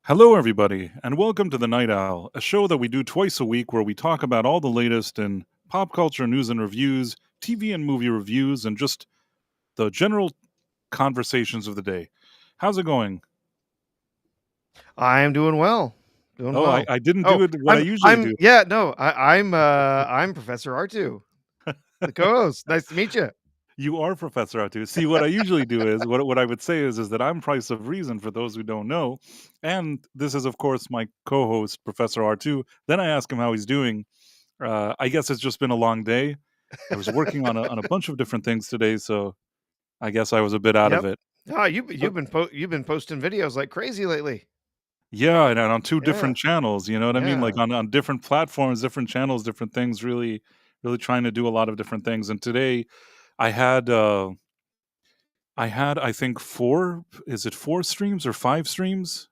Hello, everybody, and welcome to The Night Owl, a show that we do twice a week where we talk about all the latest in pop culture news and reviews, TV and movie reviews, and just the general conversations of the day. How's it going? I am doing well. Doing Oh, I, well. I didn't Oh, do it what I I'm usually I'm do. yeah, no, I'm Professor R2, the co-host. Nice to meet you. You are Professor Atu. See, what I usually do is what I would say is that I'm Price of Reason for those who don't know, and this is of course my co-host Professor R2. Then I ask him how he's doing. I guess it's just been a long day. I was working on a bunch of different things today, so I guess I was a bit out of Yep. it. Ah, you've So, you've been you've been posting videos like crazy lately. yeah, and on two Yeah. different channels, you know what I mean? Like Yeah. on different platforms, different channels, different things. Really trying to do a lot of different things. And today, I had I think four. Is it four streams or five streams?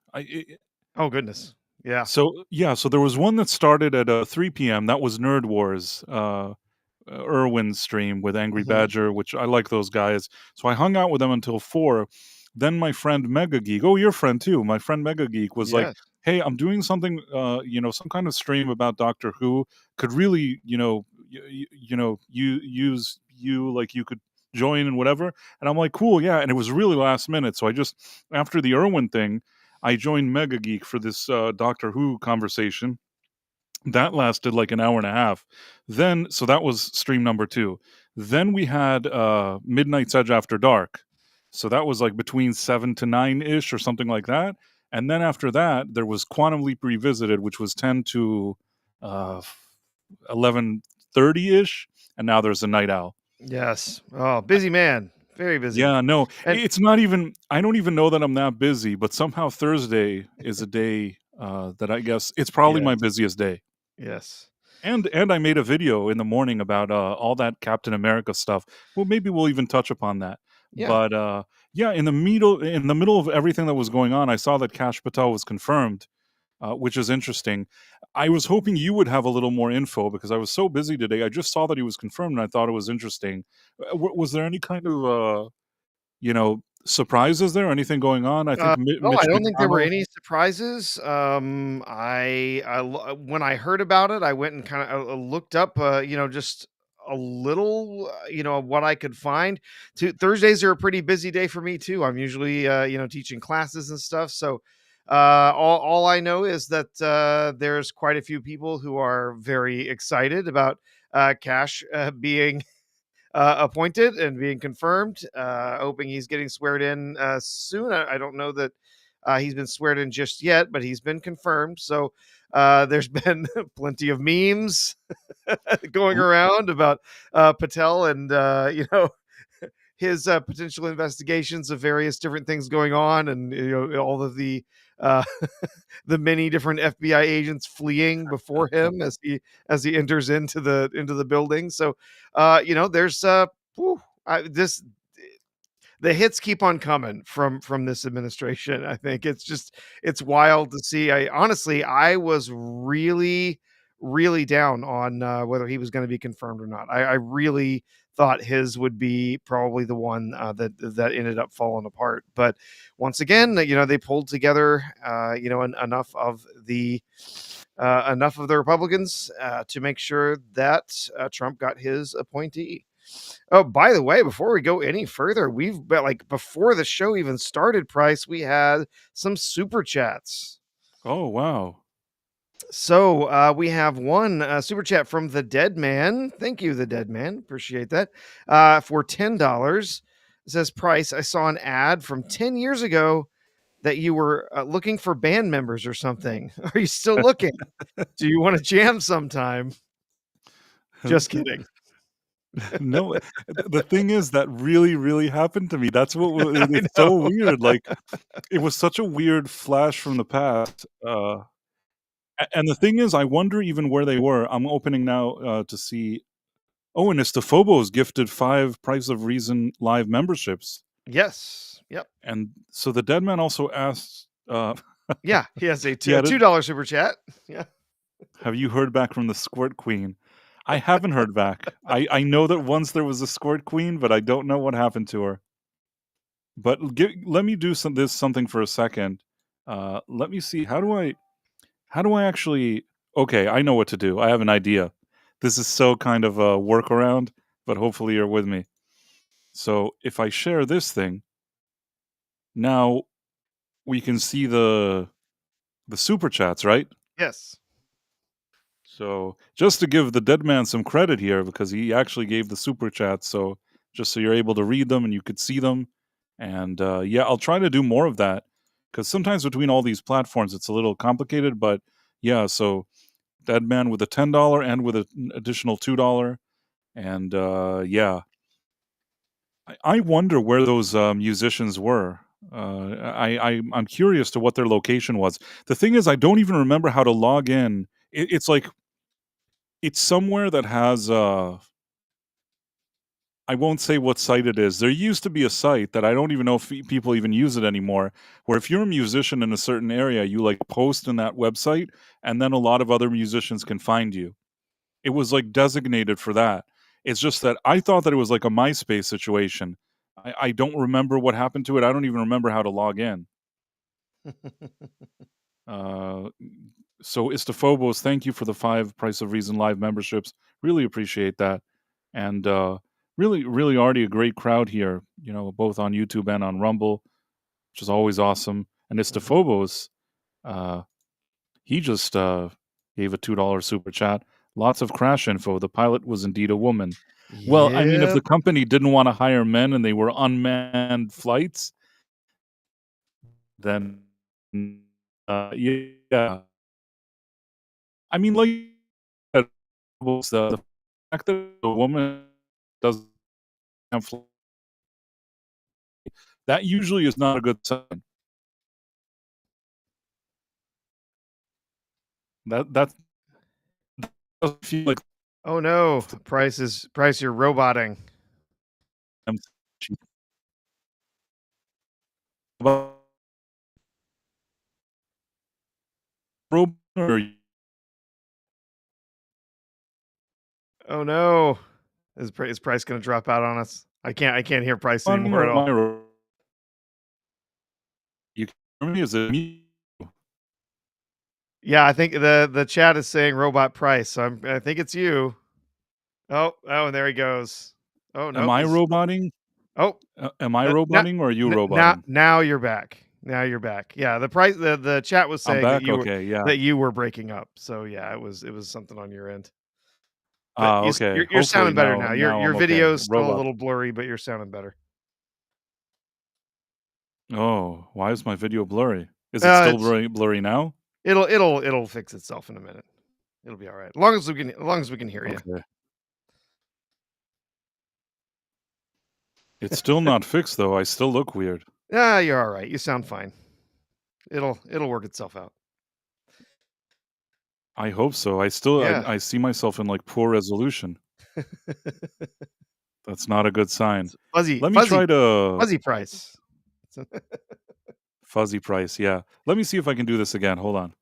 Oh goodness. Yeah. So yeah, so there was one that started at 3 p.m. That was Nerd Wars. Irwin's stream with Angry Mhm. Badger, which I like those guys. So I hung out with them until 4. Then my friend Mega Geek, oh, your friend too, my friend Mega Geek was like, Yes. "Hey, I'm doing something, some kind of stream about Doctor Who. Could really, you could join and whatever." And I'm like, "Cool, yeah." And it was really last minute, so I just after the Irwin thing, I joined Mega Geek for this Doctor Who conversation that lasted like an hour and a half. Then so that was stream number 2. Then we had, Midnight's Edge After Dark. So that was, like, between 7 to 9-ish or something like that, and then after that, there was Quantum Leap Revisited, which was 10 to, 11:30-ish, and now there's a Night Owl. Yes. Oh, busy man. Very busy. Yeah, no, And it's not even I don't even know that I'm that busy, but somehow Thursday is a day, that I guess it's probably my yes. busiest day. Yes. And I made a video in the morning about, all that Captain America stuff. Well, maybe we'll even touch upon that. Yeah. But, yeah, in the middle of everything that was going on, I saw that Kash Patel was confirmed, which is interesting. I was hoping you would have a little more info because I was so busy today. I just saw that he was confirmed, and I thought it was interesting. Was there any kind of, surprises there? Anything going on? I think No, I Mitch don't think there were McConnell. any surprises. When I heard about it, I went and kind of looked up, just a little, what I could find. Thursdays are a pretty busy day for me too. I'm usually, teaching classes and stuff. So, all I know is that there's quite a few people who are very excited about Cash being appointed and being confirmed. Hoping he's getting sweared in soon. I don't know that he's been sweared in just yet, but he's been confirmed. So there's been plenty of memes going around about Patel and his potential investigations of various different things going on, and all of the uh, the many different FBI agents fleeing before him as he enters into the building. So, there's whew, this the hits keep on coming from this administration. I think it's wild to see. I honestly I was really down on whether he was going to be confirmed or not. I really thought his would be probably the one that ended up falling apart. But once again, they pulled together, enough of the Republicans to make sure that Trump got his appointee. Oh, by the way, before we go any further, we've been like before the show even started, Price, we had some super chats. Oh, wow. So we have one super chat from the Dead Man. Thank you, the Dead Man. Appreciate that. For $10. It says, Price, I saw an ad from 10 years ago that you were looking for band members or something. Are you still looking? Do you want to jam sometime? Just kidding. No, the thing is that really happened to me. That's what I it's know. so weird, like, it was such a weird flash from the past, and the thing is, I wonder even where they were. I'm opening now, to see oh, and Estefobos gifted 5 Price of Reason live memberships, Yes. Yep. and so the dead man also asked, Yeah. He has a yeah, $2 super chat. Yeah. "Have you heard back from the Squirt Queen?" I haven't heard back. I know that once there was a Squirt Queen, but I don't know what happened to her. But let me do something for a second. Let me see. How do I actually? Okay, I know what to do. I have an idea. This is so kind of a workaround, but hopefully you're with me. So if I share this thing, now we can see the super chats, right? Yes. So just to give the dead man some credit here, because he actually gave the super chats, so just so you're able to read them and you could see them, and yeah, I'll try to do more of that because sometimes between all these platforms it's a little complicated. But yeah, so dead man with a $10 and with an additional $2, and yeah, I wonder where those musicians were. I'm curious to what their location was. The thing is, I don't even remember how to log in. It's like it's somewhere that has, I won't say what site it is. There used to be a site that I don't even know if people even use it anymore, where if you're a musician in a certain area, you, like, post in that website, and then a lot of other musicians can find you. It was, like, designated for that. It's just that I thought that it was like a MySpace situation. I don't remember what happened to it. I don't even remember how to log in. Uh, so Istophobos, thank you for the 5 Price of Reason live memberships. Really appreciate that. And really already a great crowd here, both on YouTube and on Rumble, which is always awesome. And Mhm. Istophobos, uh, he just gave a $2 super chat. Lots of crash info. The pilot was indeed a woman. Well, I mean, if the Yep. company didn't want to hire men and they were unmanned flights, then yeah. I mean, like was the fact that a woman doesn't have that usually is not a good sign. That doesn't feel like Oh no, Price, you're roboting. I'm about or Oh no. Is Price gonna drop out on us? I can't hear Price running anymore or at am all. I you can hear me? Is it me? Yeah, I think the chat is saying robot Price, so I think it's you. Oh, and there he goes. Oh Am nope, I he's roboting? oh Am I now roboting or are you now roboting? now you're back. Now you're back. Yeah, the chat was I'm saying back? Okay, yeah. that you were breaking up. So yeah, it was something on your end. But Okay. you're Hopefully sounding better now now. now Your I'm okay. video is still a Robot. little blurry, but you're sounding better. Oh, why is my video blurry? Is it still It's blurry now? it'll fix itself in a minute. It'll be all right. As long as we can hear you. Okay. It's still not fixed though. I still look weird. Ah, you're all right. You sound fine. It'll work itself out. I hope so. I still Yeah. I see myself in like poor resolution. That's not a good sign. It's fuzzy Let me fuzzy try to fuzzy price. fuzzy price. Yeah. Let me see if I can do this again. Hold on.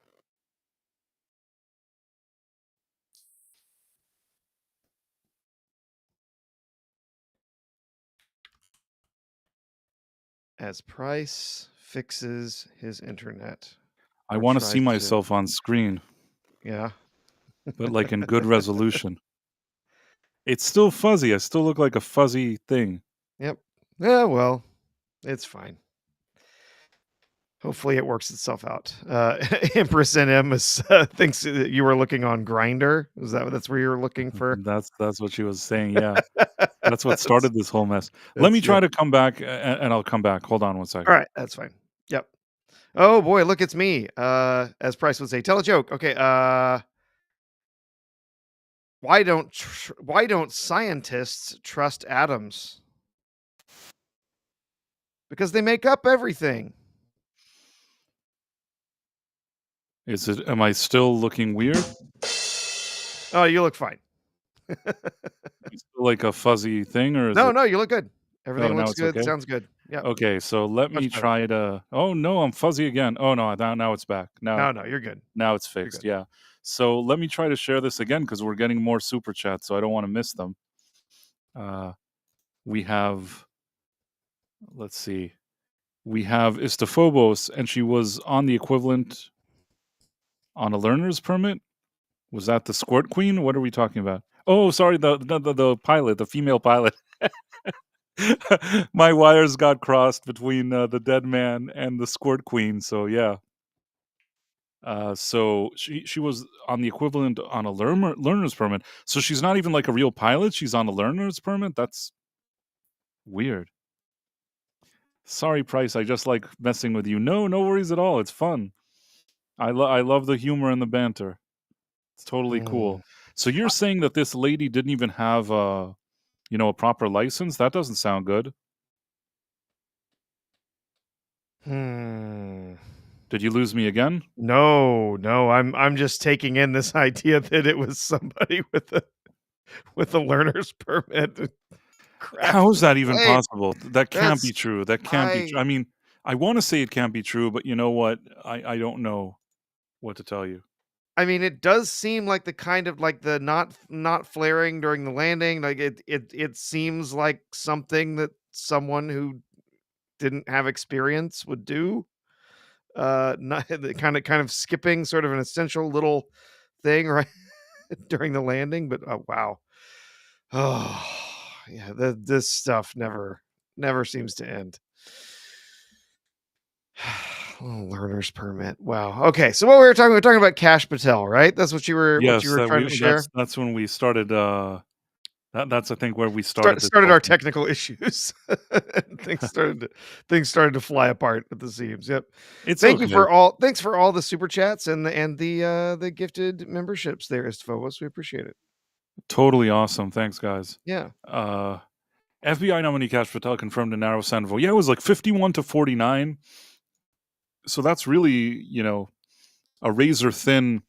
As Price fixes his internet I or want to see tries to. myself on screen, Yeah. but like in good resolution. It's still fuzzy. I still look like a fuzzy thing. Yep. Yeah, well, it's fine. Hopefully it works itself out. Empress NM thinks that you were looking on Grinder. Is that's where you're looking for? That's what she was saying. Yeah. That's what that's started this whole mess. Let me that's yeah. try to come back and I'll come back. Hold on one All second. right, that's fine. Yep. Oh boy, look, it's me. As Price would say, tell a joke. Okay. Why don't scientists trust atoms? Because they make up everything. Am I still looking weird? Oh, you look fine. It's still like a fuzzy thing or is No, it no, you look good. Oh, Everything now looks it's good. okay? Sounds good. Yep. Okay, so let Much me better. try to Oh no, I'm fuzzy again. Oh no, now it's back. No, no, you're good. Now it's You're fixed. good. Yeah. So let me try to share this again because we're getting more super chats, so I don't want to miss them. Uh we have let's see. We have Istophobos, and she was on the equivalent on a learner's permit. Was that the squirt queen? What are we talking about? Oh, sorry, the pilot, the female pilot. My wires got crossed between the dead man and the squirt queen. So yeah. So she was on the equivalent on a learner's permit. So she's not even like a real pilot. She's on a learner's permit. That's weird. Sorry, Price. I just like messing with you. No, no worries at all. It's fun. I love the humor and the banter. It's totally Hmm. cool. So you're saying that this lady didn't even have a proper license? That doesn't sound good. Hmm. Did you lose me again? No, no, I'm just taking in this idea that it was somebody with a learner's permit How crashed is the that even plane. possible? That can't be That's true. That can't be true. I I mean, I want to say it can't be true, but you know what? I don't know what to tell you. I mean, it does seem like the kind of like the not flaring during the landing. Like it seems like something that someone who didn't have experience would do. Not the kind of skipping sort of an essential little thing right during the landing. But oh wow, oh yeah, this stuff never seems to end. Oh, learner's permit. Wow. Okay, so what we were talking about Kash Patel, right? That's what you Yes, were that trying we to share. that's when we started that's I think where we started Start this started whole our thing. technical issues. And things started to fly apart at the seams. Yep. It's okay. Thanks for all the super chats and the gifted memberships there, Istvos. We appreciate it. Totally awesome. Thanks, guys. Yeah. Uh FBI nominee Kash Patel confirmed a narrow Senate vote. Yeah, it was like 51 to 49. So that's really, a razor thin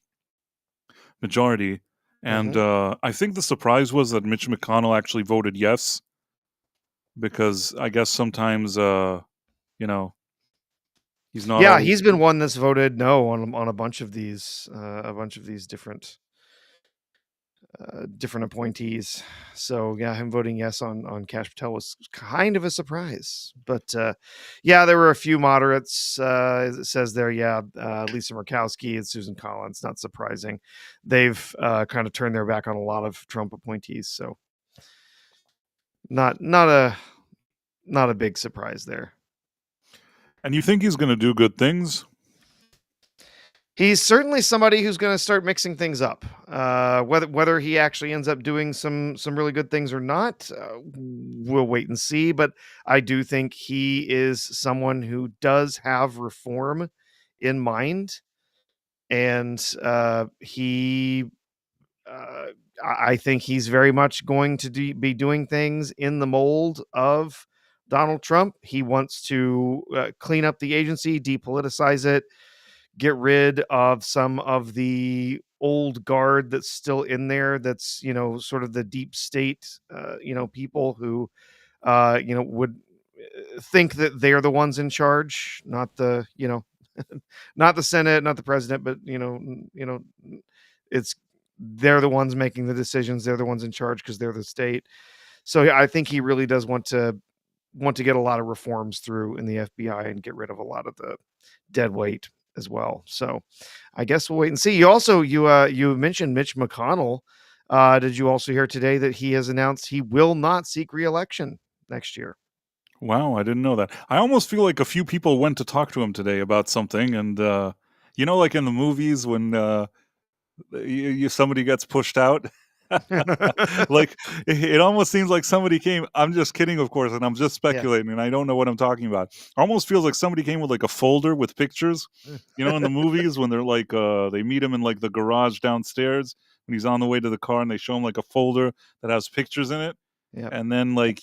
majority. And Hmm. I think the surprise was that Mitch McConnell actually voted yes, because I guess sometimes, you know, he's not Yeah, always. he's been one that's voted no on a bunch of these different appointees. So yeah, him voting yes on Cash Patel was kind of a surprise. But yeah, there were a few moderates. As it says there, yeah, Lisa Murkowski and Susan Collins. Not surprising. They've kind of turned their back on a lot of Trump appointees. So not not a not a big surprise there. And you think he's going to do good things? He's certainly somebody who's going to start mixing things up. Whether he actually ends up doing some really good things or not, we'll wait and see. But I do think he is someone who does have reform in mind, and uh, I think he's very much going to be doing things in the mold of Donald Trump. He wants to clean up the agency, depoliticize it, get rid of some of the old guard that's still in there, that's sort of the deep state, people who would think that they're the ones in charge, not the not the Senate, not the president, but it's they're the ones making the decisions, they're the ones in charge because they're the state. So yeah, I think he really does want to get a lot of reforms through in the FBI and get rid of a lot of the dead weight as well. So I guess we'll wait and see. You mentioned Mitch McConnell. Did you also hear today that he has announced he will not seek re-election next year? Wow, I didn't know that. I almost feel like a few people went to talk to him today about something, and like in the movies when somebody gets pushed out. Like it almost seems like somebody came. I'm just kidding, of course, and I'm just Yeah. speculating, and I don't know what I'm talking about. Almost feels like somebody came with like a folder with pictures. In the movies when they're like they meet him in like the garage downstairs when he's on the way to the car, and they show him like a folder that has pictures in it, Yep. and then like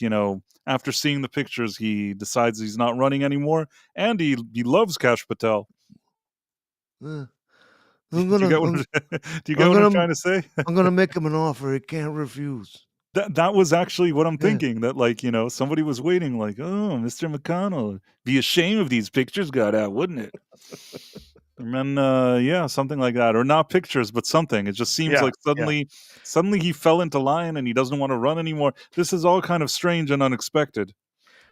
after seeing the pictures, he decides he's not running anymore, and he loves Kash Patel. Uh, I'm Do you gonna get what I'm, do you get I'm what I'm gonna trying to say? I'm gonna make him an offer he can't refuse. That was actually what I'm Yeah. thinking, that, like, somebody was waiting like, "Oh, Mr. McConnell, be a shame if these pictures got out, wouldn't it?" And then, yeah, something like that, or not pictures, but something. It just seems Yeah. like Yeah. suddenly he fell into line and he doesn't wanna run anymore. This is all kind of strange and unexpected,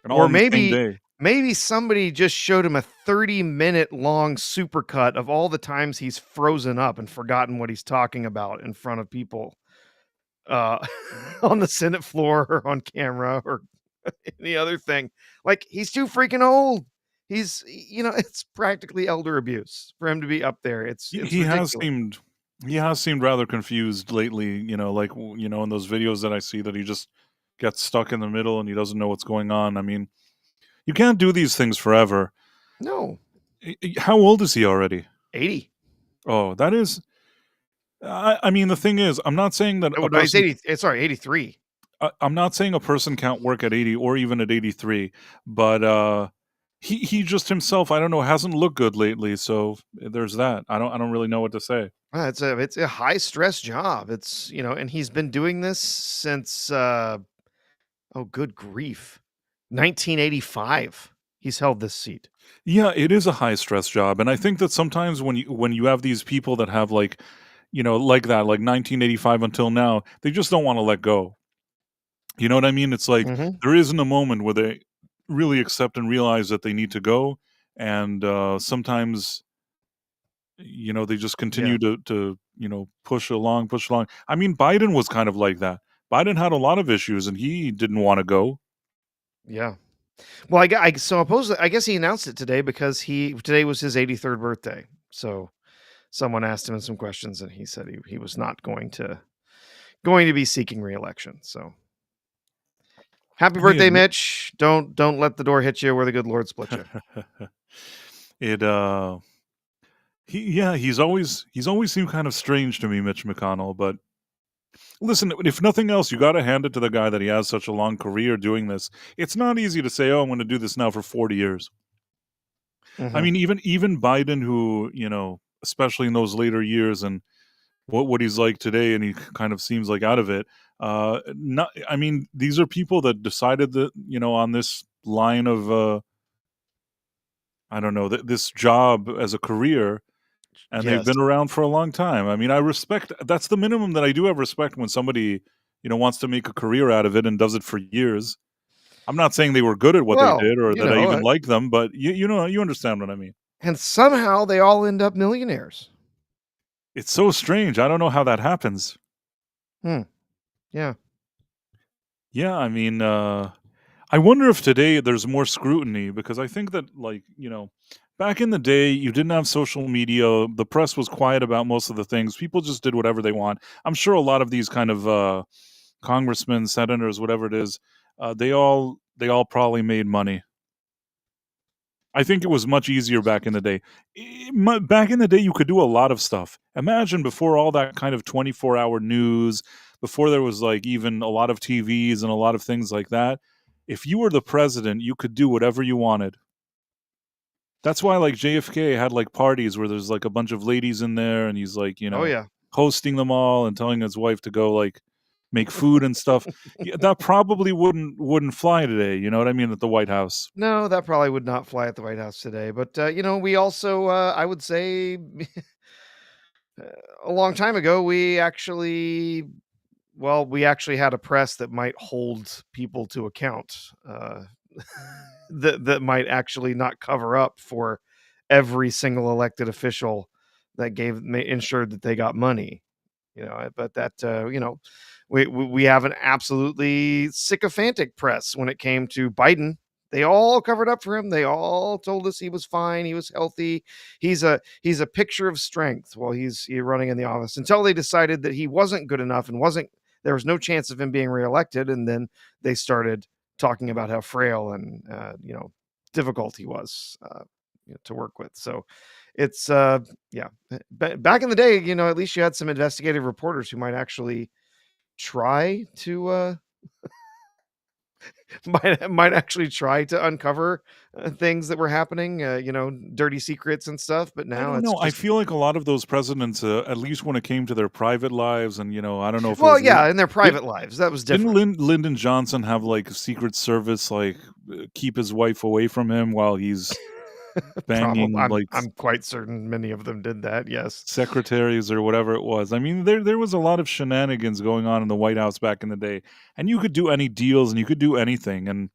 and all Or on the same maybe day. maybe somebody just showed him a 30-minute long supercut of all the times he's frozen up and forgotten what he's talking about in front of people, uh, on the Senate floor or on camera or any other thing. Like, he's too freaking old. It's practically elder abuse for him to be up there. He It's he has ridiculous. seemed he has seemed rather confused lately, like, in those videos that I see that he just gets stuck in the middle and he doesn't know what's going on. I mean, you can't do these things forever. No, How old is he already? 80. Oh, that is I mean, the thing is, I'm not saying that Oh, a no, he's person 80 sorry, 83. I'm not saying a person can't work at 80 or even at 83, but, he just himself, I don't know, hasn't looked good lately, so there's that. I don't really know what to say. It's a high stress job. And he's been doing this since, oh, good grief, 1985. He's held this seat. Yeah, it is a high stress job, and I think that sometimes when you have these people that have, like, like that, like 1985 until now, they just don't wanna let go. You know what I mean? It's like Mhm. there isn't a moment where they really accept and realize that they need to go, and, sometimes, they just Yeah, continue to push along, push along. I mean, Biden was kind of like that. Biden had a lot of issues, and he didn't wanna go. yeah. Well, I guess he announced it today because he today was his 83rd birthday. So, someone asked him some questions, and he said he was not going to be seeking reelection. So, happy Hey, birthday, Mitch. Don't let the door hit you where the good Lord split you. it, he's always seemed kind of strange to me, Mitch McConnell, but listen, if nothing else, you gotta hand it to the guy that he has such a long career doing this. It's not easy to say, "Oh, I'm gonna do this now for 40 years." I Mhm. mean, even Biden who, especially in those later years and what he's like today, and he kind of seems like out of it, not I mean, these are people that decided that, on this line of, I don't know, this job as a career, and they've Yes. been around for a long time. I mean, I respect that's the minimum that I do have respect when somebody, wants to make a career out of it and does it for years. I'm not saying they were good at what they Well, did or that I even like them, but you understand what I mean. and somehow they all end up millionaires. It's so strange. I don't know how that happens. Hmm. Yeah. Yeah, I mean, I wonder if today there's more scrutiny because I think that, like, back in the day, you didn't have social media. The press was quiet about most of the things. People just did whatever they want. I'm sure a lot of these kind of congressmen, senators, whatever it is, they all probably made money. I think it was much easier back in the day. Back in the day, you could do a lot of stuff. Imagine before all that kind of 24-hour news, before there was like even a lot of TVs and a lot of things like that. If you were the president, you could do whatever you wanted. That's why like JFK had like parties where there's like a bunch of ladies in there and he's like, Oh, yeah. hosting them all and telling his wife to go like make food and stuff. Yeah, that probably wouldn't fly today, you know what I mean, at the White House. No, that probably would not fly at the White House today, but, we also, I would say, a long time ago, we actually had a press that might hold people to account, that might actually not cover up for every single elected official that ensured that they got money. But that, we have an absolutely sycophantic press when it came to Biden. They all covered up for him. They all told us he was fine, he was healthy. He's a picture of strength while he's running in the office until they decided that he wasn't good enough and wasn't there was no chance of him being reelected, and then they started talking about how frail and difficult he was to work with. So it's yeah. Back in the day, at least you had some investigative reporters who might actually try to might actually try to uncover things that were happening, dirty secrets and stuff. But I now don't it's know. I just feel like a lot of those presidents, at least when it came to their private lives, and I don't know if it well, was yeah, in their did, private lives that was didn't different. Lyndon Johnson have like a Secret Service like keep his wife away from him while he's Probably, banging I'm like I'm quite certain many of them did that. Yes. secretaries or whatever it was. I mean, there was a lot of shenanigans going on in the White House back in the day, and you could do any deals and you could do anything. And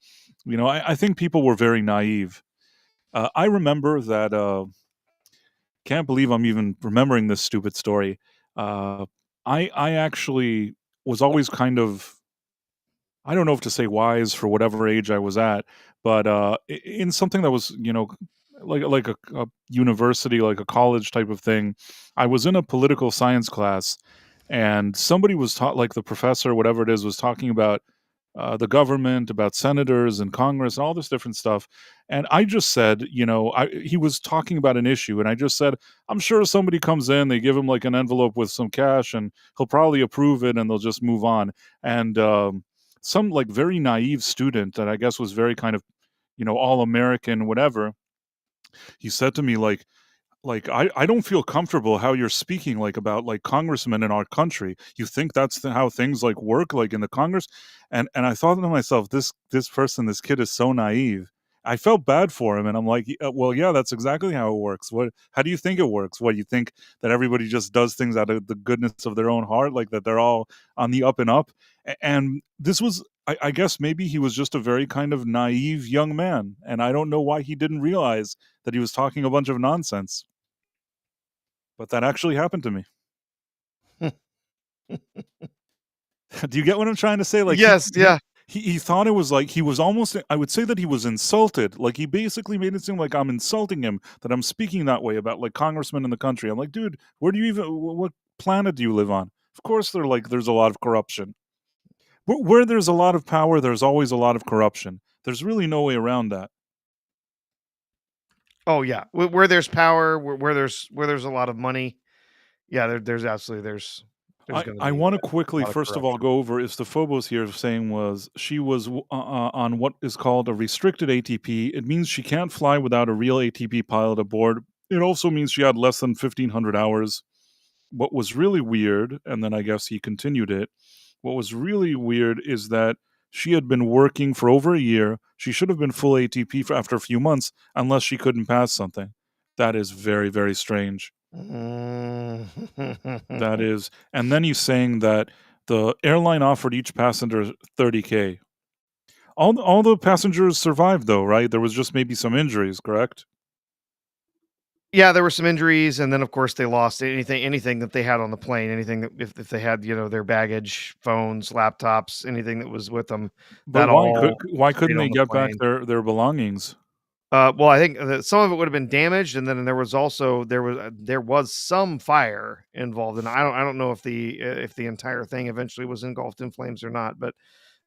I think people were very naive. I remember that. Can't believe I'm even remembering this stupid story. Uh, I actually was always kind of, I don't know if to say wise for whatever age I was at, but in something that was, like a university, like a college type of thing. I was in a political science class, and somebody was taught, like the professor, whatever it is, was talking about the government, about senators and Congress, and all this different stuff. And I just said, he was talking about an issue, and I just said, I'm sure somebody comes in, they give him like an envelope with some cash, and he'll probably approve it, and they'll just move on. And some like very naive student that I guess was very kind of, all American, whatever. He said to me like I don't feel comfortable how you're speaking like about like congressmen in our country. You think that's how things like work like in the Congress? And I thought to myself, this person, this kid is so naive. I felt bad for him, and I'm like, well, yeah, that's exactly how it works. How do you think it works? What, you think that everybody just does things out of the goodness of their own heart, like that they're all on the up and up? And this was, I guess maybe he was just a very kind of naive young man, and I don't know why he didn't realize that he was talking a bunch of nonsense. But that actually happened to me. Do you get what I'm trying to say? Like Yes, yeah. he thought it was like he was almost, I would say that he was insulted. Like he basically made it seem like I'm insulting him, that I'm speaking that way about like congressmen in the country. I'm like, dude, where do you even what planet do you live on? Of course there's a lot of corruption. Where there's a lot of power, there's always a lot of corruption. There's really no way around that. Oh, yeah. Where there's power, where there's a lot of money, yeah, there's absolutely there's gonna I be want to a quickly, lot of first of all, corruption. go over is the Phobos here saying was she was on what is called a restricted ATP. It means she can't fly without a real ATP pilot aboard. It also means she had less than 1,500 hours. What was really weird, and then I guess he continued it, what was really weird is that she had been working for over a year. She should have been full ATP after a few months, unless she couldn't pass something. That is very, very strange. Mm. That is, and then he's saying that the airline offered each passenger 30K. All the passengers survived though, right? There was just maybe some injuries, correct? Yeah, there were some injuries, and then, of course, they lost anything that they had on the plane, anything that if they had, their baggage, phones, laptops, anything that was with them, But that all why stayed couldn't on they the get back plane. their belongings? Well, I think that some of it would have been damaged, and then there was some fire involved, and I don't know if the entire thing eventually was engulfed in flames or not, but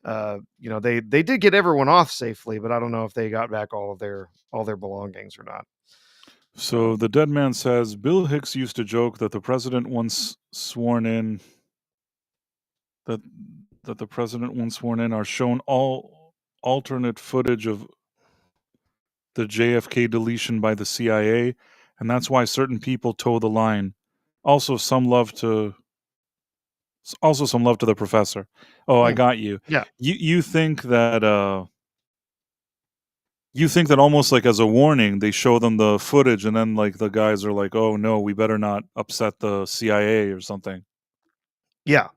they did get everyone off safely, but I don't know if they got back all their belongings or not. So the dead man says Bill Hicks used to joke that the president once sworn in that the president once sworn in are shown all alternate footage of the JFK deletion by the CIA, and that's why certain people toe the line. Also, some love to Also some love to the professor. Oh, I Hmm, got you. yeah. You think that you think that almost like as a warning, they show them the footage, and then like the guys are like, "Oh no, we better not upset the CIA or something." Yeah.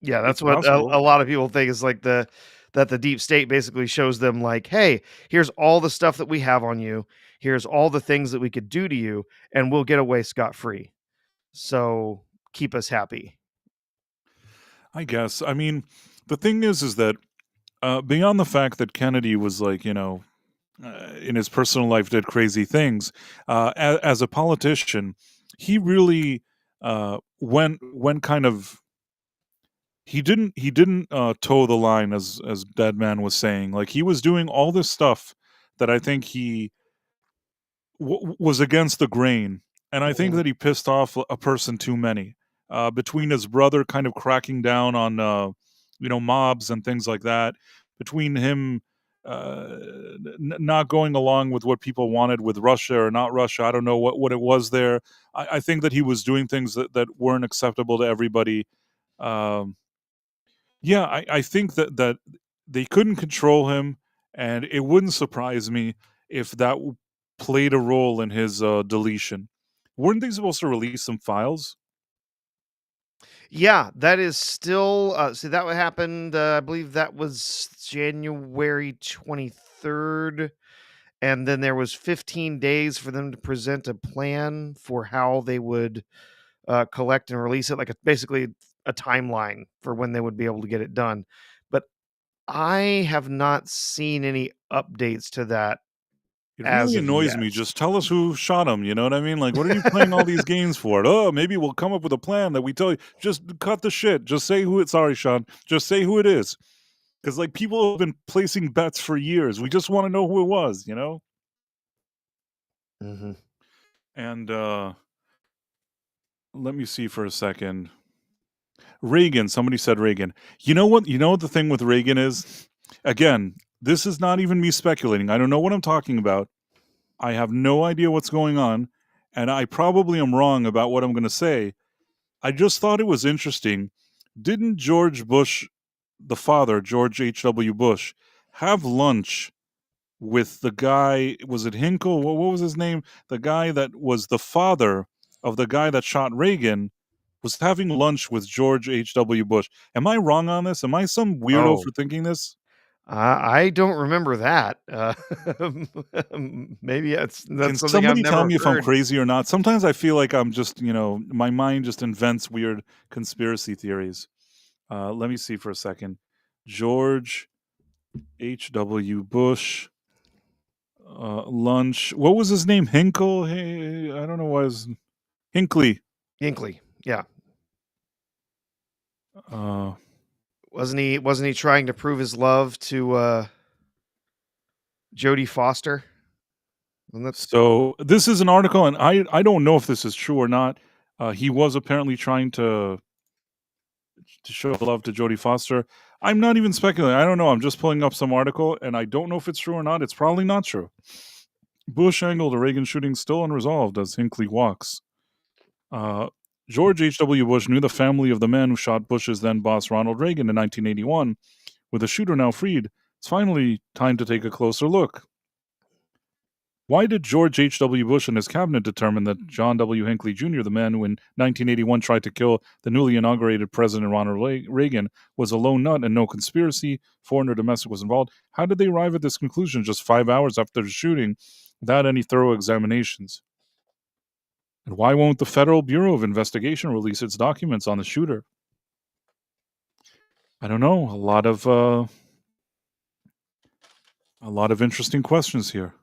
Yeah, It's that's what a possible. lot of people think is like the deep state basically shows them like, "Hey, here's all the stuff that we have on you. Here's all the things that we could do to you, and we'll get away scot-free. So, keep us happy." I guess. I mean, the thing is that beyond the fact that Kennedy was like, in his personal life did crazy things, as a politician, he really went kind of he didn't toe the line, as Deadman was saying. Like he was doing all this stuff that I think he was against the grain, and I think Mhm. that he pissed off a person too many. Between his brother kind of cracking down on mobs and things like that, between him not going along with what people wanted with Russia or not Russia, I don't know what it was there. I think that he was doing things that weren't acceptable to everybody. Um, yeah, I think that they couldn't control him, and it wouldn't surprise me if that played a role in his deletion. Weren't they supposed to release some files? Yeah, that is still, see that what happened, I believe that was January 23rd, and then there was 15 days for them to present a plan for how they would, collect and release it, like, basically a timeline for when they would be able to get it done. But I have not seen any updates to that It as really of annoys yet. me. Just tell us who shot him. You know what I mean? Like, what are you playing all these games for? Oh, maybe we'll come up with a plan that we tell you. Just cut the shit. Just say who it. Sorry, Sean. Just say who it is. Because like people have been placing bets for years. We just want to know who it was. You know. Mhm. And let me see for a second. Reagan. Somebody said Reagan. You know what? You know what the thing with Reagan is? Again, this is not even me speculating. I don't know what I'm talking about. I have no idea what's going on, and I probably am wrong about what I'm going to say. I just thought it was interesting. Didn't George Bush, the father, George H.W. Bush, have lunch with the guy? Was it Hinkle? What was his name? The guy that was the father of the guy that shot Reagan was having lunch with George H.W. Bush. Am I wrong on this? Am I some weirdo Oh, for thinking this? I don't remember that. Maybe Can that's something I've somebody tell never me if I'm heard. crazy or not? Sometimes I feel like I'm just, my mind just invents weird conspiracy theories. Let me see for a second. George H.W. Bush, lunch. What was his name? Hinkle? Hey, I don't know why his Hinckley. Hinkley, yeah. Uh, Wasn't he trying to prove his love to, Jodie Foster? Wasn't that so this is an article, and I don't know if this is true or not. He was apparently trying to show love to Jodie Foster. I'm not even speculating. I don't know. I'm just pulling up some article, and I don't know if it's true or not. It's probably not true. Bush angle to Reagan shooting still unresolved as Hinckley walks. Uh, George H.W. Bush knew the family of the man who shot Bush's then boss Ronald Reagan in 1981. With the shooter now freed, it's finally time to take a closer look. Why did George H.W. Bush and his cabinet determine that John W. Hinckley Jr., the man who in 1981 tried to kill the newly inaugurated President Ronald Reagan, was a lone nut and no conspiracy, foreign or domestic, was involved? How did they arrive at this conclusion just 5 hours after the shooting without any thorough examinations? And why won't the Federal Bureau of Investigation release its documents on the shooter? I don't know. A lot of interesting questions here.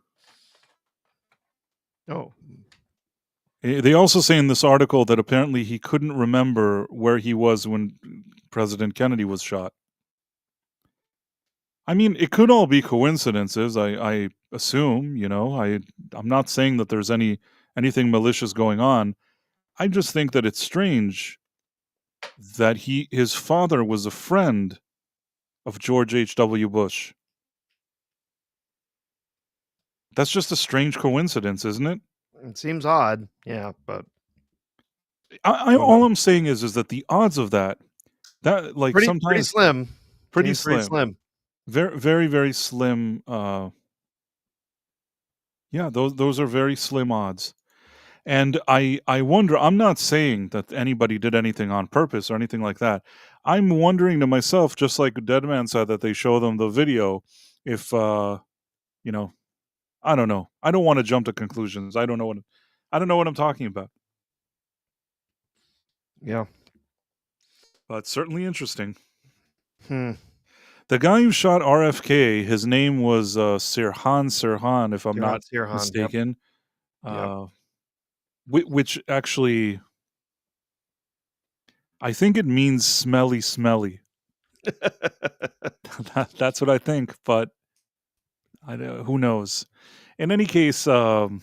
Oh, They also say in this article that apparently he couldn't remember where he was when President Kennedy was shot. I mean, it could all be coincidences. I assume, I'm not saying that there's anything malicious going on. I just think that it's strange that his father was a friend of George H.W. Bush. That's just a strange coincidence, isn't it? it seems odd, yeah, but I who knows? all I'm saying is that the odds of that like Pretty sometimes slim. pretty Seems pretty slim. slim. Very, very, very slim. Yeah, those are very slim odds. And I wonder. I'm not saying that anybody did anything on purpose or anything like that. I'm wondering to myself, just like Deadman said that they show them the video. If you know, I don't know. I don't want to jump to conclusions. I don't know what I'm talking about. Yeah. But certainly interesting. Hmm. The guy who shot RFK, his name was Sirhan, if I'm Kiran not Sirhan, yep, mistaken. yep. Uh, which actually, I think it means smelly, smelly. That's what I think, but who knows? In any case, in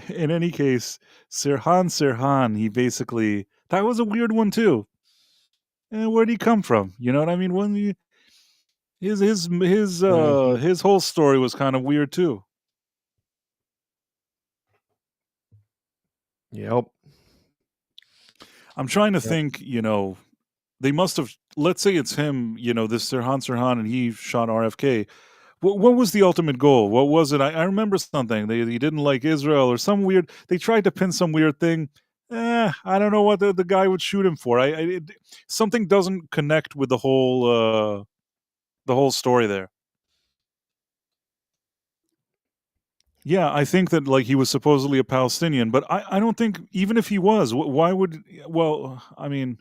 any case, Sirhan, he basically that was a weird one too. Where'd he come from? You know what I mean? Mhm. His whole story was kind of weird too. Yep, I'm trying to yep. think. They must have. Let's say it's him. This Sirhan, and he shot RFK. What was the ultimate goal? What was it? I remember something. He didn't like Israel or some weird. They tried to pin some weird thing. I don't know what the guy would shoot him for. Something doesn't connect with the whole story there. Yeah, I think that like he was supposedly a Palestinian, but I don't think even if he was, why would well, I mean,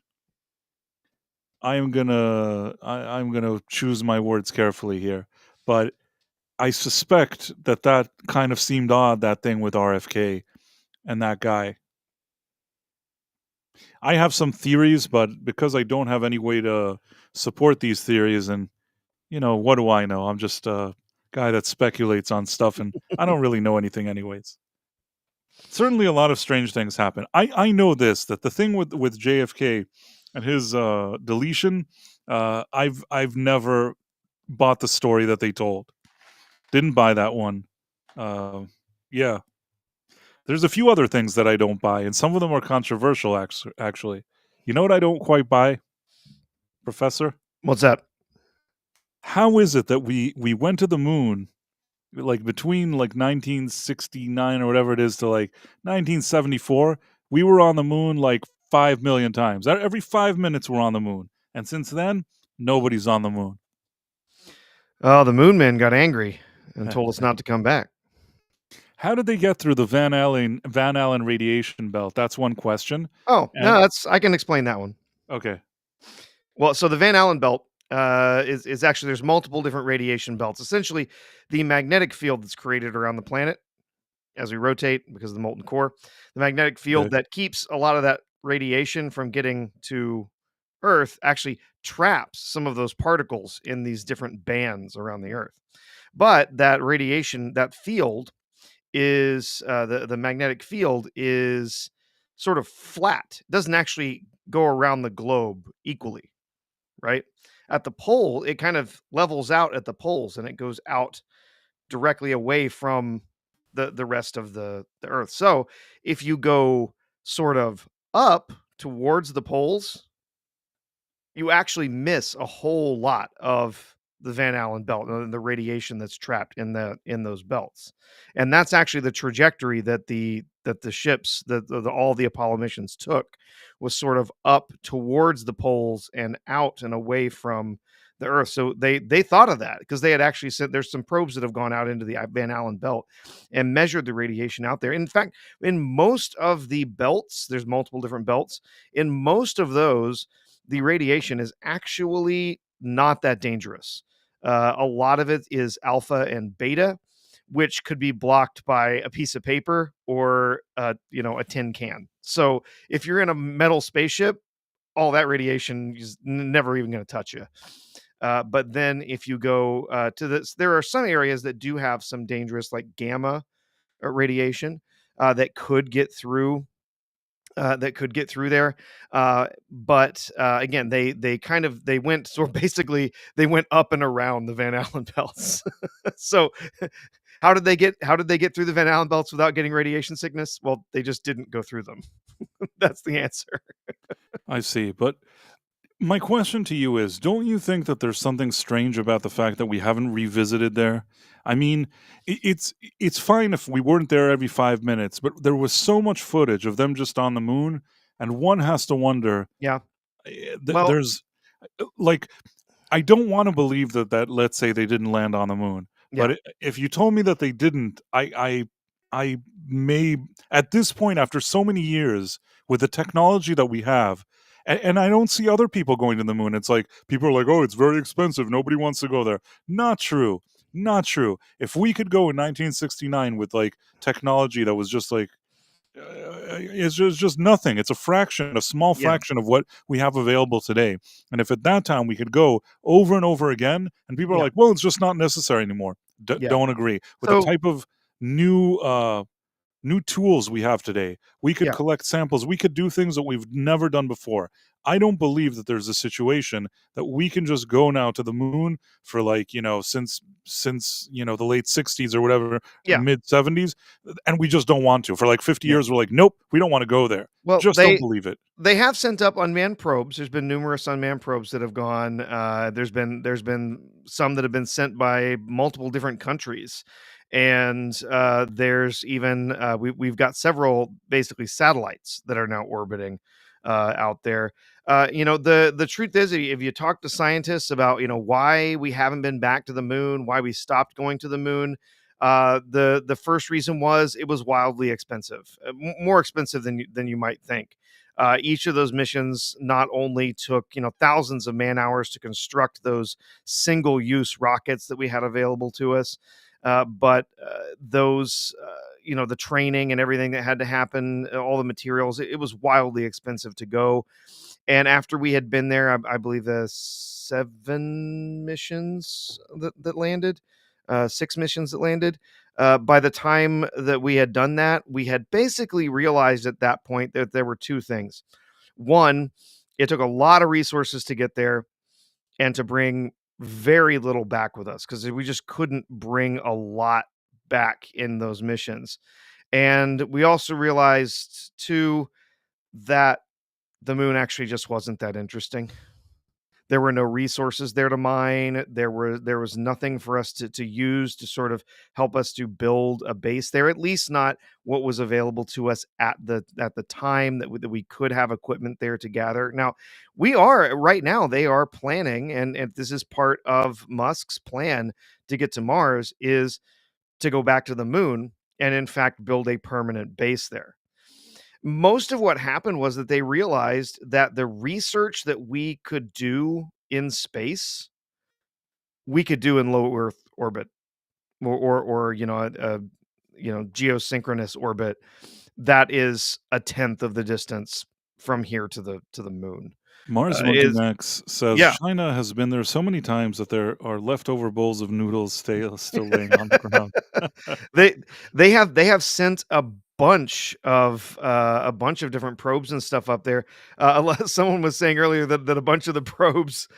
I'm gonna choose my words carefully here, but I suspect that that kind of seemed odd, that thing with RFK and that guy. I have some theories, but because I don't have any way to support these theories, and what do I know? I'm just a guy that speculates on stuff, and I don't really know anything, anyways. Certainly, a lot of strange things happen. I know this, that the thing with JFK and his deletion, I've never bought the story that they told. Didn't buy that one. Uh, yeah, there's a few other things that I don't buy, and some of them are controversial. Actually, you know what I don't quite buy, Professor? What's that? How is it that we went to the moon like between like 1969 or whatever it is to like 1974? We were on the moon like 5 million times. Every 5 minutes we're on the moon, and since then nobody's on the moon. Oh, the Moon Man got angry and told us not to come back. How did they get through the Van Allen radiation belt? That's one question. Oh, no, And that's I can explain that one. okay, Well, so the Van Allen belt is actually there's multiple different radiation belts. Essentially, the magnetic field that's created around the planet as we rotate because of the molten core, the magnetic field okay, that keeps a lot of that radiation from getting to Earth actually traps some of those particles in these different bands around the Earth. But that radiation, that field is the magnetic field is sort of flat. It doesn't actually go around the globe equally, right? At the pole, it kind of levels out at the poles and it goes out directly away from the rest of the earth. So, if you go sort of up towards the poles, you actually miss a whole lot of the Van Allen belt and the radiation that's trapped in those belts. And that's actually the trajectory that the ships that all the Apollo missions took was sort of up towards the poles and out and away from the Earth. So they thought of that because they had actually said there's some probes that have gone out into the Van Allen belt and measured the radiation out there. In fact, in most of the belts, there's multiple different belts. In most of those, the radiation is actually not that dangerous. A lot of it is alpha and beta, which could be blocked by a piece of paper or a tin can. So if you're in a metal spaceship, all that radiation is never even going to touch you. But then if you go to this, there are some areas that do have some dangerous, like gamma radiation that could get through there. But again, they went sort of basically they went up and around the Van Allen belts. So how did they get through the Van Allen belts without getting radiation sickness? Well, they just didn't go through them. That's the answer. I see. But my question to you is, don't you think that there's something strange about the fact that we haven't revisited there? I mean, it's fine if we weren't there every 5 minutes, but there was so much footage of them just on the moon, and one has to wonder. Yeah. Well, There's like, I don't want to believe that let's say they didn't land on the moon, but yeah. if you told me that they didn't, I may at this point after so many years with the technology that we have, and I don't see other people going to the moon. It's like people are like, "Oh, it's very expensive. Nobody wants to go there." Not true. Not true. If we could go in 1969 with like technology that was just like it's just nothing. It's a fraction, a small Yeah. fraction of what we have available today. And if at that time we could go over and over again, and people are Yeah. like, "Well, it's just not necessary anymore." Yeah. Don't agree with the So, type of new new tools we have today. We could yeah. collect samples. We could do things that we've never done before. I don't believe that there's a situation that we can just go now to the moon for like, since the late 60s or whatever, Yeah. mid 70s, and we just don't want to. For like 50 Yeah. years we're like, "Nope, we don't want to go there." Well, Just don't they believe it. They have sent up unmanned probes. There's been numerous unmanned probes that have gone. There's been some that have been sent by multiple different countries, And there's even we've got several basically satellites that are now orbiting out there. The truth is, if you talk to scientists about why we haven't been back to the moon, why we stopped going to the moon, the first reason was it was wildly expensive, more expensive than you might think. Each of those missions not only took thousands of man hours to construct those single use rockets that we had available to us, but those the training and everything that had to happen, all the materials, it was wildly expensive to go. And after we had been there, I believe the 7 missions that landed, 6 missions that landed. By the time that we had done that, we had basically realized at that point that there were two things. One, it took a lot of resources to get there and to bring very little back with us because we just couldn't bring a lot back in those missions. And we also realized too that the moon actually just wasn't that interesting. There were no resources there to mine. There was nothing for us to use to sort of help us to build a base there, at least not what was available to us at the time that we could have equipment there to gather. Now, we are right now, they are planning, and this is part of Musk's plan to get to Mars, is to go back to the moon and in fact build a permanent base there. Most of what happened was that they realized that the research that we could do in space, we could do in low Earth orbit, or geosynchronous orbit that is a tenth of the distance from here to the moon. Mars Monkey Is Max says Yeah. China has been there so many times that there are leftover bowls of noodles still laying on the ground. They they have sent a bunch of different probes and stuff up there. Someone was saying earlier that a bunch of the probes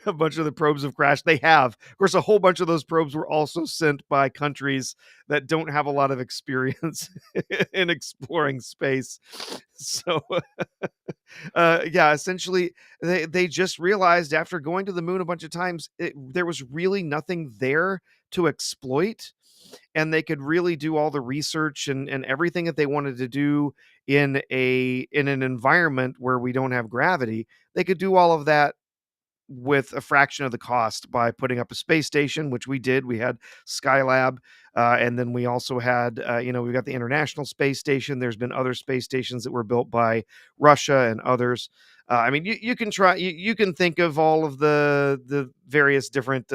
have crashed. They have. Of course, a whole bunch of those probes were also sent by countries that don't have a lot of experience in exploring space. So, yeah, essentially, they just realized after going to the moon a bunch of times, there was really nothing there to exploit, and they could really do all the research and everything that they wanted to do in an environment where we don't have gravity. They could do all of that with a fraction of the cost by putting up a space station, which we did. We had Skylab, and then we also had, we got the International Space Station. There's been other space stations that were built by Russia and others. I mean, you can try, you can think of all of the various different,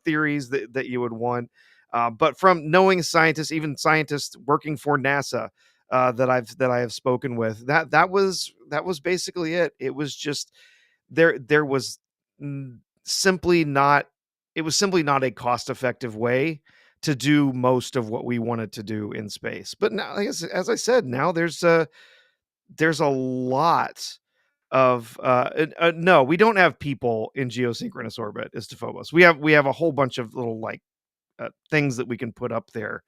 theories that you would want. But from knowing scientists, even scientists working for NASA, that I have spoken with, that was basically it. It was just there was simply not it was simply not a cost-effective way to do most of what we wanted to do in space. But now, as I said, now there's a lot of no, we don't have people in geosynchronous orbit as to Phobos. We have a whole bunch of little, like, things that we can put up there,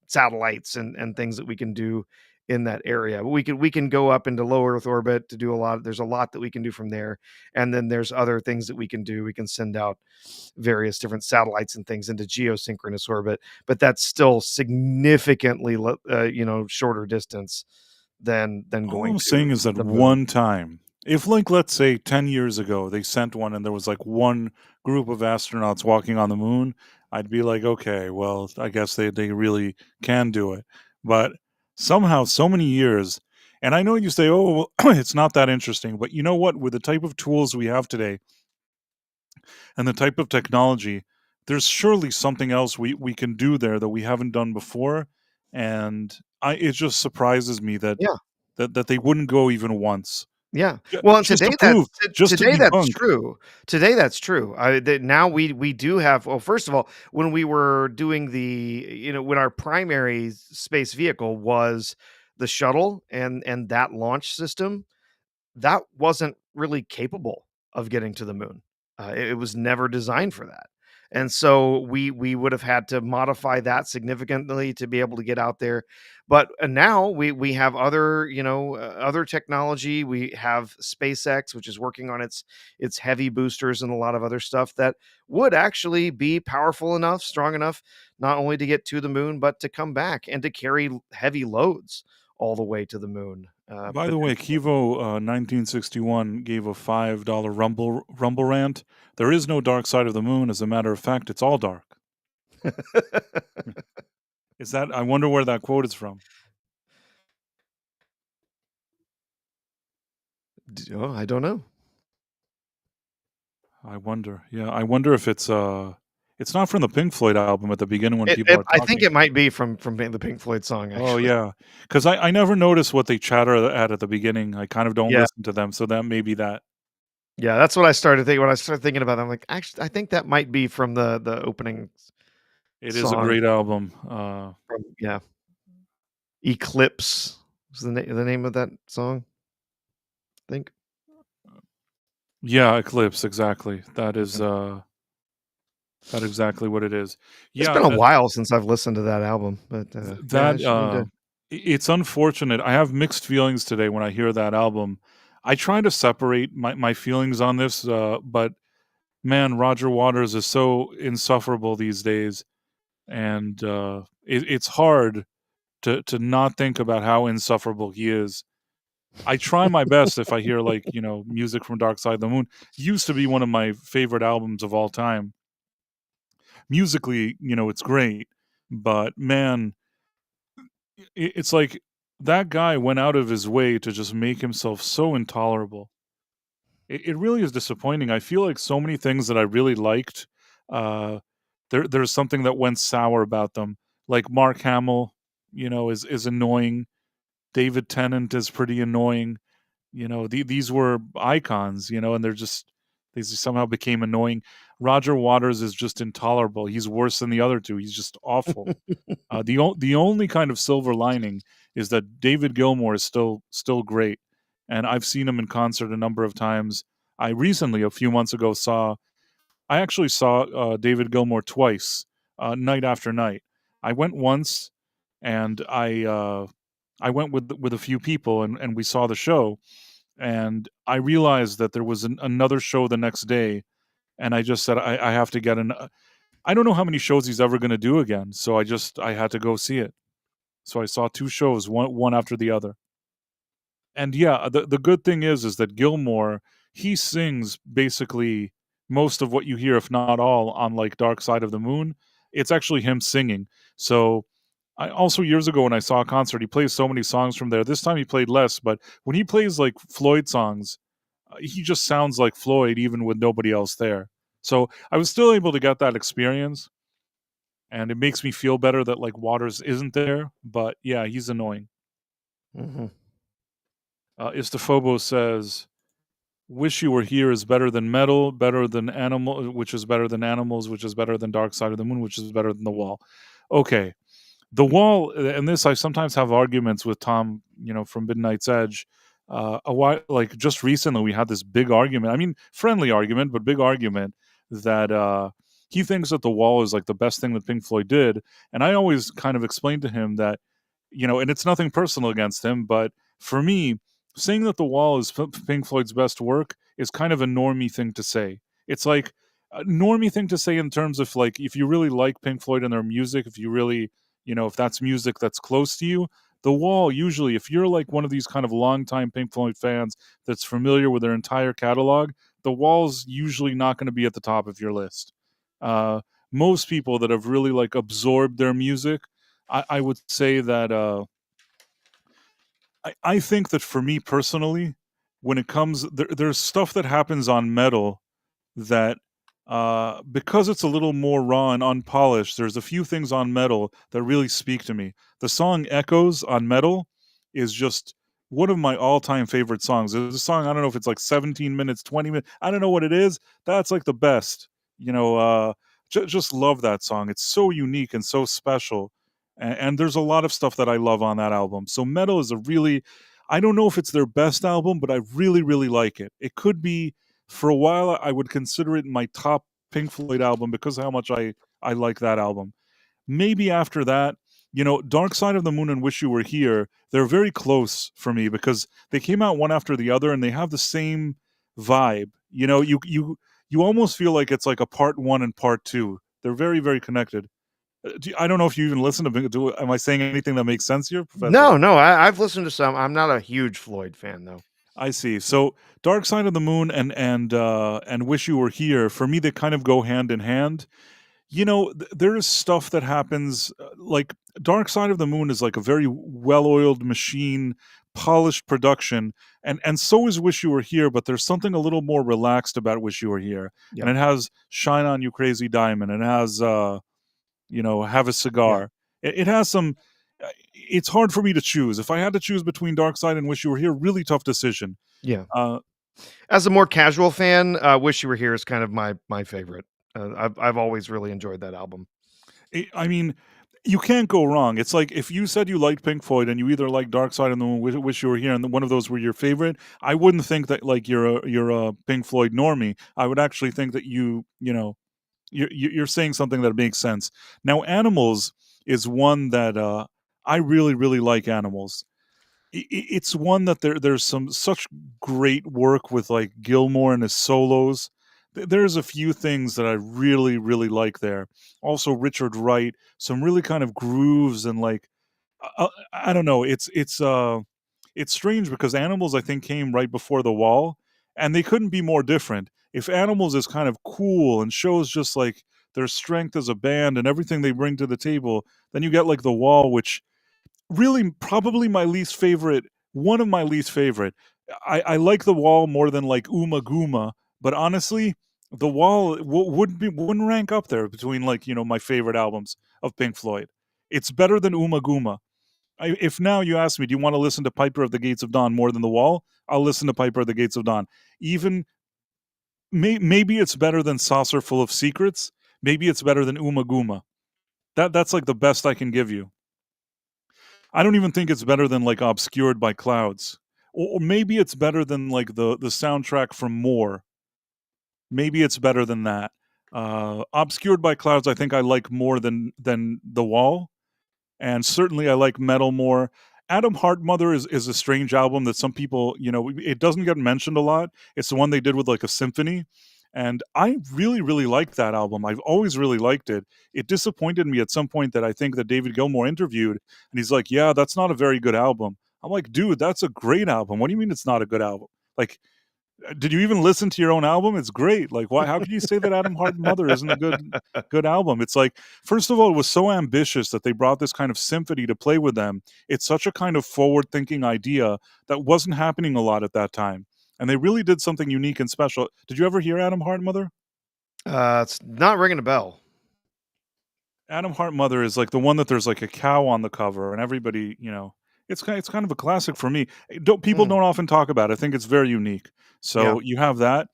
satellites and things that we can do in that area. We can go up into low Earth orbit to do a lot. There's a lot that we can do from there, and then there's other things that we can do. We can send out various different satellites and things into geosynchronous orbit, but that's still significantly shorter distance than All going I'm to saying is that the moon. one time, if like let's say 10 years ago they sent one and there was like one group of astronauts walking on the moon, I'd be like, okay, well, I guess they really can do it. But somehow so many years, and I know you say, oh, well, it's not that interesting, but you know what? With the type of tools we have today and the type of technology, there's surely something else we can do there that we haven't done before. And it just surprises me that Yeah. that they wouldn't go even once. Yeah. Well, and Just to prove, just to today that's debunk. true. Today that's true. That now we do have, well, first of all, when we were doing when our primary space vehicle was the shuttle and that launch system, that wasn't really capable of getting to the moon. It was never designed for that. and so we would have had to modify that significantly to be able to get out there. But now we have other, other technology. We have SpaceX, which is working on its heavy boosters and a lot of other stuff that would actually be powerful enough, strong enough, not only to get to the moon, but to come back and to carry heavy loads all the way to the moon. By the way, Kivo 1961 gave a $5 rumble rant. There is no dark side of the moon. As a matter of fact, it's all dark. Is that? I wonder where that quote is from. Oh, I don't know. I wonder. Yeah, I wonder if it's not from the Pink Floyd album at the beginning when people are I think talking. it might be from the Pink Floyd song, Oh actually. yeah, because I never notice what they chatter at the beginning. I kind of don't Yeah. listen to them, so that may be that. Yeah, that's what I started thinking when I started thinking about it. I'm like, "Actually, I think that might be from the opening It is a song great album. from, yeah, Eclipse was the name of that song, I think. Yeah, Eclipse, exactly. Yeah. That exactly what it is. It's Yeah, been a while since I've listened to that album, but, yeah, I that should need to. it's unfortunate. I have mixed feelings today when I hear that album. I try to separate my feelings on this, but man, Roger Waters is so insufferable these days, and it's hard to not think about how insufferable he is. I try my best if I hear like music from Dark Side of the Moon. Used to be one of my favorite albums of all time. Musically, it's great, but man, it's like that guy went out of his way to just make himself so intolerable. It really is disappointing. I feel like so many things that I really liked, uh, there's something that went sour about them. Like Mark Hamill, is annoying. David Tennant is pretty annoying. These were icons, and they just somehow became annoying. Roger Waters is just intolerable. He's worse than the other two. He's just awful. The only kind of silver lining is that David Gilmour is still great, and I've seen him in concert a number of times. I recently, a few months ago, I actually saw David Gilmour twice, night after night. I went once, and I went with a few people, and we saw the show, and I realized that there was another show the next day, and I just said I have to get an. I don't know how many shows he's ever going to do again, so I had to go see it. So I saw two shows, one after the other. And yeah, the good thing is that Gilmore, he sings basically most of what you hear, if not all, on like Dark Side of the Moon. It's actually him singing. So I also years ago when I saw a concert, he plays so many songs from there. This time he played less, but when he plays like Floyd songs, he just sounds like Floyd even with nobody else there. So I was still able to get that experience, and it makes me feel better that like Waters isn't there. But yeah, he's annoying. Mhm. Istophobos says, "Wish You Were Here is better than Metal, better than Animal, which is better than Animals, which is better than Dark Side of the Moon, which is better than The Wall." Okay, The Wall, and this I sometimes have arguments with Tom, from Midnight's Edge. A while, like just recently, we had this big argument. I mean, friendly argument, but big argument that he thinks that The Wall is like the best thing that Pink Floyd did, and I always kind of explained to him that, and it's nothing personal against him, but for me, saying that The Wall is Pink Floyd's best work is kind of a normie thing to say. It's like a normie thing to say in terms of like if you really like Pink Floyd and their music, if you really if that's music that's close to you, The Wall, usually, if you're like one of these kind of longtime Pink Floyd fans that's familiar with their entire catalog, The Wall's usually not going to be at the top of your list. Uh, Most people that have really like absorbed their music, I would say that I think that for me personally, when it comes, there's stuff that happens on metal that because it's a little more raw and unpolished, there's a few things on metal that really speak to me. The song Echoes on Metal is just one of my all-time favorite songs. There's a song, I don't know if it's like 17 minutes, 20 minutes, I don't know what it is. That's like the best. You know, just love that song. It's so unique and so special. And there's a lot of stuff that I love on that album. So Metal is a really, I don't know if it's their best album, but I really, really like it. It could be, for a while I would consider it in my top Pink Floyd album because of how much I like that album. Maybe after that, Dark Side of the Moon and Wish You Were Here, they're very close for me because they came out one after the other and they have the same vibe. You almost feel like it's like a part 1 and part 2. They're very, very connected. I don't know if you even listen to am I saying anything that makes sense here, Professor? No, no, I've listened to some. I'm not a huge Floyd fan though. I see. So Dark Side of the Moon and Wish You Were Here, for me they kind of go hand in hand. There is stuff that happens, like Dark Side of the Moon is like a very well-oiled machine, polished production, and so is Wish You Were Here, but there's something a little more relaxed about Wish You Were Here. And Yep. it has Shine On You Crazy Diamond, and it has Have a Yeah. Cigar. It has some it's hard for me to choose. If I had to choose between Dark Side and Wish You Were Here, really tough decision. Yeah. Uh As a more casual fan, Wish You Were Here is kind of my favorite. I've always really enjoyed that album. I mean, you can't go wrong. It's like if you said you liked Pink Floyd and you either like Dark Side and the Moon, Wish You Were Here, and one of those were your favorite. I wouldn't think that like you're a Pink Floyd normie. I would actually think that you're saying something that makes sense. Now, Animals is one that I really really like. Animals. It's one that there's some such great work with like Gilmore and his solos. There's a few things that I really really like there. Also Richard Wright, some really kind of grooves and like I don't know. It's strange because Animals I think came right before The Wall, and they couldn't be more different. If Animals is kind of cool and shows just like their strength as a band and everything they bring to the table, then you get like The Wall, which really probably my least favorite, one of my least favorite. I like The Wall more than like Uma Guma, but honestly, The Wall wouldn't rank up there between like my favorite albums of Pink Floyd. It's better than Uma Guma. If now you ask me, do you want to listen to Piper of the Gates of Dawn more than The Wall? I'll listen to Piper of the Gates of Dawn. Even maybe it's better than Saucer Full of Secrets. Maybe it's better than Uma Guma. That's like the best I can give you. I don't even think it's better than like Obscured by Clouds. Or maybe it's better than like the soundtrack from More. Maybe it's better than that. Obscured by Clouds, I think I like more than The Wall, and certainly I like metal more. Adam Hart Mother is a strange album that some people, it doesn't get mentioned a lot. It's the one they did with like a symphony, and I really really like that album. I've always really liked it. It disappointed me at some point that I think that David Gilmour interviewed, and he's like, "Yeah, that's not a very good album." I'm like, "Dude, that's a great album. What do you mean it's not a good album?" Like, did you even listen to your own album? It's great. Like, why? How could you say that Adam Hart Mother isn't a good album? It's like, first of all, it was so ambitious that they brought this kind of symphony to play with them. It's such a kind of forward thinking idea that wasn't happening a lot at that time, and they really did something unique and special. Did you ever hear Adam Hart Mother? It's not ringing a bell. Adam Hart Mother is like the one that there's like a cow on the cover, and everybody, it's kind of a classic for me. People Mm, don't often talk about it. I think it's very unique. yeah. So you have that.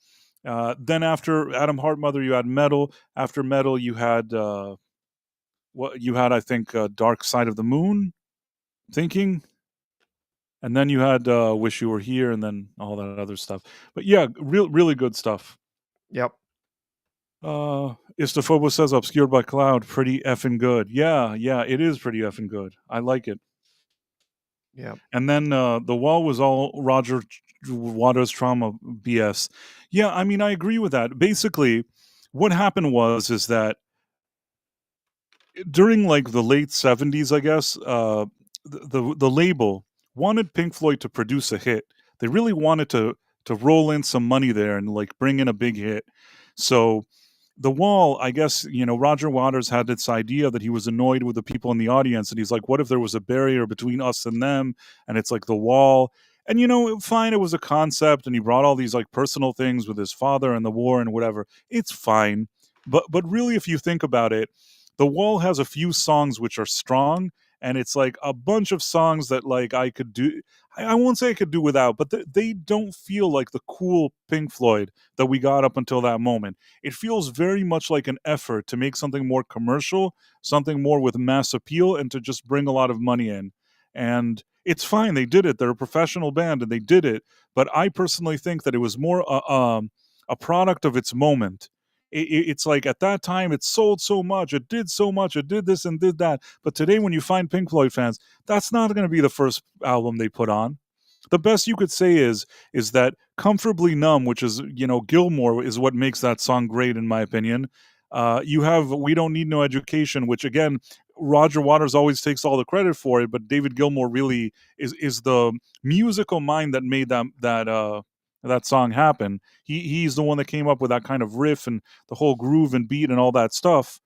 Then after Adam Hart Mother, you had Metal. After Metal, you had what you had, I think, Dark Side of the Moon, Thinking, and then you had Wish You Were Here, and then all that other stuff. But yeah, really good stuff. Yep. Istophobos says Obscured by Cloud, pretty effing good. Yeah, it is pretty effing good. I like it. Yep. And then The Wall was all Roger Waters trauma BS. Yeah, I mean, I agree with that. Basically, what happened is that during like the late 70s, I guess, the label wanted Pink Floyd to produce a hit. They really wanted to roll in some money there and like bring in a big hit. So The Wall, I guess, Roger Waters had this idea that he was annoyed with the people in the audience, and he's like, what if there was a barrier between us and them, and it's like the wall. And fine, it was a concept, and he brought all these like personal things with his father and the war and whatever. It's fine, but really, if you think about it, the Wall has a few songs which are strong, and it's like a bunch of songs that like I could do. I won't say I could do without, but they don't feel like the cool Pink Floyd that we got up until that moment. It feels very much like an effort to make something more commercial, something more with mass appeal, and to just bring a lot of money in. And it's fine. They did it. They're a professional band, and they did it. But I personally think that it was more a product of its moment. it's like at that time it sold so much, it did so much, it did this and did that. But today, when you find Pink Floyd fans, that's not going to be the first album they put on. The best you could say is that "Comfortably Numb," which is, Gilmore, is what makes that song great in my opinion. You have "We Don't Need No Education," which again, Roger Waters always takes all the credit for it, but David Gilmour really is the musical mind that made that song happen. He's the one that came up with that kind of riff and the whole groove and beat and all that stuff.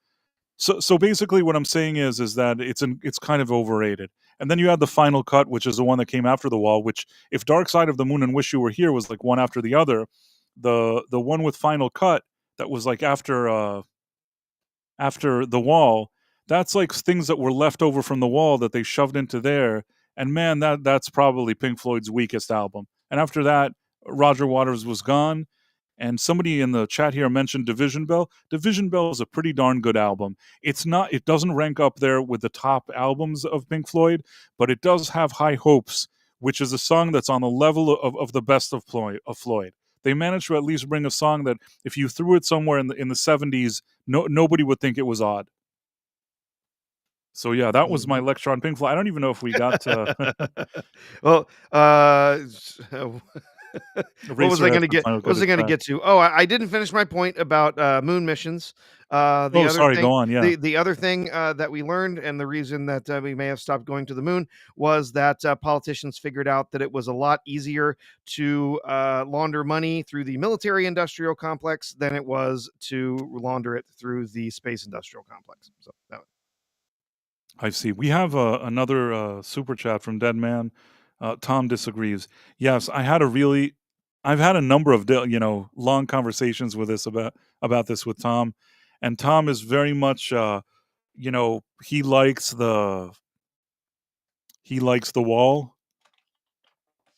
So basically, what I'm saying is that it's kind of overrated. And then you had the Final Cut, which is the one that came after The Wall. Which, if Dark Side of the Moon and Wish You Were Here was like one after the other, the one with Final Cut that was like after The Wall, that's like things that were left over from The Wall that they shoved into there. And man, that's probably Pink Floyd's weakest album. And after that, Roger Waters was gone. And somebody in the chat here mentioned Division Bell. Division Bell is a pretty darn good album. It doesn't rank up there with the top albums of Pink Floyd, but it does have High Hopes, which is a song that's on the level of the best of Floyd. They managed to at least bring a song that if you threw it somewhere in the 70s, nobody would think it was odd. So yeah, that was my lecture on Pink Floyd. I don't even know if we got to Well, what was I Eraserhead going to and get? Final What Cut was is I going to trash. get to? Oh, I didn't finish my point about moon missions. The Oh, other sorry, thing, go on. Yeah. the other thing that we learned, and the reason that we may have stopped going to the moon, was that politicians figured out that it was a lot easier to launder money through the military-industrial complex than it was to launder it through the space-industrial complex. So that. I see. We have another super chat from Dead Man. Tom disagrees. Yes, I've had a number of long conversations with this about this with Tom, and Tom is very much he likes the Wall.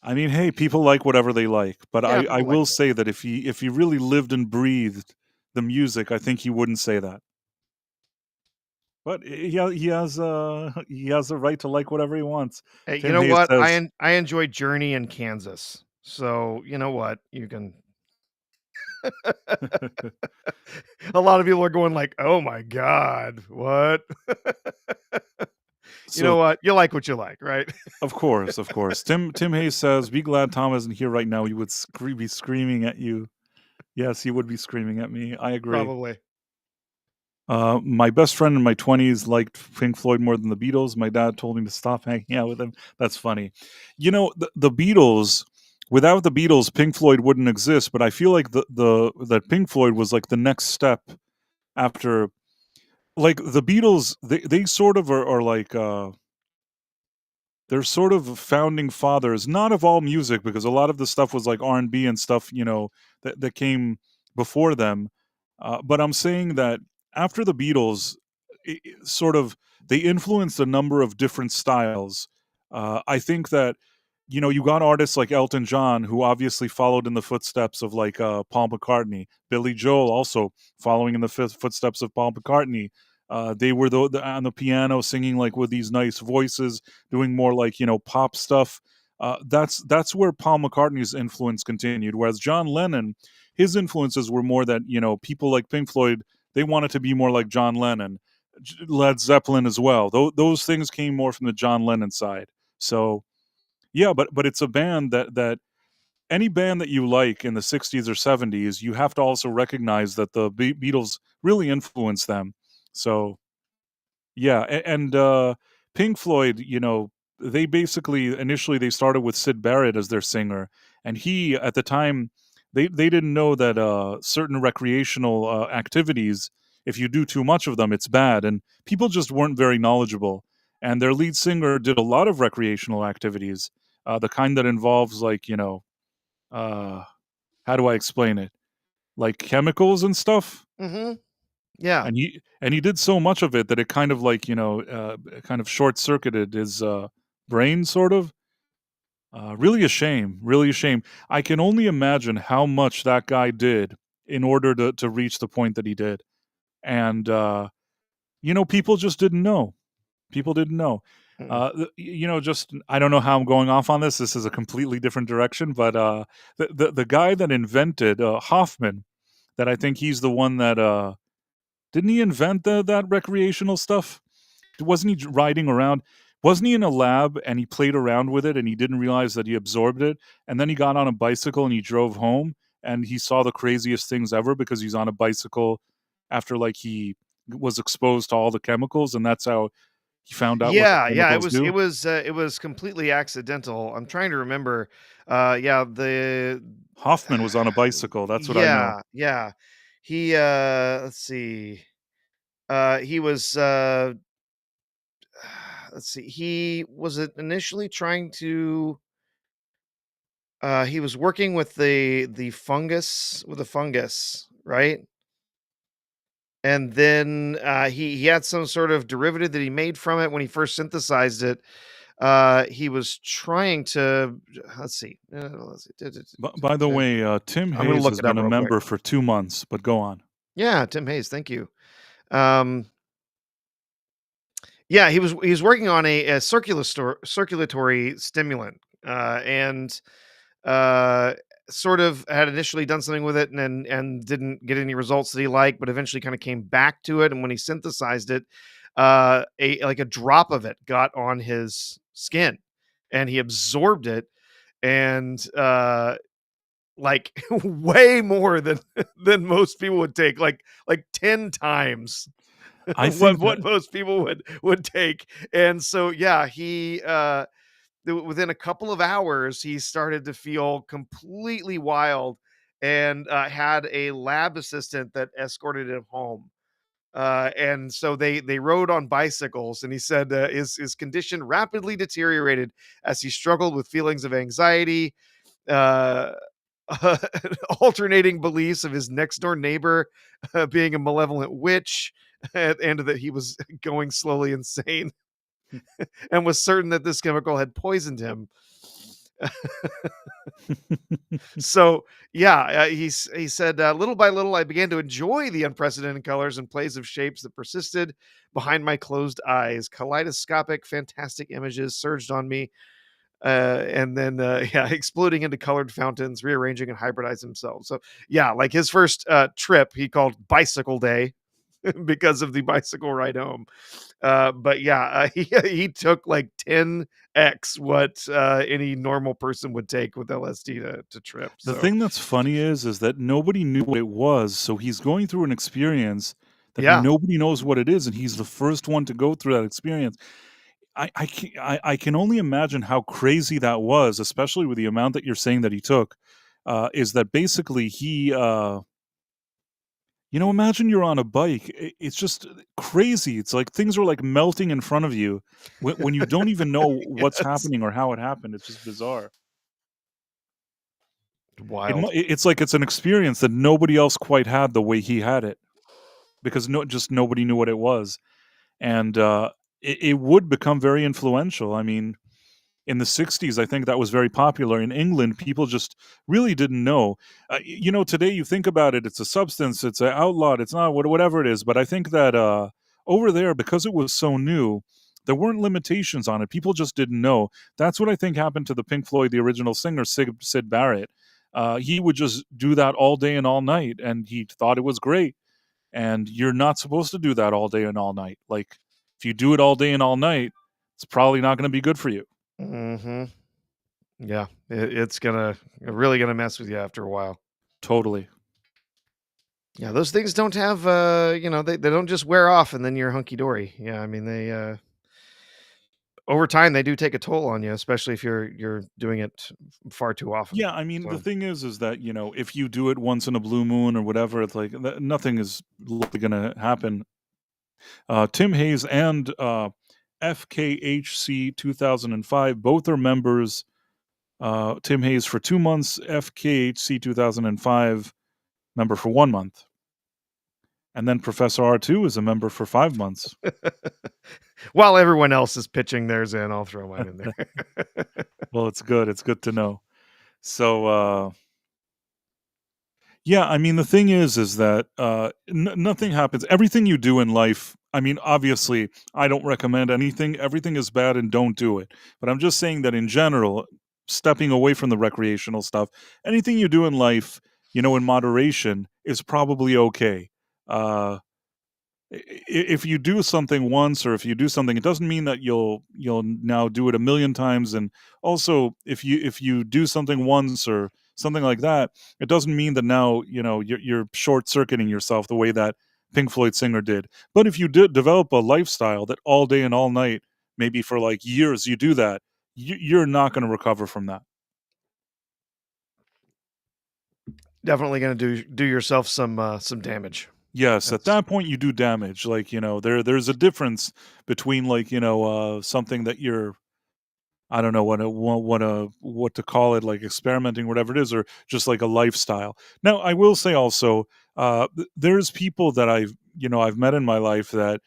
I mean, hey, people like whatever they like, but Yeah, I people like will that. say that if he really lived and breathed the music, I think he wouldn't say that. But he has a right to like whatever he wants. Hey, you Tim know Hayes what? says, I enjoy Journey in Kansas. So you know what? You can. A lot of people are going like, "Oh my god, what?" You know so what? You like what you like, right? of course, of course. Tim Hayes says, "Be glad Tom isn't here right now. He would be screaming at you." Yes, he would be screaming at me. I agree. Probably. My best friend in my 20s liked Pink Floyd more than the Beatles. My dad told me to stop hanging out with him. That's funny. The Beatles. Without the Beatles, Pink Floyd wouldn't exist. But I feel like that Pink Floyd was like the next step after, like the Beatles. They sort of are like. They're sort of founding fathers, not of all music, because a lot of the stuff was like R&B and stuff, that came before them. But I'm saying that after the Beatles, sort of they influenced a number of different styles. I think that you got artists like Elton John, who obviously followed in the footsteps of like Paul McCartney. Billy Joel also following in the footsteps of Paul McCartney. They were on the piano singing like with these nice voices, doing more like pop stuff. That's where Paul McCartney's influence continued. Whereas John Lennon, his influences were more that people like Pink Floyd, they wanted to be more like John Lennon. Led Zeppelin as well. Those things came more from the John Lennon side. So yeah, but it's a band that any band that you like in the 60s or 70s, you have to also recognize that the Beatles really influenced them. So yeah, and Pink Floyd, they basically initially they started with Syd Barrett as their singer, and he at the time they didn't know that certain recreational activities, if you do too much of them, it's bad, and people just weren't very knowledgeable. And their lead singer did a lot of recreational activities, the kind that involves like uh, how do I explain it, like chemicals and stuff, Mhm. Yeah. and he did so much of it that it kind of like kind of short circuited his brain sort of. Really a shame, really a shame. I can only imagine how much that guy did in order to reach the point that he did. And people just didn't know. People didn't know. Mm. Just I don't know how I'm going off on this. This is a completely different direction, but the guy that invented Hoffman, that I think he's the one that didn't he invent that recreational stuff? Wasn't he riding around? Wasn't he in a lab and he played around with it and he didn't realize that he absorbed it? And then he got on a bicycle and he drove home and he saw the craziest things ever because he's on a bicycle after like he was exposed to all the chemicals, and that's how he found out what the Yeah, yeah, chemicals do. it was completely accidental. I'm trying to remember. Yeah, the Hoffman was on a bicycle. That's what I know. yeah, yeah. He let's see. He was let's see. He was initially trying to he was working with the fungus with the fungus, right? And then he had some sort of derivative that he made from it when he first synthesized it. He was trying to let's see. Let's see. By the way, Tim I'm gonna Hayes look has it up been a real quick. member for 2 months, but go on. Yeah, Tim Hayes, thank you. Um, yeah, he was working on a circulatory stimulant, and uh, sort of had initially done something with it and didn't get any results that he liked, but eventually kind of came back to it. And when he synthesized it, a drop of it got on his skin, and he absorbed it, and like way more than than most people would take, like 10 times I think what that most people would take. And so yeah, he within a couple of hours he started to feel completely wild, and had a lab assistant that escorted him home. And so they rode on bicycles, and he said his condition rapidly deteriorated as he struggled with feelings of anxiety, uh, alternating beliefs of his next door neighbor being a malevolent witch, and that he was going slowly insane, and was certain that this chemical had poisoned him. So yeah, he said, little by little, I began to enjoy the unprecedented colors and plays of shapes that persisted behind my closed eyes. Kaleidoscopic, fantastic images surged on me, and then yeah, exploding into colored fountains, rearranging and hybridizing themselves. So yeah, like his first trip, he called Bicycle Day because of the bicycle ride home. But yeah, he took like 10x what any normal person would take with LSD to trip. the So thing that's funny is that nobody knew what it was, so he's going through an experience that yeah, nobody knows what it is, and he's the first one to go through that experience. I can only imagine how crazy that was, especially with the amount that you're saying that he took. Is that basically imagine you're on a bike. It's just crazy. It's like things are like melting in front of you when you don't even know what's yes, happening or how it happened. It's just bizarre. wild. It's like it's an experience that nobody else quite had the way he had it because just nobody knew what it was, and it would become very influential. I mean, in the 60s, I think that was very popular. In England, people just really didn't know. Today you think about it, it's a substance, it's outlawed, it's not whatever it is. But I think that over there, because it was so new, there weren't limitations on it. People just didn't know. That's what I think happened to the Pink Floyd, the original singer, Syd Barrett. He would just do that all day and all night, and he thought it was great. And you're not supposed to do that all day and all night. Like, if you do it all day and all night, it's probably not going to be good for you. Hmm. Yeah, it's gonna really gonna mess with you after a while. Totally. Yeah, those things don't have they don't just wear off and then you're hunky dory. Yeah, I mean they over time they do take a toll on you, especially if you're doing it far too often. Yeah, I mean, the So thing is that, if you do it once in a blue moon or whatever, it's like nothing is likely going to happen. Tim Hayes and FKHC 2005, both are members. Tim Hayes for 2 months, FKHC 2005 member for 1 month. And then Professor R2 is a member for 5 months. while everyone else is pitching theirs in, I'll throw mine in there. Well, it's good. It's good to know. So, yeah, I mean, the thing is that nothing happens. Everything you do in life, I mean, obviously, I don't recommend anything. Everything is bad and don't do it. But I'm just saying that in general, stepping away from the recreational stuff, anything you do in life, in moderation is probably okay. Uh, if you do something once, or if you do something, it doesn't mean that you'll now do it a million times. And also, if you do something once or something like that, it doesn't mean that now you're short circuiting yourself the way that Pink Floyd singer did. But if you did develop a lifestyle that all day and all night, maybe for like years, you do that, you're not going to recover from that. Definitely gonna do yourself some damage. Yes, at That's that point you do damage. Like, there's a difference between, like, something that you're, I don't know what to call it, like experimenting, whatever it is, or just like a lifestyle. Now, I will say also, there's people that I've met in my life that,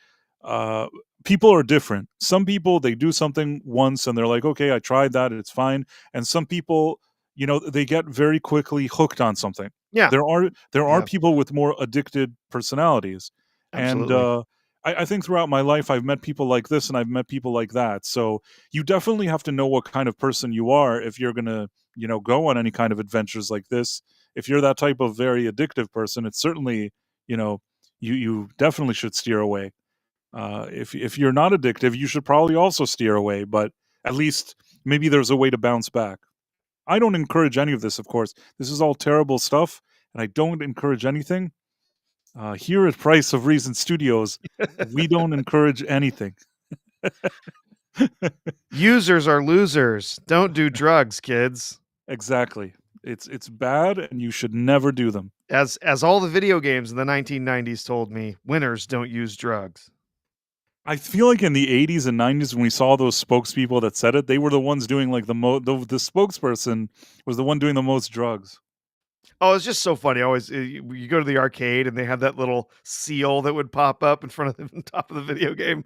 uh, people are different. Some people, they do something once and they're like, okay, I tried that, it's fine. And some people, they get very quickly hooked on something. yeah, There are yeah, people with more addicted personalities, and absolutely. I think throughout my life I've met people like this and I've met people like that. So you definitely have to know what kind of person you are if you're gonna, go on any kind of adventures like this. If you're that type of very addictive person, it's certainly, you know, you definitely should steer away. If you're not addictive, you should probably also steer away. But at least maybe there's a way to bounce back. I don't encourage any of this, of course. This is all terrible stuff, and I don't encourage anything. Here at Price of Reason Studios, we don't encourage anything. Users are losers. Don't do drugs, kids. Exactly. It's bad, and you should never do them. As all the video games in the 1990s told me, winners don't use drugs. I feel like in the 80s and 90s when we saw those spokespeople that said it, they were the ones doing like the spokesperson was the one doing the most drugs. Oh, it's just so funny. Always, you go to the arcade and they have that little seal that would pop up in front of the top of the video game.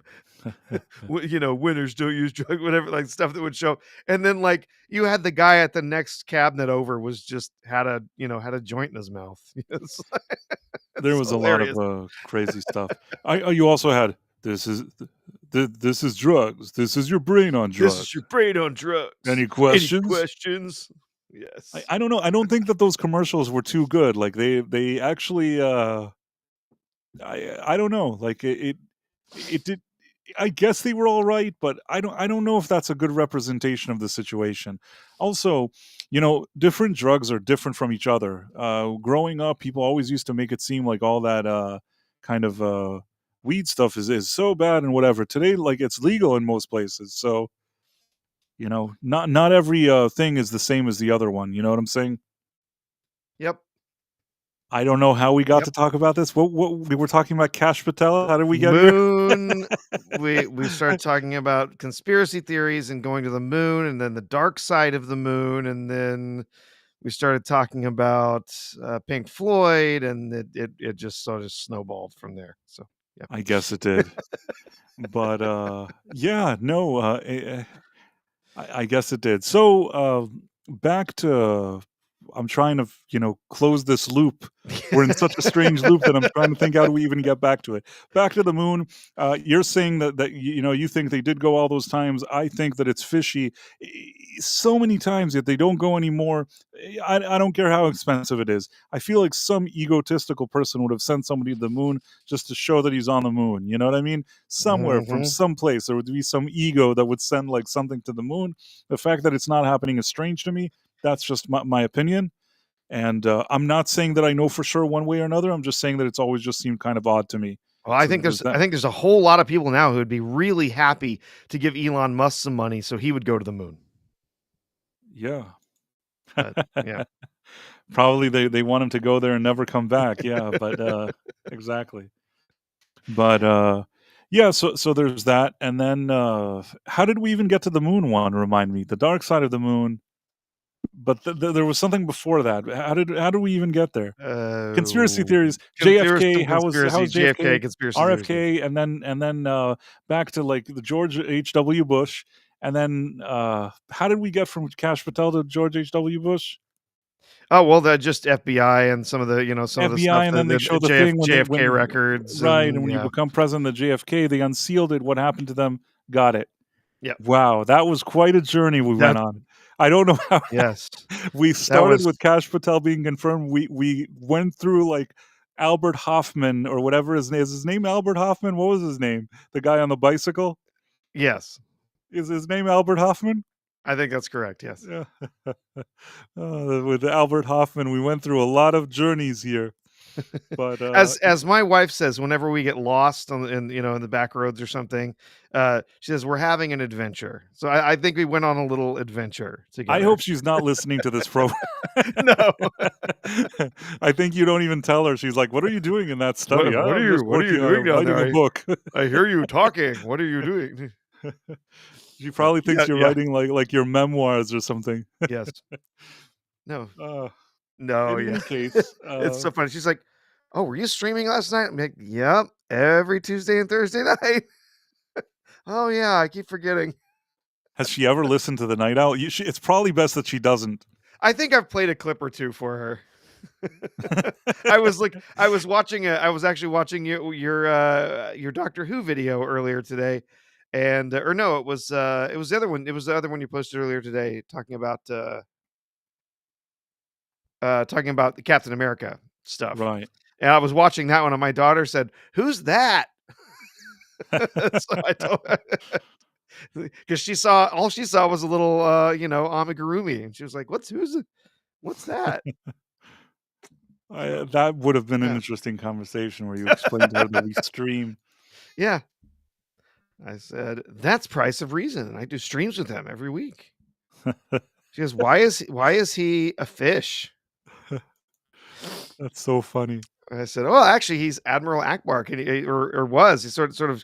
Winners don't use drugs, whatever, like stuff that would show. And then, like, you had the guy at the next cabinet over was just had a joint in his mouth. It's, There it's was a lot of hilarious. crazy stuff. You also had this is drugs. This is your brain on This is drugs. your brain on drugs. Any Any questions? questions? Yes. I don't know. I don't think that those commercials were too good. Like they actually I don't know. Like it did. I guess they were all right, but I don't know if that's a good representation of the situation. Also, different drugs are different from each other. Growing up, people always used to make it seem like all that kind of weed stuff is so bad and whatever. Today, like, it's legal in most places, so not every thing is the same as the other one. You know what I'm saying? Yep. I don't know how we got Yep. to talk about this. What we were talking about Cash Patel. How did we get here? Moon. We started talking about conspiracy theories and going to the moon, and then the dark side of the moon, and then we started talking about Pink Floyd, and it just sort of snowballed from there. So yeah. I guess it did. But yeah, no, I guess it did. So back to I'm trying to close this loop. We're in such a strange loop that I'm trying to think, how do we even get back to it? Back to the moon. You're saying that you think they did go all those times. I think that it's fishy. So many times that they don't go anymore. I don't care how expensive it is. I feel like some egotistical person would have sent somebody to the moon just to show that he's on the moon. You know what I mean? Somewhere from Mhm. some place there would be some ego that would send like something to the moon. The fact that it's not happening is strange to me. That's just my opinion. And I'm not saying that I know for sure one way or another. I'm just saying that it's always just seemed kind of odd to me. Well, I So think there's there's that. I think there's a whole lot of people now who would be really happy to give Elon Musk some money so he would go to the moon. Yeah. But yeah. Probably they want him to go there and never come back. Yeah, but exactly. But yeah, so there's that. And then how did we even get to the moon one? Remind me. The dark side of the moon. But there was something before that. How did we even get there? Conspiracy Oh, theories. there was JFK. some How conspiracy, was JFK JFK? conspiracy theories there. RFK, and then back to like the George H.W. Bush, and then how did we get from Cash Patel to George H.W. Bush? Oh, well, that just FBI and some of the FBI, stuff and that then they show the thing when they JFK when records right, and and when you yeah. become president of JFK, they unsealed it. What happened to them? Got it. Yep. Wow, that was quite a journey we went That's on. I don't know how Yes. we That started was with Kash Patel being confirmed. We went through like Albert Hoffman or whatever his name is. His name Albert Hoffman? What was his name? The guy on the bicycle? yes. Is his name Albert Hoffman? I think that's correct, yes. Yeah. With Albert Hoffman, we went through a lot of journeys here. But As my wife says, whenever we get lost on the in the back roads or something, she says, "We're having an adventure." So I think we went on a little adventure I together. hope she's not listening to this program. No. I think you don't even tell her. She's like, "What are you doing in that study?" What "Oh, are I'm you just what are you working on doing down writing there? a book." I hear you talking. What are you doing? She probably Yeah, thinks you're yeah. writing like your memoirs or something. Yes. No. Uh, No, in yeah. any case, It's so funny. She's like, "Oh, were you streaming last night?" I'm like, "Yep, every Tuesday and Thursday night." "Oh, yeah, I keep forgetting." has she ever listened to the Night Owl? It's probably best that she doesn't. I think I've played a clip or 2 for her. I was actually watching your Doctor Who video earlier today, and or no, it was the other one. It was the other one you posted earlier today, talking about the Captain America stuff. Right. And I was watching that one, and my daughter said, "Who's that?" So I told her because she saw was a little amigurumi, and she was like, what's that?" So That would have been an yeah, interesting conversation where you explained to her that we stream. yeah. I said, "That's Price of Reason, and I do streams with him every week." She goes, why is he a fish?" That's so funny. I said, "Oh, actually, he's Admiral Akbar, or was he sort of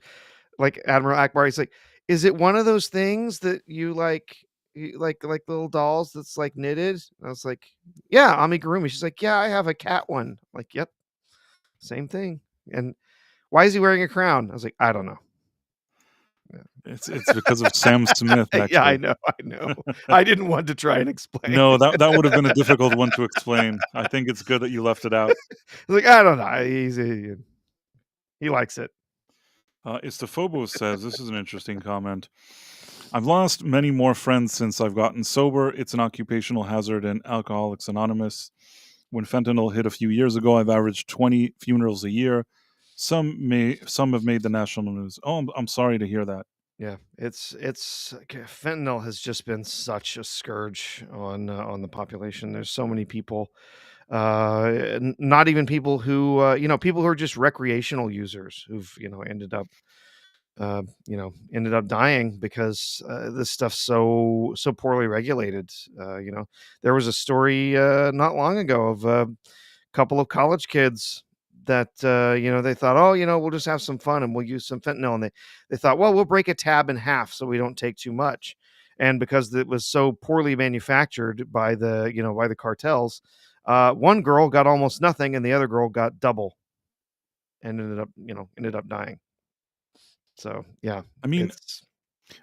like Admiral Akbar?" He's like, "Is it one of those things that you like, like little dolls that's like knitted?" I was like, "Yeah, amigurumi." She's like, "Yeah, I have a cat one." I'm like, "Yep, same thing." And why is he wearing a crown? I was like, "I don't know." It's because of Sam Smith, Yeah, actually. I know. I didn't want to try and explain. No, that would have been a difficult one to explain. I think it's good that you left it out. Like, I don't know. He likes it. Istophobos says, this is an interesting comment. I've lost many more friends since I've gotten sober. It's an occupational hazard in Alcoholics Anonymous. When fentanyl hit a few years ago, I've averaged 20 funerals a year. Some have made the national news. Oh, I'm sorry to hear that. Yeah, it's fentanyl has just been such a scourge on the population. There's so many people, not even people who people who are just recreational users who've ended up dying because this stuff's so poorly regulated. There was a story not long ago of a couple of college kids that they thought, oh, we'll just have some fun and we'll use some fentanyl, and they thought, well, we'll break a tab in half so we don't take too much. And because it was so poorly manufactured by the cartels, one girl got almost nothing and the other girl got double and ended up dying. So yeah, I mean, it's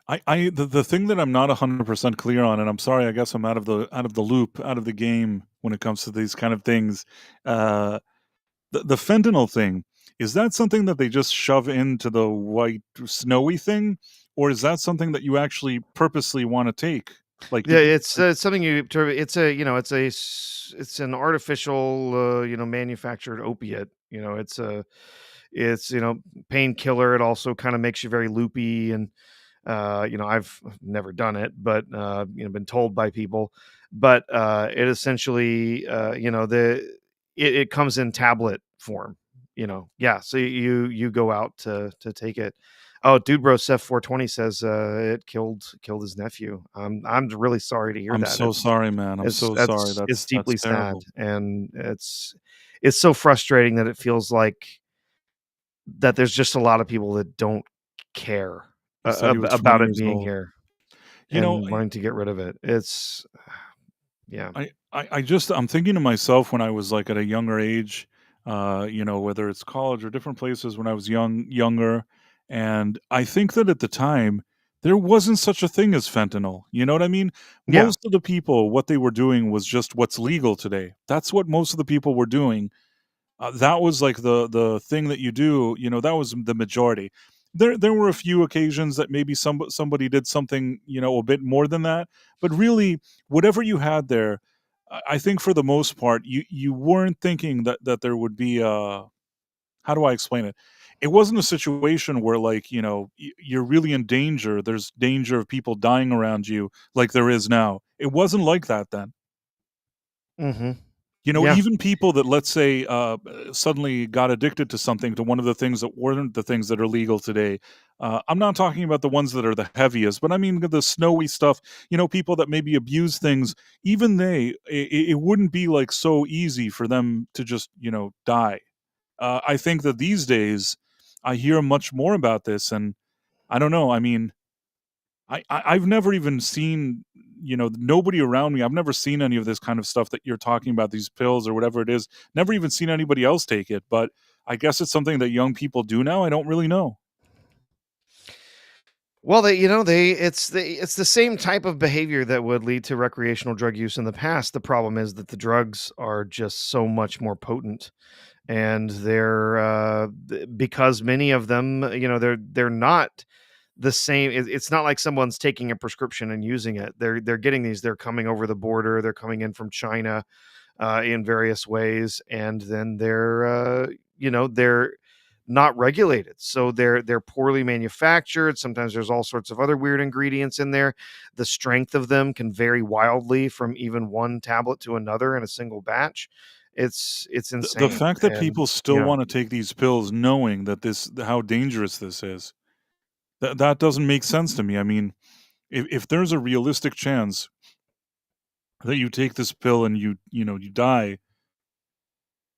the thing that I'm not 100% clear on, and I'm sorry, I guess I'm out of the loop, out of the game when it comes to these kind of things. Uh, the fentanyl thing, is that something that they just shove into the white snowy thing, or is that something that you actually purposely want to take? Like, yeah, did you? it's something it's a it's an artificial manufactured opiate. It's painkiller. It also kind of makes you very loopy, and I've never done it, but been told by people. But it essentially it comes in tablet form. Yeah. So you go out to take it. Oh, dude, bro, Seth 420 says it killed his nephew. I'm really sorry to hear I'm that. so sorry, man. I'm It's so sorry. it's That's deeply sad, terrible. and it's so frustrating that it feels like that there's just a lot of people that don't care He said he was 20 about it years being old. here You know, and wanting to get rid of it. It's yeah. I'm thinking to myself when I was like at a younger age, whether it's college or different places when I was younger, and I think that at the time there wasn't such a thing as fentanyl. You know what I mean? Yeah. Most of the people, what they were doing was just what's legal today. That's what most of the people were doing. That was like the thing that you do. That was the majority. there were a few occasions that maybe somebody did something, a bit more than that, but really, whatever you had there, I think for the most part, you weren't thinking that there would be a, how do I explain it? It wasn't a situation where, like, you're really in danger. There's danger of people dying around you like there is now. It wasn't like that then. Mhm. Yeah. Even people that, let's say, suddenly got addicted to something, to one of the things that weren't the things that are legal today. I'm not talking about the ones that are the heaviest, but I mean the snowy stuff. People that maybe abuse things. Even it wouldn't be like so easy for them to just die. I think that these days I hear much more about this, and I don't know. I mean, I've never even seen, nobody around me. I've never seen any of this kind of stuff that you're talking about, these pills or whatever it is. Never even seen anybody else take it. But I guess it's something that young people do now. I don't really know. Well, it's the same type of behavior that would lead to recreational drug use in the past. The problem is that the drugs are just so much more potent, and because many of them, they're not the same. It's not like someone's taking a prescription and using it. They're getting these. They're coming over the border. They're coming in from China, in various ways, and then they're not regulated, so they're poorly manufactured. Sometimes there's all sorts of other weird ingredients in there. The strength of them can vary wildly from even one tablet to another in a single batch. It's The insane. fact that And people still yeah. want to take these pills, knowing that how dangerous this is, that doesn't make sense to me. I mean, if there's a realistic chance that you take this pill and you die,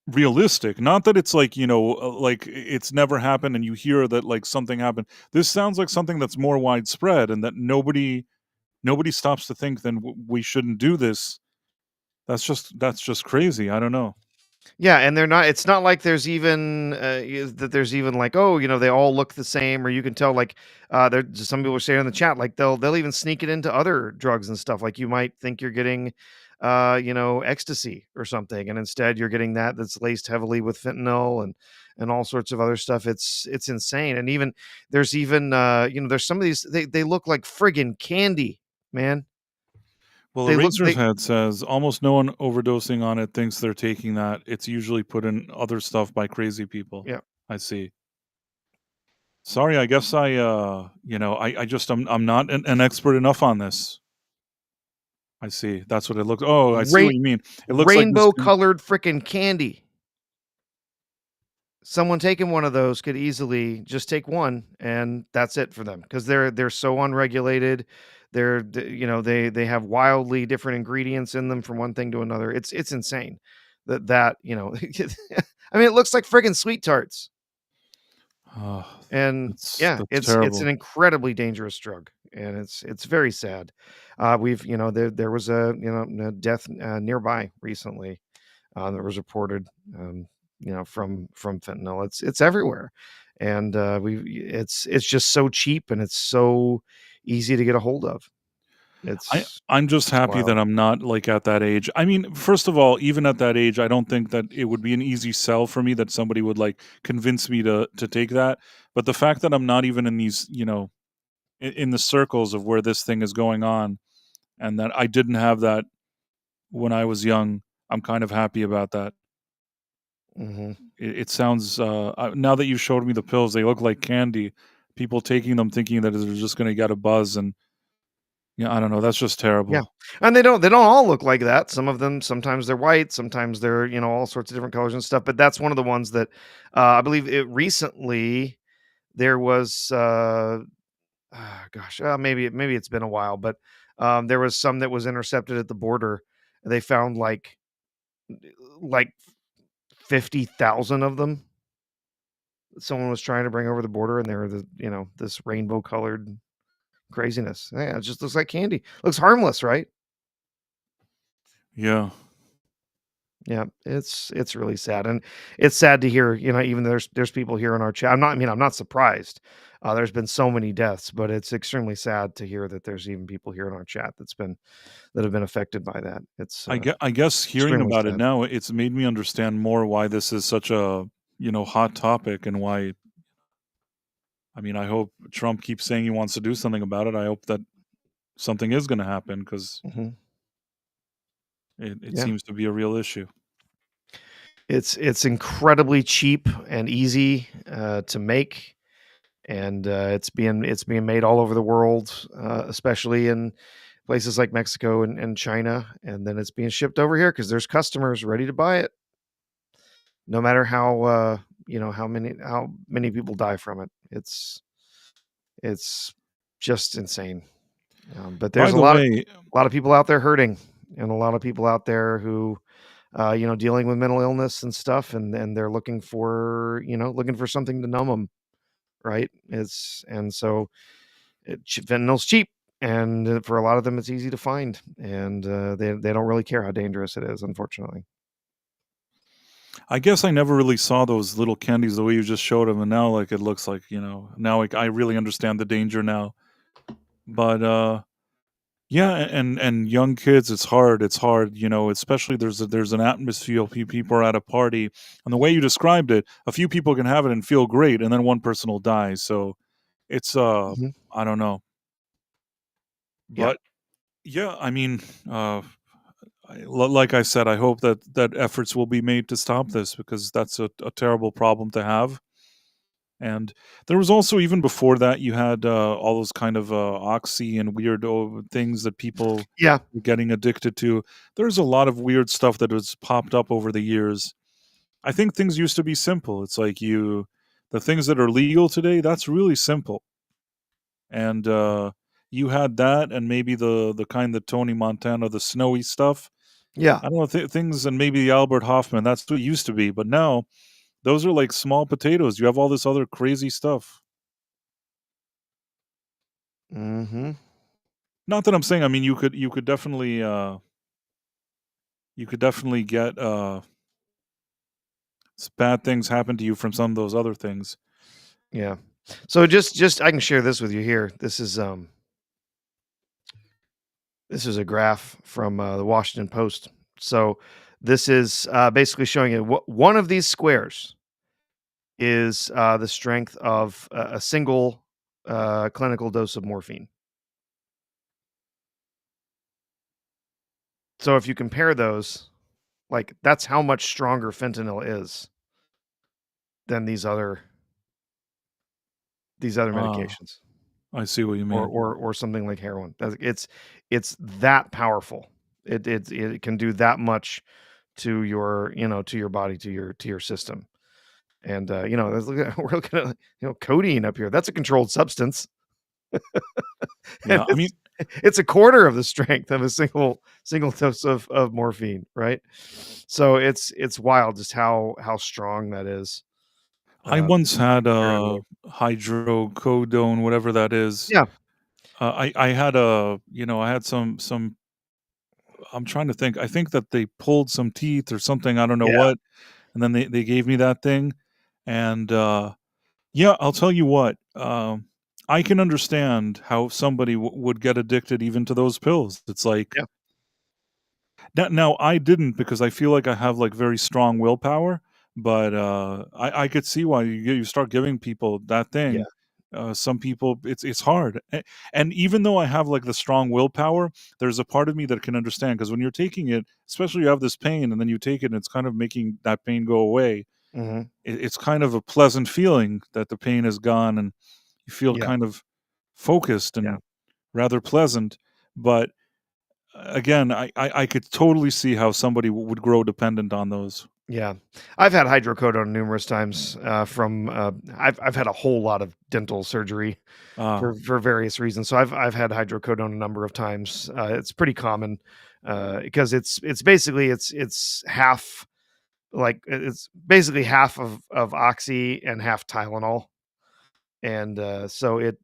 realistic, not that it's like, like it's never happened and you hear that like something happened. This sounds like something that's more widespread, and that nobody stops to think, then we shouldn't do this. That's just crazy. I don't know. Yeah, and they're not it's not like there's even, that there's even like, oh, they all look the same, or you can tell like, there some people are saying in the chat, like they'll even sneak it into other drugs and stuff. Like you might think you're getting, ecstasy or something, and instead you're getting that's laced heavily with fentanyl and all sorts of other stuff. It's insane. And even there's some of these, they look like friggin' candy, man. Well, They look Razor's they Head says almost no one overdosing on it thinks they're taking that. It's usually put in other stuff by crazy people. Yeah. I see. Sorry, I guess I just I'm not an expert enough on this. I see. That's what it looks. Oh, I see Rain what you mean. It looks like this. rainbow colored frickin' candy. Someone taking one of those could easily just take one, and that's it for them, because they're so unregulated. They have wildly different ingredients in them from one thing to another. It's insane I mean, it looks like friggin' sweet tarts. Oh, And yeah, that's it's an terrible. incredibly dangerous drug, and it's very sad. We've there was a death, nearby recently, that was reported, from fentanyl. It's everywhere, and it's just so cheap, and it's so easy to get a hold of. I'm just It's happy that wild. I'm not, like, at that age. I mean, first of all, even at that age, I don't think that it would be an easy sell for me that somebody would, like, convince me to take that. But the fact that I'm not even in these, in the circles of where this thing is going on, and that I didn't have that when I was young, I'm kind of happy about that. Hmm. It sounds, now that you showed me the pills, they look like candy. People taking them thinking that they're just gonna get a buzz, and, yeah, I don't know, that's just Yeah, terrible. and they don't all look like that. Some of them, sometimes they're white, sometimes they're all sorts of different colors and stuff. But that's one of the ones that, I believe it recently there was. Gosh, maybe it's been a while, but there was some that was intercepted at the border. They found like 50,000 of them. Someone was trying to bring over the border, and they were this rainbow colored craziness. Yeah, it just looks like candy. Looks harmless, right? Yeah. Yeah, it's really sad, and it's sad to hear. Even there's people here in our chat. I'm not surprised. There's been so many deaths, but it's extremely sad to hear that there's even people here in our chat that have been affected by that. It's I guess hearing extremely about it sad. now, it's made me understand more why this is such a, hot topic, and why I mean, I hope Trump keeps saying he wants to do something about it. I hope that something is gonna happen because Mhm. it Yeah. seems to be a real issue. It's incredibly cheap and easy, to make, and, it's being made all over the world, especially in places like Mexico and China, and then it's being shipped over here because there's customers ready to buy it, no matter how, how many people die from it. It's just insane. But By there's a the lot of way, people out there hurting, and a lot of people out there who, dealing with mental illness and stuff, and they're looking for something to numb them, right? It's and so fentanyl's cheap, and for a lot of them, it's easy to find, and they don't really care how dangerous it is, unfortunately. I guess I never really saw those little candies the way you just showed them, and now, like, it looks like, now, like, I really understand the danger now. But, yeah, and young kids, it's hard, especially there's an atmosphere, people are at a party, and the way you described it, a few people can have it and feel great, and then one person will die, so it's, Mhm. I don't know. Yeah, But, yeah, I mean, like I said, I hope that efforts will be made to stop this because that's a terrible problem to have. And there was also even before that, you had all those kind of oxy and weird things that people yeah, were getting addicted to. There's a lot of weird stuff that has popped up over the years. I think things used to be simple. It's like the things that are legal today, that's really simple. And you had that, and maybe the kind that Tony Montana, the snowy stuff. yeah. I don't know things, and maybe the Albert Hoffman. That's what it used to be, but now those are like small potatoes. You have all this other crazy stuff. Mhm. Not that I'm saying, I mean, you could definitely get, bad things happen to you from some of those other things. Yeah. So just I can share this with you here. This is a graph from, the Washington Post. So this is, basically showing you one of these squares is, the strength of a single, clinical dose of morphine. So if you compare those, like, that's how much stronger fentanyl is than these other Ah, medications, I see what you or mean. something like heroin. It's that powerful. It can do that much to your body, to your system. And, we're looking at, codeine up here. That's a controlled substance, and Yeah, I mean, it's a quarter of the strength of a single dose of morphine, right? So it's wild just how strong that is, I once had, comparatively. hydrocodone, whatever that is. Yeah, I had I had some I'm trying to think. I think that they pulled some teeth or something, I don't know yeah, what, and then they gave me that thing, and, yeah, I'll tell you what, I can understand how somebody would get addicted even to those pills. It's like yeah, now I didn't because I feel like I have, like, very strong willpower, but, I could see why you start giving people that yeah, thing. Some people, it's hard, and even though I have, like, the strong willpower, there's a part of me that can understand because when you're taking it, especially you have this pain and then you take it and it's kind of making that pain go away, mhm, it's kind of a pleasant feeling that the pain is gone and you feel yeah, kind of focused yeah. and rather pleasant, but again, I could totally see how somebody would grow dependent on those. Yeah. I've had hydrocodone numerous times, I've had a whole lot of dental surgery Ah, for various reasons. So I've had hydrocodone a number of times. It's pretty common, because it's basically it's half, like, it's basically half of oxy and half Tylenol. And, so it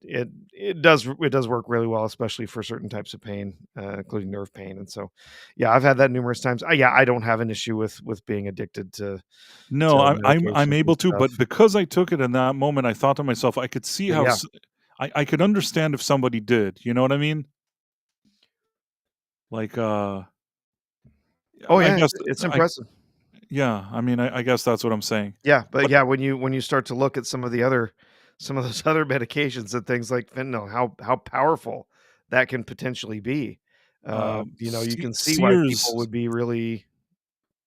does work really well, especially for certain types of pain, including nerve pain. And so, yeah, I've had that numerous times. Yeah, I don't have an issue with being addicted no, to I'm medications and able to, stuff. but because I took it in that moment, I thought to myself, I could see But how yeah. I could understand if somebody did. You know what I mean? Like, Oh, I yeah, guess it's I impressive. yeah. I mean, I guess that's what I'm saying. Yeah, but But yeah, when you start to look at some of those other medications and things like fentanyl, how powerful that can potentially be. You can see why people Sears would be really,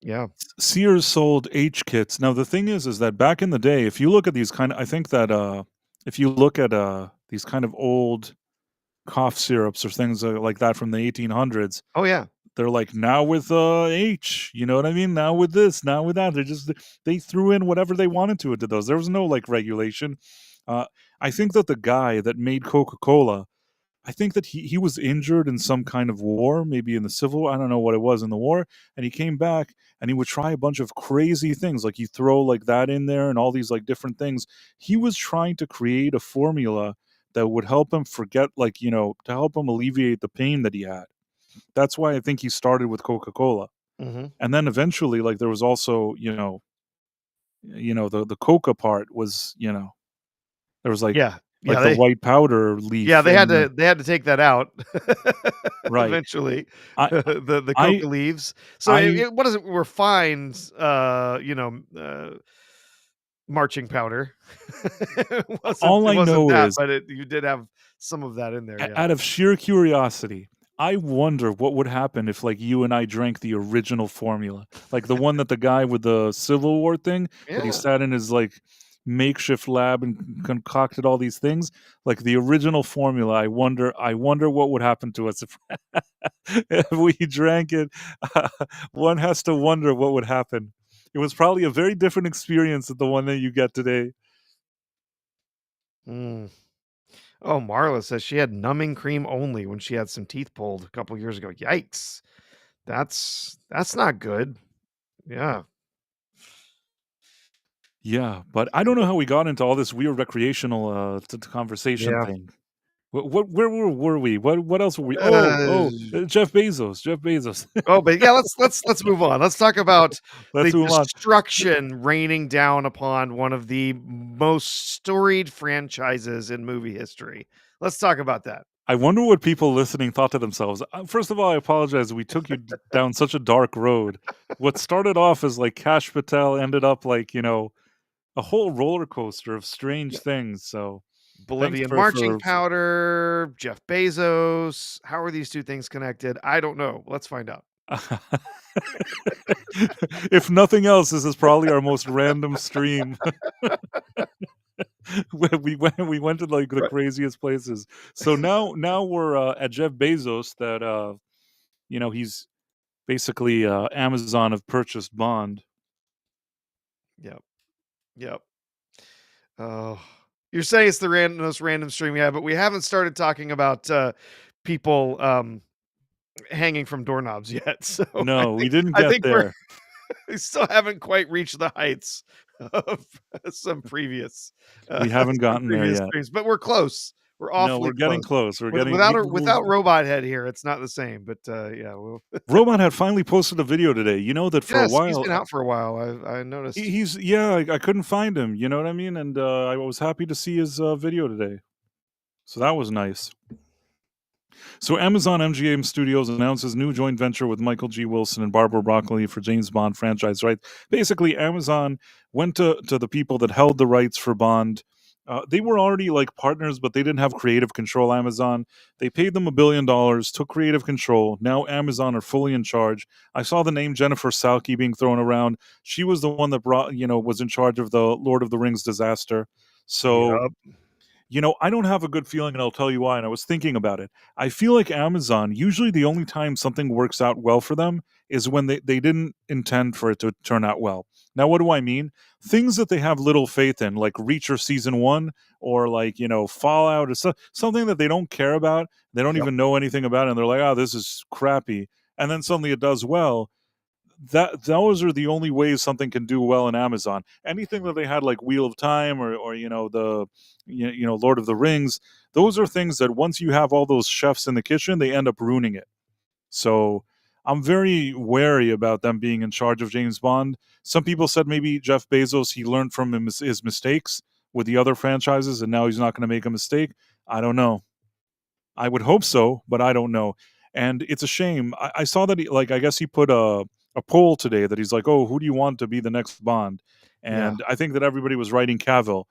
yeah. Sears sold H kits. Now the thing is that back in the day, if you look at these kind of, I think that if you look at these kind of old cough syrups or things like that from the 1800s, Oh yeah. they're like now with H, you know what I mean? Now with this, now with that. They threw in whatever they wanted to into those. There was no like regulation. Uh, I think that the guy that made Coca Cola, I think that he was injured in some kind of war, maybe in the Civil War. I don't know what it was in the war, and he came back and he would try a bunch of crazy things, like you throw like that in there and all these like different things. He was trying to create a formula that would help him forget, like to help him alleviate the pain that he had. That's why I think he started with Coca Cola, Hmm. and then eventually, like there was also the coca part was there was Yeah. Yeah. like the white powder Yeah, leaf and they had to take that out right. eventually, I the I coca leaves. So I what is it? Were fines, marching powder. It all I wasn't know that, is, but you did have some of that in there, yeah. out of sheer curiosity, I wonder what would happen if, like, you and I drank the original formula, like the one that the guy with the Civil War thing that he Yeah. sat in his like makeshift lab and concocted all these things, like the original formula. I wonder what would happen to us if if we drank it. One has to wonder what would happen. It was probably a very different experience than the one that you get today. Mm. Oh, Marla says she had numbing cream only when she had some teeth pulled a couple years ago. Yikes. That's not good. Yeah. Yeah, but I don't know how we got into all this weird recreational conversation Yeah. thing. Where were we? What else were we? Uh, Jeff Bezos. Jeff Bezos. oh, but yeah, let's move on. Let's talk about Let's the move on. destruction raining down upon one of the most storied franchises in movie history. Let's talk about that. I wonder what people listening thought to themselves. First of all, I apologize. We took you down such a dark road. What started off as like Kash Patel ended up like a whole roller coaster of strange things. So thanks Bolivian for marching for powder, Jeff Bezos. How are these two things connected? I don't know. Let's find out. if nothing else, this is probably our most random stream. Where we went to like the Right. craziest places. So now we're at Jeff Bezos that he's basically Amazon have purchased Bond. Yep. Yep. Oh, you're saying it's the most random stream, yeah, but we haven't started talking about people hanging from doorknobs yet. So No, we didn't I get think there. we still haven't quite reached the heights of some previous We haven't gotten there yet. streams, but we're close. We're No, awfully we're getting close. close. We're getting Without robot head here, it's not the same. But yeah, we'll Robot had finally posted a video today. You know that for a yes, he's while been out for a while. I noticed. he's yeah, I couldn't find him. You know what I mean? And I was happy to see his video today. So that was nice. So Amazon MGM Studios announces new joint venture with Michael G. Wilson and Barbara Broccoli for James Bond franchise rights. Basically, Amazon went to the people that held the rights for Bond. They were already like partners, but they didn't have creative control. Amazon, they paid them $1 billion, took creative control. Now Amazon are fully in charge. I saw the name Jennifer Salke being thrown around. She was the one that was in charge of the Lord of the Rings disaster. So Yep. I don't have a good feeling, and I'll tell you why. And I was thinking about it. I feel like Amazon, usually the only time something works out well for them is when they didn't intend for it to turn out well. Now, what do I mean? Things that they have little faith in, like Reacher season one, or like, Fallout, or something that they don't care about. They don't Yep. even know anything about it. And they're like, oh, this is crappy. And then suddenly it does well. Those are the only ways something can do well in Amazon. Anything that they had like Wheel of Time or the Lord of the Rings, those are things that once you have all those chefs in the kitchen, they end up ruining it. So I'm very wary about them being in charge of James Bond. Some people said maybe Jeff Bezos, he learned from his mistakes with the other franchises and now he's not going to make a mistake. I don't know. I would hope so, but I don't know. And it's a shame. I saw that I guess he put a poll today that he's like, oh, who do you want to be the next Bond? Yeah. And I think that everybody was writing Cavill.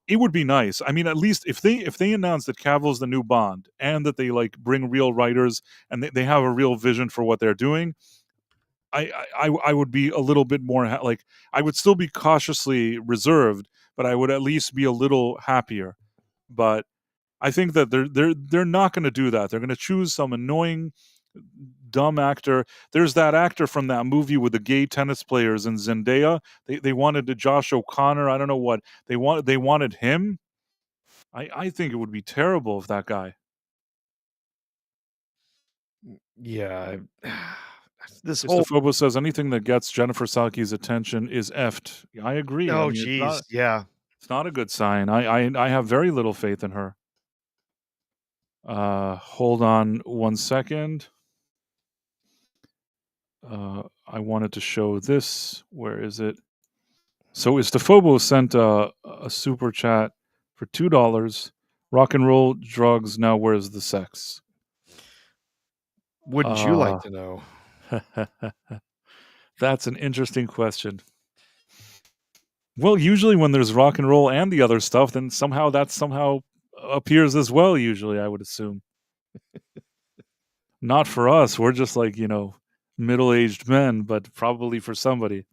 It would be nice. I mean, at least if they announce that Cavill's the new Bond and that they like bring real writers and they have a real vision for what they're doing, I would be a little bit more like I would still be cautiously reserved, but I would at least be a little happier. But I think that they're not going to do that. They're going to choose some annoying, dumb actor. There's that actor from that movie with the gay tennis players and Zendaya. They wanted to Josh O'Connor. I don't know what they wanted him. I think it would be terrible if that guy. Yeah, this Mr. whole Phobos says anything that gets Jennifer Saki's attention is effed. I agree. I oh mean, geez, yeah. it's not a good sign. I have very little faith in her. Hold on one second. I wanted to show this. Where is it? So Istophobos sent a super chat for $2. Rock and roll, drugs. Now where's the sex? Wouldn't you like Uh, to know? that's an interesting question. Well, usually when there's rock and roll and the other stuff, then somehow that somehow appears as well. Usually, I would assume. Not for us. We're just like middle-aged men, but probably for somebody.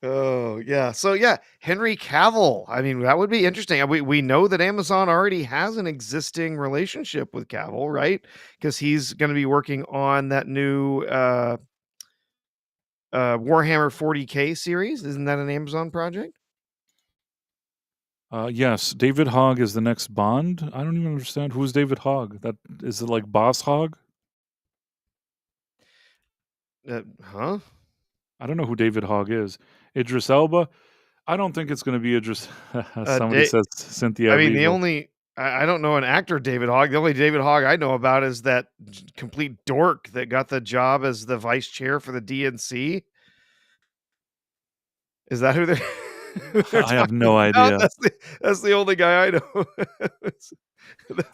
Oh, yeah. So yeah, Henry Cavill. I mean, that would be interesting. We know that Amazon already has an existing relationship with Cavill, right? Because he's going to be working on that new Warhammer 40K series. Isn't that an Amazon project? Yes, David Hogg is the next Bond. I don't even understand who's David Hogg. That is it like Boss Hogg? Huh? I don't know who David Hogg is. Idris Elba. I don't think it's going to be Idris. Somebody Da- says Cynthia I mean, Erivo. I don't know an actor David Hogg. The only David Hogg I know about is that complete dork that got the job as the vice chair for the DNC. Is that who they're who they're I have talking no about? idea. That's the only guy I know.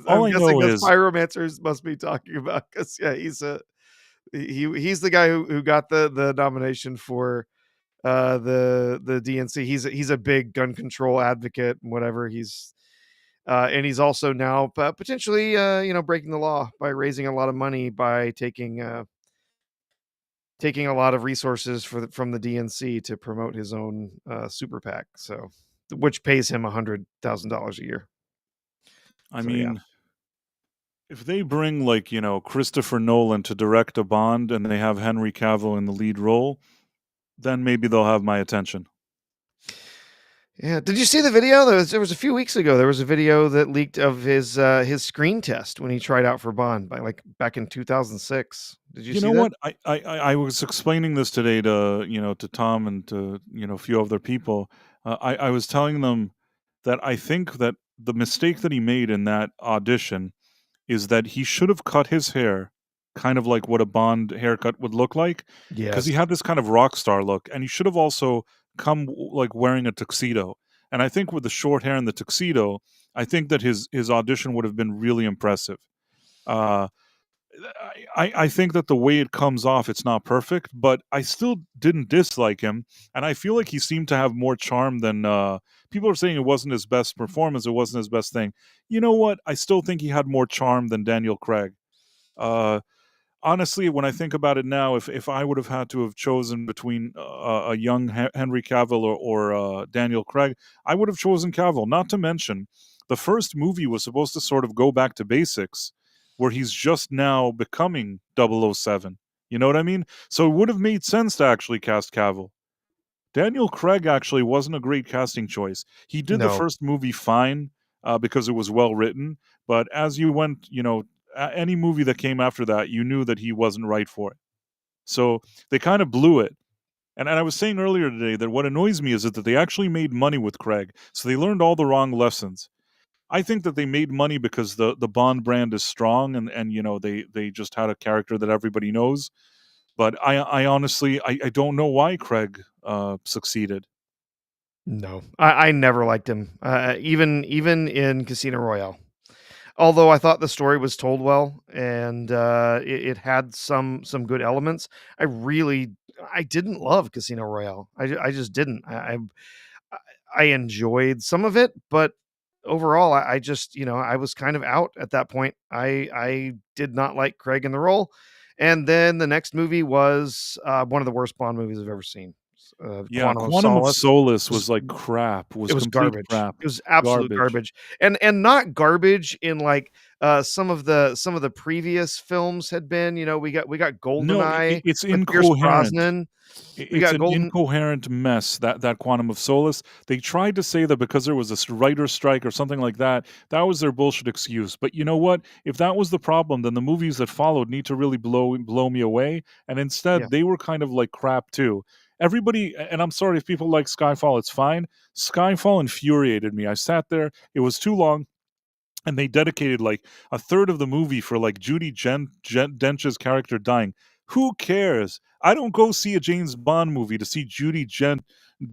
All I'm I guessing know that's is pyromancers must be talking about because yeah, he's the guy who got the nomination for the DNC. He's a big gun control advocate and whatever. And he's also now potentially breaking the law by raising a lot of money by taking a lot of resources from the DNC to promote his own super PAC. So, which pays him $100,000 a year. I So yeah, mean, if they bring like, Christopher Nolan to direct a Bond and they have Henry Cavill in the lead role, then maybe they'll have my attention. yeah. Did you see the video? There was a few weeks ago. There was a video that leaked of his screen test when he tried out for Bond by like back in 2006. Did you You see know that? what? I was explaining this today to Tom and to a few other people. I was telling them that I think that the mistake that he made in that audition is that he should have cut his hair kind of like what a Bond haircut would look like, because he Yes. had this kind of rock star look, and he should have also come like wearing a tuxedo. And I think with the short hair and the tuxedo, I think that his audition would have been really impressive. Uh, I think that the way it comes off, it's not perfect, but I still didn't dislike him, and I feel like he seemed to have more charm than people are saying it wasn't his best performance, it wasn't his best thing. You know what? I still think he had more charm than Daniel Craig. Uh, Honestly, when I think about it now, if I would have had to have chosen between a young Henry Cavill or Daniel Craig, I would have chosen Cavill. Not to mention, the first movie was supposed to sort of go back to basics, where he's just now becoming 007. You know what I mean? So it would have made sense to actually cast Cavill. Daniel Craig actually wasn't a great casting choice. He did the No. first movie fine because it was well written, but as you went, any movie that came after that, you knew that he wasn't right for it. So they kind of blew it. And I was saying earlier today that what annoys me is that they actually made money with Craig. So they learned all the wrong lessons. I think that they made money because the Bond brand is strong and they just had a character that everybody knows. But I honestly I don't know why Craig succeeded. No, I never liked him, even in Casino Royale. Although I thought the story was told well and it had some good elements, I didn't love Casino Royale. I just didn't. I enjoyed some of it, but overall, I just, I was kind of out at that point. I did not like Craig in the role, and then the next movie was, one of the worst Bond movies I've ever seen. Yeah, Quantum of Quantum of Solace Solace was was like crap, it was was complete garbage. crap. It was absolute Garbage. garbage, and not garbage in like, some of the previous films had been. We got No, GoldenEye it's with Pierce incoherent. Brosnan. We It's got an Golden incoherent mess, that Quantum of Solace. They tried to say that because there was a writer's strike or something like that, that was their bullshit excuse. But you know what? If that was the problem, then the movies that followed need to really blow me away. And Yeah. instead, they were kind of like crap too. Everybody, and I'm sorry if people like Skyfall, it's fine. Skyfall infuriated me. I sat there; it was too long, and they dedicated like a third of the movie for like Dench's character dying. Who cares? I don't go see a James Bond movie to see Judy Dent.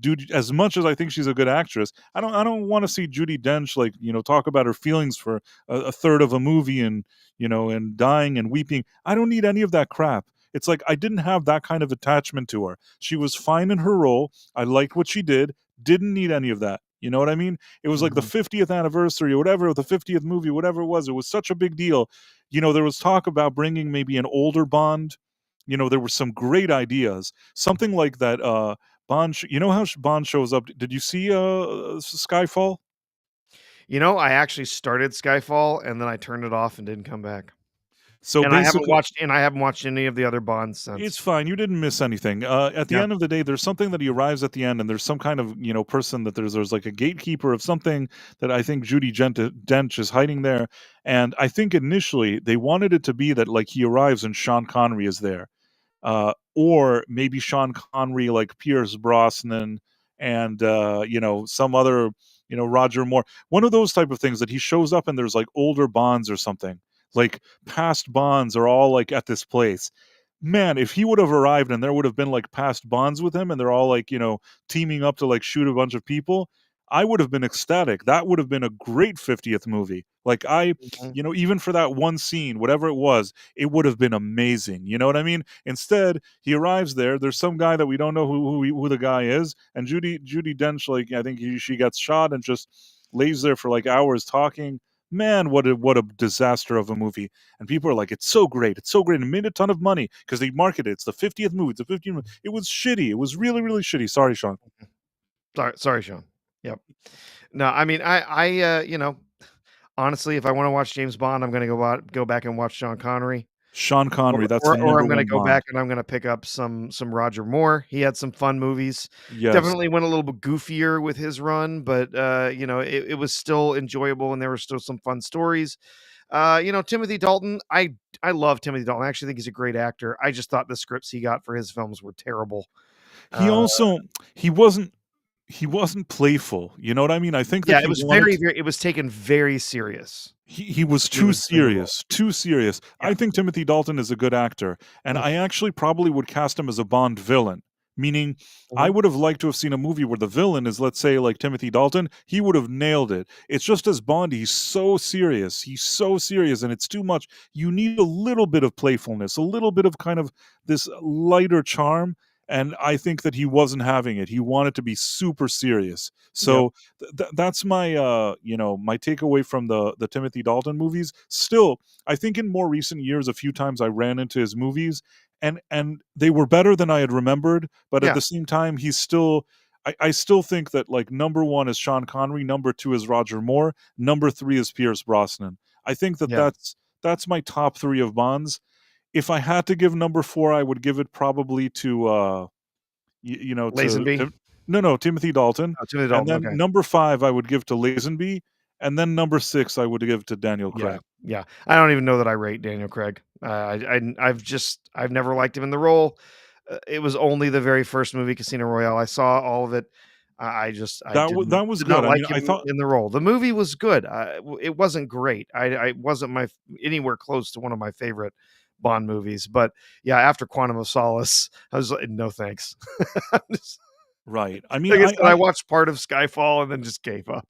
Dude, as much as I think she's a good actress, I don't want to see Judy Dench like talk about her feelings for a third of a movie and and dying and weeping. I don't need any of that crap. It's like I didn't have that kind of attachment to her. She was fine in her role. I liked what she did. Didn't need any of that. You know what I mean? It was like the Mhm. 50th anniversary or whatever, the 50th movie, whatever it was. It was such a big deal. There was talk about bringing maybe an older Bond. There were some great ideas. Something like that Bond, you know how Bond shows up. Did you see Skyfall? I actually started Skyfall and then I turned it off and didn't come back. So basically, And I haven't watched any of the other Bonds it's since. fine. You didn't miss anything. At the Yeah. end of the day, there's something that he arrives at the end, and there's some kind of person that there's like a gatekeeper of something that I think Dench is hiding there. And I think initially they wanted it to be that like he arrives and Sean Connery is there, or maybe Sean Connery like Pierce Brosnan and some other Roger Moore, one of those type of things that he shows up and there's like older Bonds or something, like past Bonds are all like at this place. Man, if he would have arrived and there would have been like past Bonds with him and they're all like teaming up to like shoot a bunch of people, I would have been ecstatic. That would have been a great 50th movie. Like Mhm. even for that one scene, whatever it was, it would have been amazing. You know what I mean? Instead, he arrives there. There's some guy that we don't know who the guy is, and Judy Dench, like I think she gets shot and just lays there for like hours talking. Man, what a disaster of a movie! And people are like, "It's so great, it's so great," and made a ton of money because they marketed it. It's the 50th movie. It's the 50th movie. It was shitty. It was really really shitty. Sorry, Sean. Sorry, Sean. Yep. No, I mean, honestly, if I wanna watch James Bond, I'm gonna go back and watch Sean Connery, Sean Connery. That's the or number I'm gonna one go back Bond. and I'm gonna pick up some Roger Moore. He had some fun movies. Yes. Definitely went a little bit goofier with his run, but, it was still enjoyable and there were still some fun stories. Timothy Dalton, I love Timothy Dalton. I actually think he's a great actor. I just thought the scripts he got for his films were terrible. He Uh, also he wasn't he wasn't playful. You know what I mean? I think that yeah, he wanted it was taken very serious. he was He too was doing the role. serious, too serious. Yeah. I think Timothy Dalton is a good actor, and Mm, I actually probably would cast him as a Bond villain. Meaning, I mhm. would have liked to have seen a movie where the villain is, let's say, like Timothy Dalton. He would have nailed it. It's just as Bond, he's so serious. He's so serious, and it's too much. You need a little bit of playfulness, a little bit of kind of this lighter charm. And I think that he wasn't having it. He wanted to be super serious. Yep. So that's my my takeaway from the Timothy Dalton movies. Still, I think in more recent years, a few times I ran into his movies, and they were better than I had remembered. But at Yeah. the same time, he's still. I still think that like number one is Sean Connery, number two is Roger Moore, number three is Pierce Brosnan. I think that Yeah. that's my top three of Bonds. If I had to give number four, I would give it probably to Lazenby? no, Timothy Dalton, Oh, Timothy and Dalton, then okay. number 5 I would give to Lazenby, and then number 6 I would give to Daniel Yeah, Craig. yeah. I don't even know that I rate Daniel Craig. I've never liked him in the role. It was only the very first movie, Casino Royale. I saw all of it. I That was did not good. I mean, like I him thought in the role. The movie was good. It wasn't great. I wasn't anywhere close to one of my favorite Bond movies. But yeah, after Quantum of Solace, I was like, no thanks. I'm just- right. I mean, like I said, I watched part of Skyfall and then just gave up.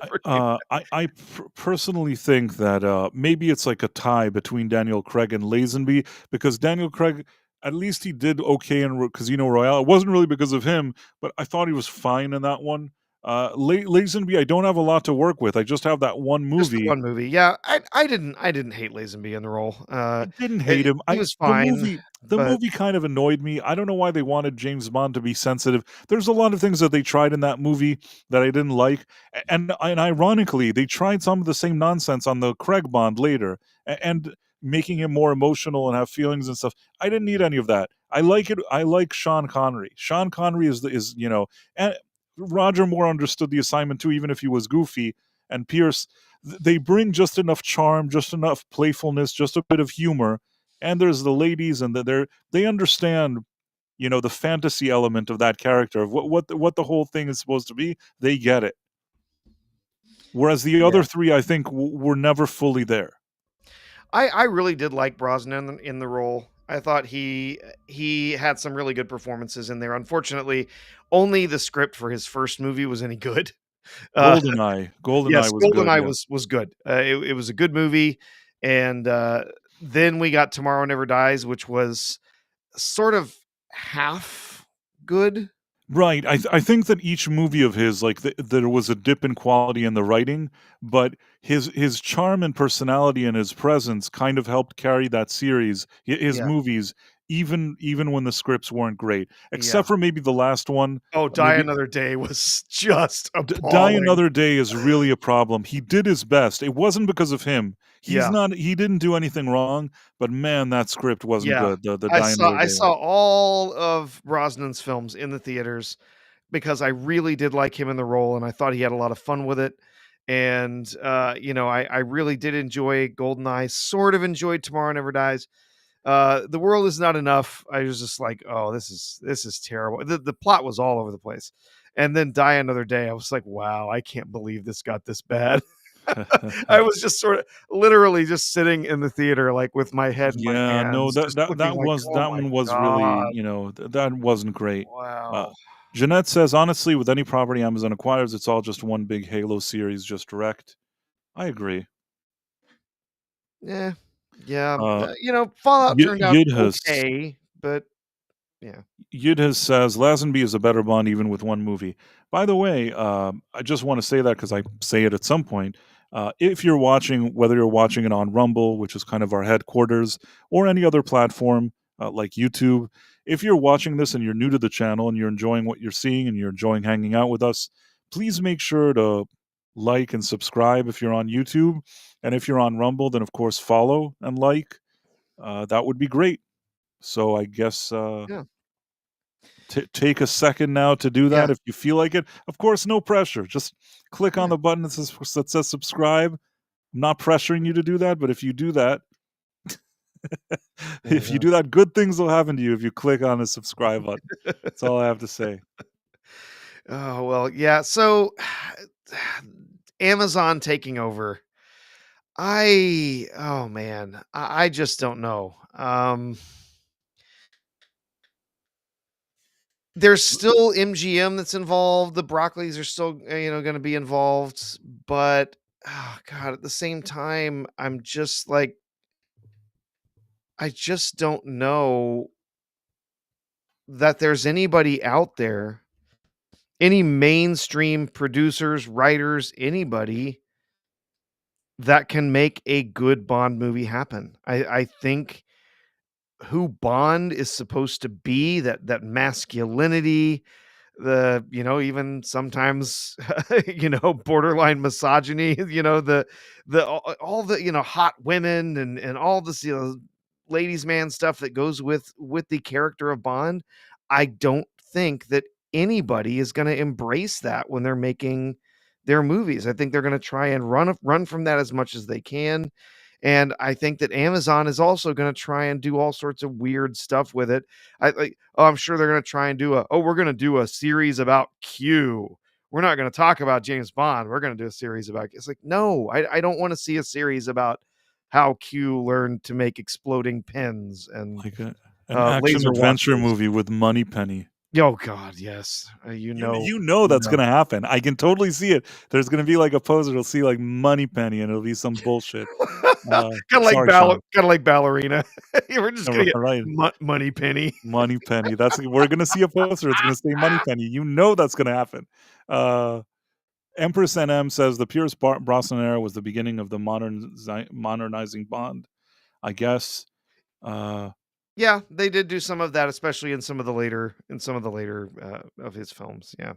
Never came personally think that maybe it's like a tie between Daniel Craig and Lazenby because Daniel Craig, at least he did okay in Casino Royale. It wasn't really because of him, but I thought he was fine in that one. Lazenby, I don't have a lot to work with. I just have that one Just the movie. one movie. Yeah, I didn't hate Lazenby in the role. I didn't hate him. He I was fine, the but movie kind of annoyed me. I don't know why they wanted James Bond to be sensitive. There's a lot of things that they tried in that movie that I didn't like, and ironically, they tried some of the same nonsense on the Craig Bond later, and making him more emotional and have feelings and stuff. I didn't need any of that. I like it. I like Sean Connery. Sean Connery is and Roger Moore understood the assignment too, even if he was goofy. And Pierce, they bring just enough charm, just enough playfulness, just a bit of humor. And there's the ladies, and they understand, the fantasy element of that character of what the whole thing is supposed to be. They get it. Whereas the yeah. other three, I think, were never fully there. I really did like Brosnan in the role. I thought he had some really good performances in there. Unfortunately, only the script for his first movie was any good. Uh, Goldeneye yes, was good. Goldeneye Yeah, was good. It was a good movie, and then we got Tomorrow Never Dies, which was sort of half good. right. I think that each movie of his, like, there was a dip in quality in the writing, but his charm and personality and his presence kind of helped carry that series, his Yeah, movies, even when the scripts weren't great, yeah. except for maybe the last one. Oh, Die Maybe Another Day was just Die appalling. Another Day is really a problem. He did his best. It wasn't because of him. Yeah. He didn't do anything wrong, but man, that script wasn't Yeah. good. The I Die saw Another I Day one. saw all of Brosnan's films in the theaters because I really did like him in the role, and I thought he had a lot of fun with it. And, I really did enjoy GoldenEye, sort of enjoyed Tomorrow Never Dies. The World Is Not Enough, I was just like, "Oh, this is terrible." The plot was all over the place. And then Die Another Day, I was like, "Wow, I can't believe this got this bad." I was just sort of literally just sitting in the theater, like, with my head in my Yeah, no, hands, that just that looking that like, was "Oh that my one was really, god, that wasn't great. Uh, wow." Jeanette says, honestly, with any property Amazon acquires, it's all just one big Halo series, just direct. I agree. Yeah. Yeah, Uh, Fallout turned out Yidhus okay, but yeah. Yudhis says Lazenby is a better Bond even with one movie. By the way, I just want to say that because I say it at some point. If you're watching, whether you're watching it on Rumble, which is kind of our headquarters, or any other platform like YouTube, if you're watching this and you're new to the channel and you're enjoying what you're seeing and you're enjoying hanging out with us, please make sure to like and subscribe if you're on YouTube. And if you're on Rumble, then of course follow and like. That would be great. So I guess Yeah. take a second now to do Yeah. that if you feel like it. Of course, no pressure. Just click on Yeah. the button that says subscribe. I'm not pressuring you to do that, but if you do that, if you Yeah. do that, good things will happen to you if you click on the subscribe button. That's all I have to say. Oh, well, yeah, so Amazon taking over. Oh man, I just don't know. There's still MGM that's involved. The Broccolis are still, going to be involved, but oh god, at the same time, I'm just like, I just don't know that there's anybody out there, any mainstream producers, writers, anybody that can make a good Bond movie happen. I think who Bond is supposed to be, that masculinity, even sometimes, borderline misogyny, the all the, hot women and all this, ladies man stuff that goes with the character of Bond. I don't think that anybody is going to embrace that when they're making their movies. I think they're going to try and run from that as much as they can. And I think that Amazon is also going to try and do all sorts of weird stuff with it. I'm sure they're going to try and we're going to do a series about Q. We're not going to talk about James Bond. We're going to do a series about, it's like, no, I don't want to see a series about how Q learned to make exploding pens and Like an action laser adventure watches. movie with Moneypenny. Oh God, yes. That's gonna happen. I can totally see it. There's gonna be like a poster. It'll see like Moneypenny, and it'll be some bullshit. Sorry, Sean. Kind of like ballerina. We're just gonna get Right. money penny. Moneypenny. We're gonna see a poster. It's gonna say Moneypenny. That's gonna happen. Uh, Empress NM says the Pierce Brosnan era was the beginning of the modernizing Bond. I guess. Uh, Yeah, they did do some of that, especially in some of the later of his films. Yeah.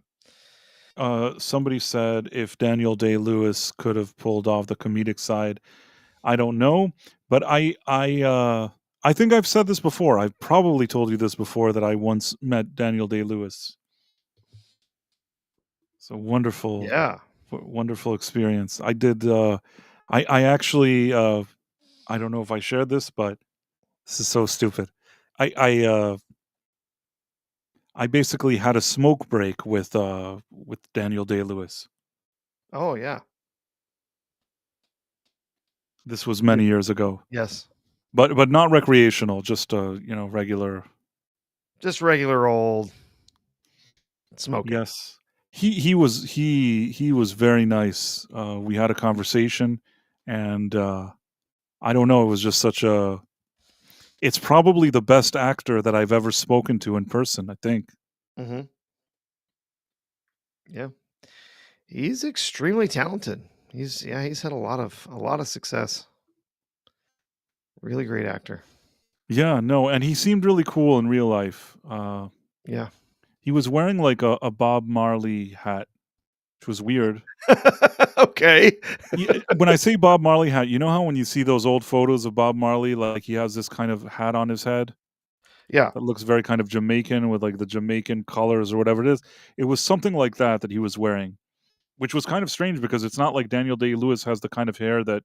somebody said if Daniel Day-Lewis could have pulled off the comedic side, I don't know, but I think I've said this before. I've probably told you this before that I once met Daniel Day-Lewis. It's a Yeah. wonderful experience. I did. I actually. I don't know if I shared this, but this is so stupid. I I basically had a smoke break with Daniel Day-Lewis. Oh yeah. This was Yeah. many years ago, Yes. but not recreational, just regular. Just regular old smoking. Yes, he was very nice. We had a conversation, and I don't know. It was just such a. It's probably the best actor that I've ever spoken to in person. I think. Hmm. Yeah. He's extremely talented. He's had a lot of success. Really great actor. Yeah, no, and he seemed really cool in real life. Yeah. He was wearing like a Bob Marley hat, which was weird. Okay. When I say Bob Marley hat, you know how when you see those old photos of Bob Marley, like he has this kind of hat on his head Yeah. that looks very kind of Jamaican with like the Jamaican colors or whatever it is. It was something like that he was wearing, which was kind of strange because it's not like Daniel Day-Lewis has the kind of hair that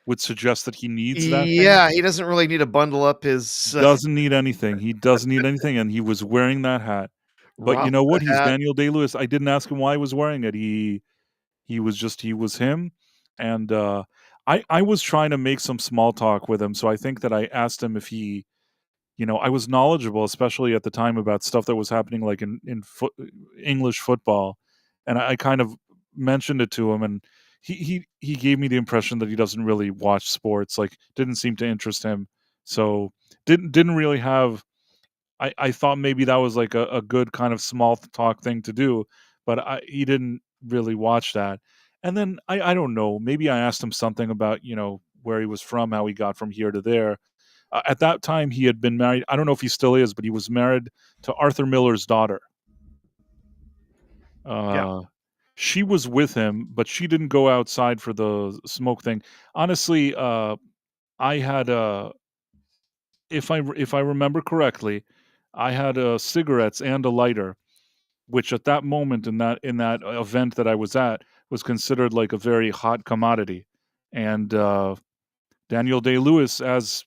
would suggest that he needs that thing. Yeah, he doesn't really need to bundle up his Doesn't need anything. He doesn't need anything, and he was wearing that hat. But you know Rasta what? He's hat. Daniel Day-Lewis. I didn't ask him why he was wearing it. He was him, and I was trying to make some small talk with him. So I think that I asked him if he, I was knowledgeable, especially at the time, about stuff that was happening, like English football, and I kind of mentioned it to him, and he gave me the impression that he doesn't really watch sports, like didn't seem to interest him, so didn't really have. I thought maybe that was like a good kind of small talk thing to do, but he didn't really watch that. And then I don't know, maybe I asked him something about where he was from, how he got from here to there. At that time, he had been married. I don't know if he still is, but he was married to Arthur Miller's daughter. Yeah. Uh, she was with him, but she didn't go outside for the smoke thing. Honestly, I had if I remember correctly, I had cigarettes and a lighter, which at that moment in that event that I was at was considered like a very hot commodity, and Daniel Day Lewis, as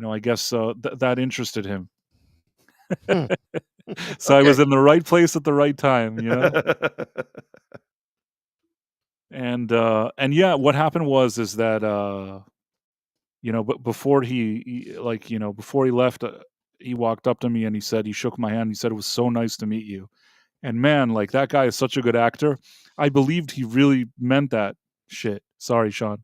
I guess that interested him. Hmm. So I Okay. was in the right place at the right time. And yeah, what happened was is that but before before he left, he walked up to me and he said he shook my hand. He said it was so nice to meet you. And man, like that guy is such a good actor. I believed he really meant that shit. Sorry, Sean.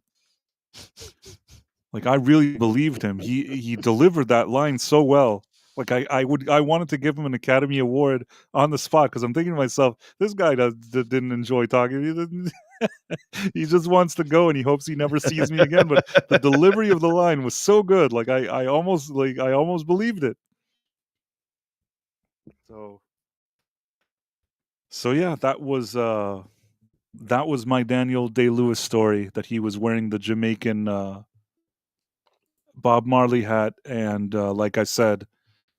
Like I really believed him. He delivered that line so well. Like I wanted to give him an Academy Award on the spot because I'm thinking to myself, this guy didn't enjoy talking. He didn't. He just wants to go and he hopes he never sees me again. But the delivery of the line was so good. Like I almost believed it. So yeah, that was my Daniel Day-Lewis story, that he was wearing the Jamaican Bob Marley hat, and like I said,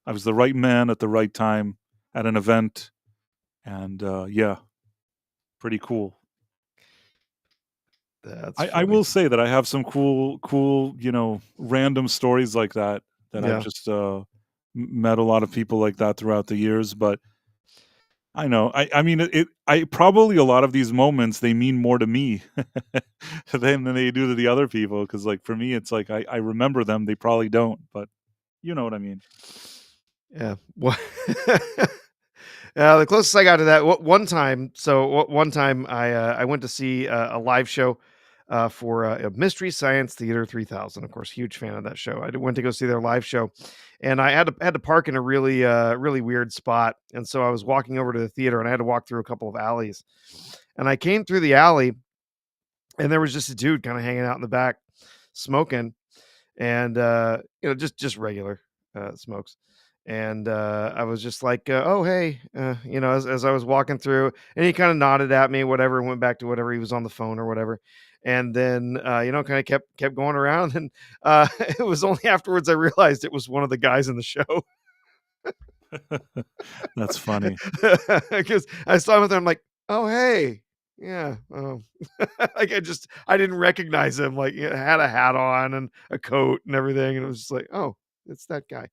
I was the right man at the right time at an event, and yeah, pretty cool. That's I funny. will say that I have some cool, random stories like that I've Yeah. just met a lot of people like that throughout the years, but I know. I mean, I probably a lot of these moments, they mean more to me than they do to the other people. Because like, for me, it's like I remember them, they probably don't, but you know what I mean? Yeah. Well, the closest I got to that one time. So one time I went to see a live show for Mystery Science Theater 3000. Of course, huge fan of that show. Went to go see their live show, and I had to park in a really weird spot. And so I was walking over to the theater, and I had to walk through a couple of alleys. and I came through the alley, and there was just a dude kind of hanging out in the back, smoking, and just regular smokes. And I was just like, "Oh, hey," as I was walking through, and he kind of nodded at me, whatever, and went back to whatever he was on the phone or whatever. And then kind of kept going around, and it was only afterwards I realized it was one of the guys in the show. That's funny. Because I saw him with him, I'm like, "Oh, hey, yeah, oh." Like, I didn't recognize him, like, he had a hat on and a coat and everything, and it was just like, "Oh, it's that guy."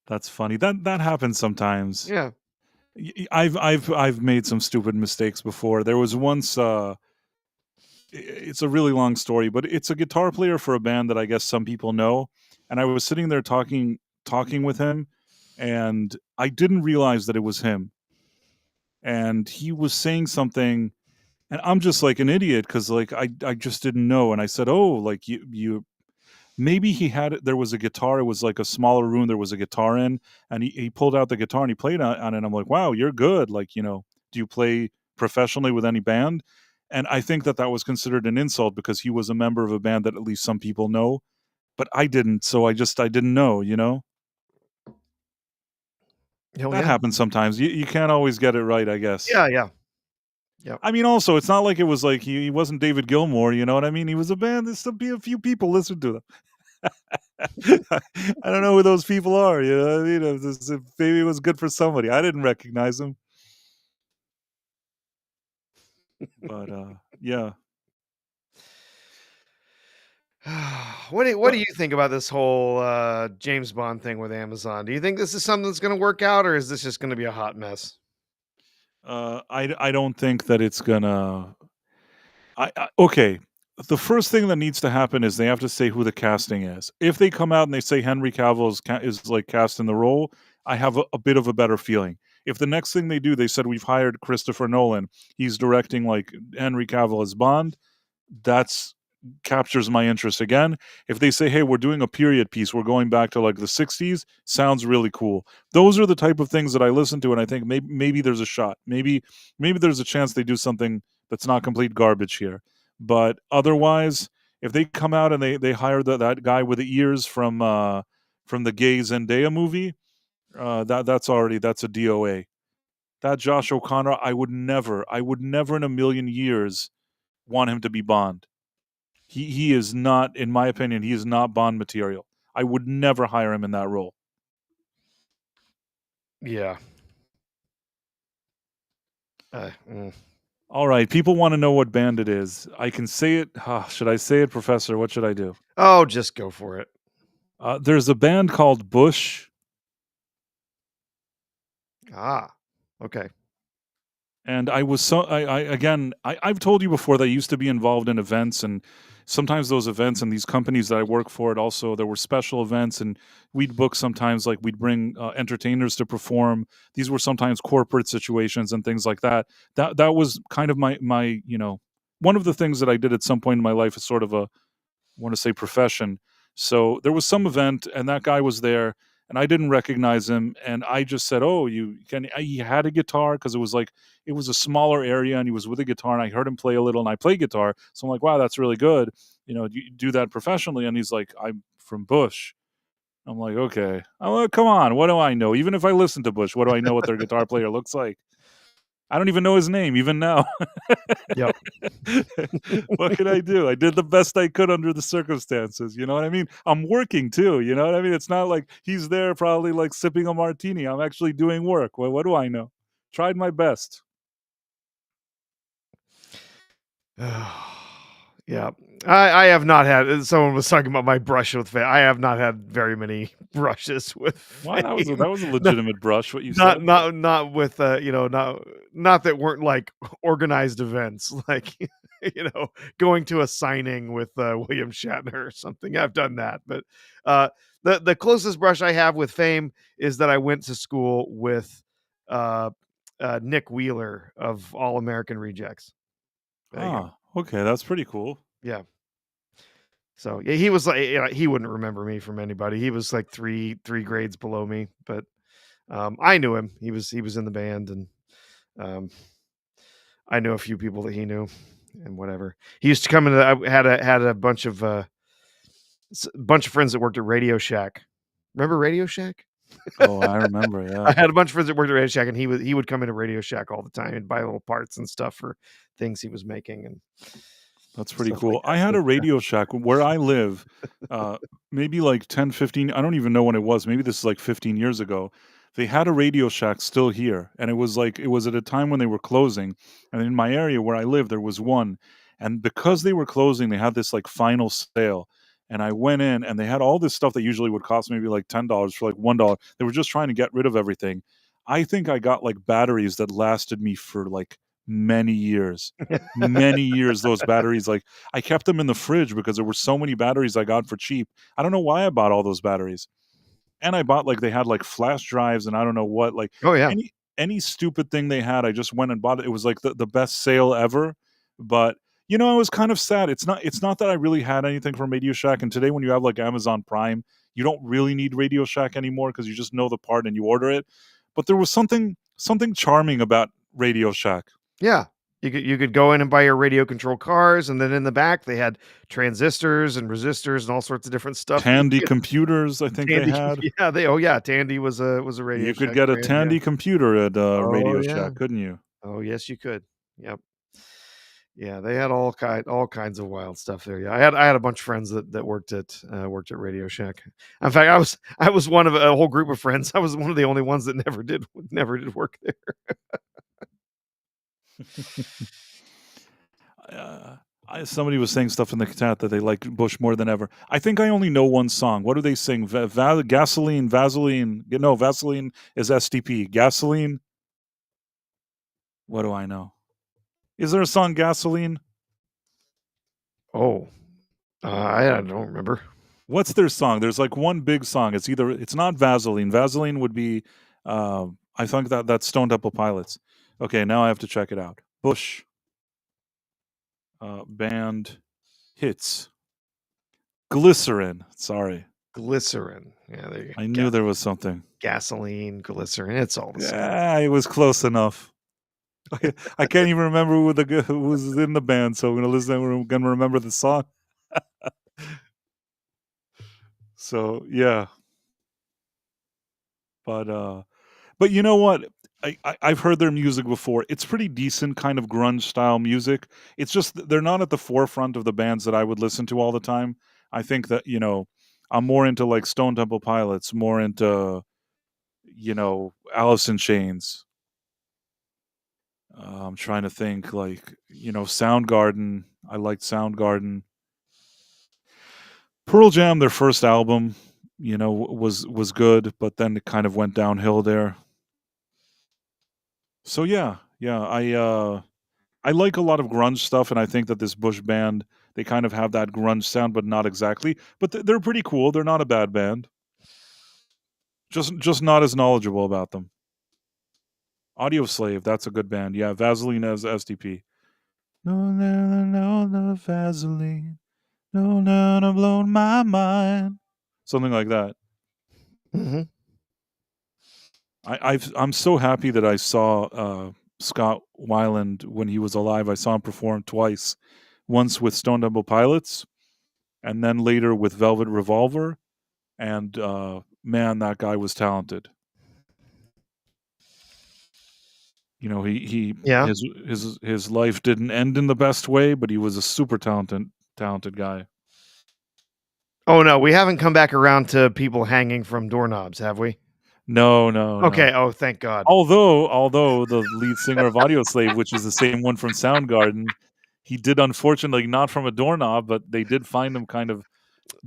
That's funny. That happens sometimes. Yeah. I've made some stupid mistakes before. There was once, it's a really long story, but it's a guitar player for a band that I guess some people know, and I was sitting there talking with him, and I didn't realize that it was him, and he was saying something, and I'm just like an idiot because like I just didn't know, and I said, "Oh, like you maybe he had there was a guitar, it was like a smaller room, there was a guitar in, and he pulled out the guitar and he played on it, and I'm like, "Wow, you're good, like, do you play professionally with any band?" And I think that that was considered an insult because he was a member of a band that at least some people know, but I didn't, so I didn't know, you know? Oh, That yeah. happens sometimes. You can't always get it right, I guess. Yeah, yeah. Yep. I mean, also, it's not like it was like he wasn't David Gilmour, you know what I mean? He was a band, there's still be a few people listen to them. I don't know who those people are, you know what I mean? If maybe it was good for somebody. I didn't recognize him, but, yeah. What do Well, you think about this whole, James Bond thing with Amazon? Do you think this is something that's gonna work out, or is this just gonna be a hot mess? I don't think that it's gonna okay, the first thing that needs to happen is they have to say who the casting is. If they come out and they say Henry Cavill is, like, cast in the role, I have a bit of a better feeling. If the next thing they do, they said, "We've hired Christopher Nolan, he's directing, like, Henry Cavill as Bond," that's captures my interest again. If they say, "Hey, we're doing a period piece, we're going back to like the '60s," sounds really cool. Those are the type of things that I listen to, and I think maybe there's a shot. Maybe there's a chance they do something that's not complete garbage here. But otherwise, if they come out and they hire that guy with the ears from the Gay Zendaya movie, that's a DOA. That Josh O'Connor, I would never in a million years want him to be Bond. He is not, in my opinion, he is not Bond material. I would never hire him in that role. Yeah. Mm. All right, people want to know what band it is. I can say it. Should I say it, Professor? What should I do? Oh, just go for it. There's a band called Bush, Ah, okay. and I was so I again I've told you before that I used to be involved in events, and sometimes those events and these companies that I work for, it also there were special events, and we'd book sometimes like we'd bring entertainers to perform. These were sometimes corporate situations and things like that. That was kind of my one of the things that I did at some point in my life is sort of a want to say profession. So there was some event, and that guy was there, and I didn't recognize him, and I just said, "Oh, you can." He had a guitar because it was a smaller area, and he was with a guitar, and I heard him play a little, and I play guitar, so I'm like, "Wow, that's really good." Do you do that professionally? And he's like, "I'm from Bush." I'm like, "Okay." I'm like, "Come on, what do I know? Even if I listen to Bush, what do I know what their guitar player looks like? I don't even know his name, even now." Yep. What can I do? I did the best I could under the circumstances, you know what I mean? I'm working too, you know what I mean? It's not like he's there probably like sipping a martini. I'm actually doing work. Well, what do I know? Tried my best. Yeah. I have not had someone was talking about my brush with fame. I have not had very many brushes with Why fame. that was a No, legitimate brush what you not said. not not with, not that weren't, like, organized events, like, going to a signing with, William Shatner or something. I've done that, but, uh, the closest brush I have with fame is that I went to school with, uh, Nick Wheeler of All American Rejects. There you go. Okay, that's pretty cool. Yeah. So, yeah, he was like, he wouldn't remember me from anybody. He was, like, 3 grades below me, but, I knew him. He was in the band, and Um, I know a few people that he knew, and whatever. He used to come into. I had a bunch of bunch of friends that worked at Radio Shack. Remember Radio Shack? Oh, I remember, I yeah. had a bunch of friends that worked at Radio Shack, and he would come into Radio Shack all the time and buy little parts and stuff for things he was making and That's pretty stuff like cool. that. I had So a Radio Shack where I live, uh, maybe like 10, 15. I don't even know when it was. Maybe this is like 15 years ago. They had a Radio Shack still here. And it was like, it was at a time when they were closing. And in my area where I live, there was one. And because they were closing, they had this like final sale. And I went in and they had all this stuff that usually would cost maybe like $10 for like $1. They were just trying to get rid of everything. I think I got like batteries that lasted me for like many years. Many years, those batteries, like, I kept them in the fridge because there were so many batteries I got for cheap. I don't know why I bought all those batteries. And I bought, like, they had, like, flash drives and I don't know what, like, oh yeah. any stupid thing they had, I just went and bought it. It was, like, the best sale ever, but, you know, I was kind of sad. It's not that I really had anything from Radio Shack, and today when you have, like, Amazon Prime, you don't really need Radio Shack anymore because you just know the part and you order it, but there was something charming about Radio Shack. Yeah. You could go in and buy your radio controlled cars, and then in the back they had transistors and resistors and all sorts of different stuff that you Tandy could computers, I think they Tandy had. yeah, Tandy was a Radio You could Shack get a brand, yeah. Tandy computer at, Oh, Radio yeah. Shack, couldn't you? Oh, yes, you could. Yep. Yeah, they had all kinds of wild stuff there. Yeah, I had a bunch of friends that worked at Radio Shack. In fact, I was one of a whole group of friends. I was one of the only ones that never did work there. Uh, somebody was saying stuff in the chat that they like Bush more than ever. I think I only know one song. What do they sing? Gasoline, Vaseline. No, Vaseline is STP. Gasoline. What do I know? Is there a song Gasoline? Oh, I don't remember. What's their song? There's like one big song. It's not Vaseline. Vaseline would be I think that's Stone Temple Pilots. Okay, now I have to check it out. Bush band hits. Glycerin. Sorry. Glycerin. Yeah, there you I knew there was something. gasoline, glycerin. It's all the same. Yeah, it was close enough. I can't even remember who was in the band, so I'm gonna listen. We're gonna remember the song. So yeah, but you know what? I've heard their music before. It's pretty decent, kind of grunge style music. It's just they're not at the forefront of the bands that I would listen to all the time. I think that I'm more into like Stone Temple Pilots, more into Alice in Chains. I'm trying to think, like, Soundgarden. I liked Soundgarden. Pearl Jam, their first album, was good, but then it kind of went downhill there. So yeah, I like a lot of grunge stuff, and I think that this Bush band, they kind of have that grunge sound, but not exactly. But they're pretty cool. They're not a bad band. Just not as knowledgeable about them. Audio Slave, that's a good band. Yeah, Vaseline as SDP. No, Vaseline. No, I've blown my mind. Something like that. Mm-hmm. I'm so happy that I saw Scott Weiland when he was alive. I saw him perform twice. Once with Stone Temple Pilots, and then later with Velvet Revolver. And man, that guy was talented. He Yeah. his life didn't end in the best way, but he was a super talented guy. Oh no, we haven't come back around to people hanging from doorknobs, have we? No. Okay. Oh, thank God. Although the lead singer of Audio Slave, which is the same one from Soundgarden, he did unfortunately not from a doorknob, but they did find him kind of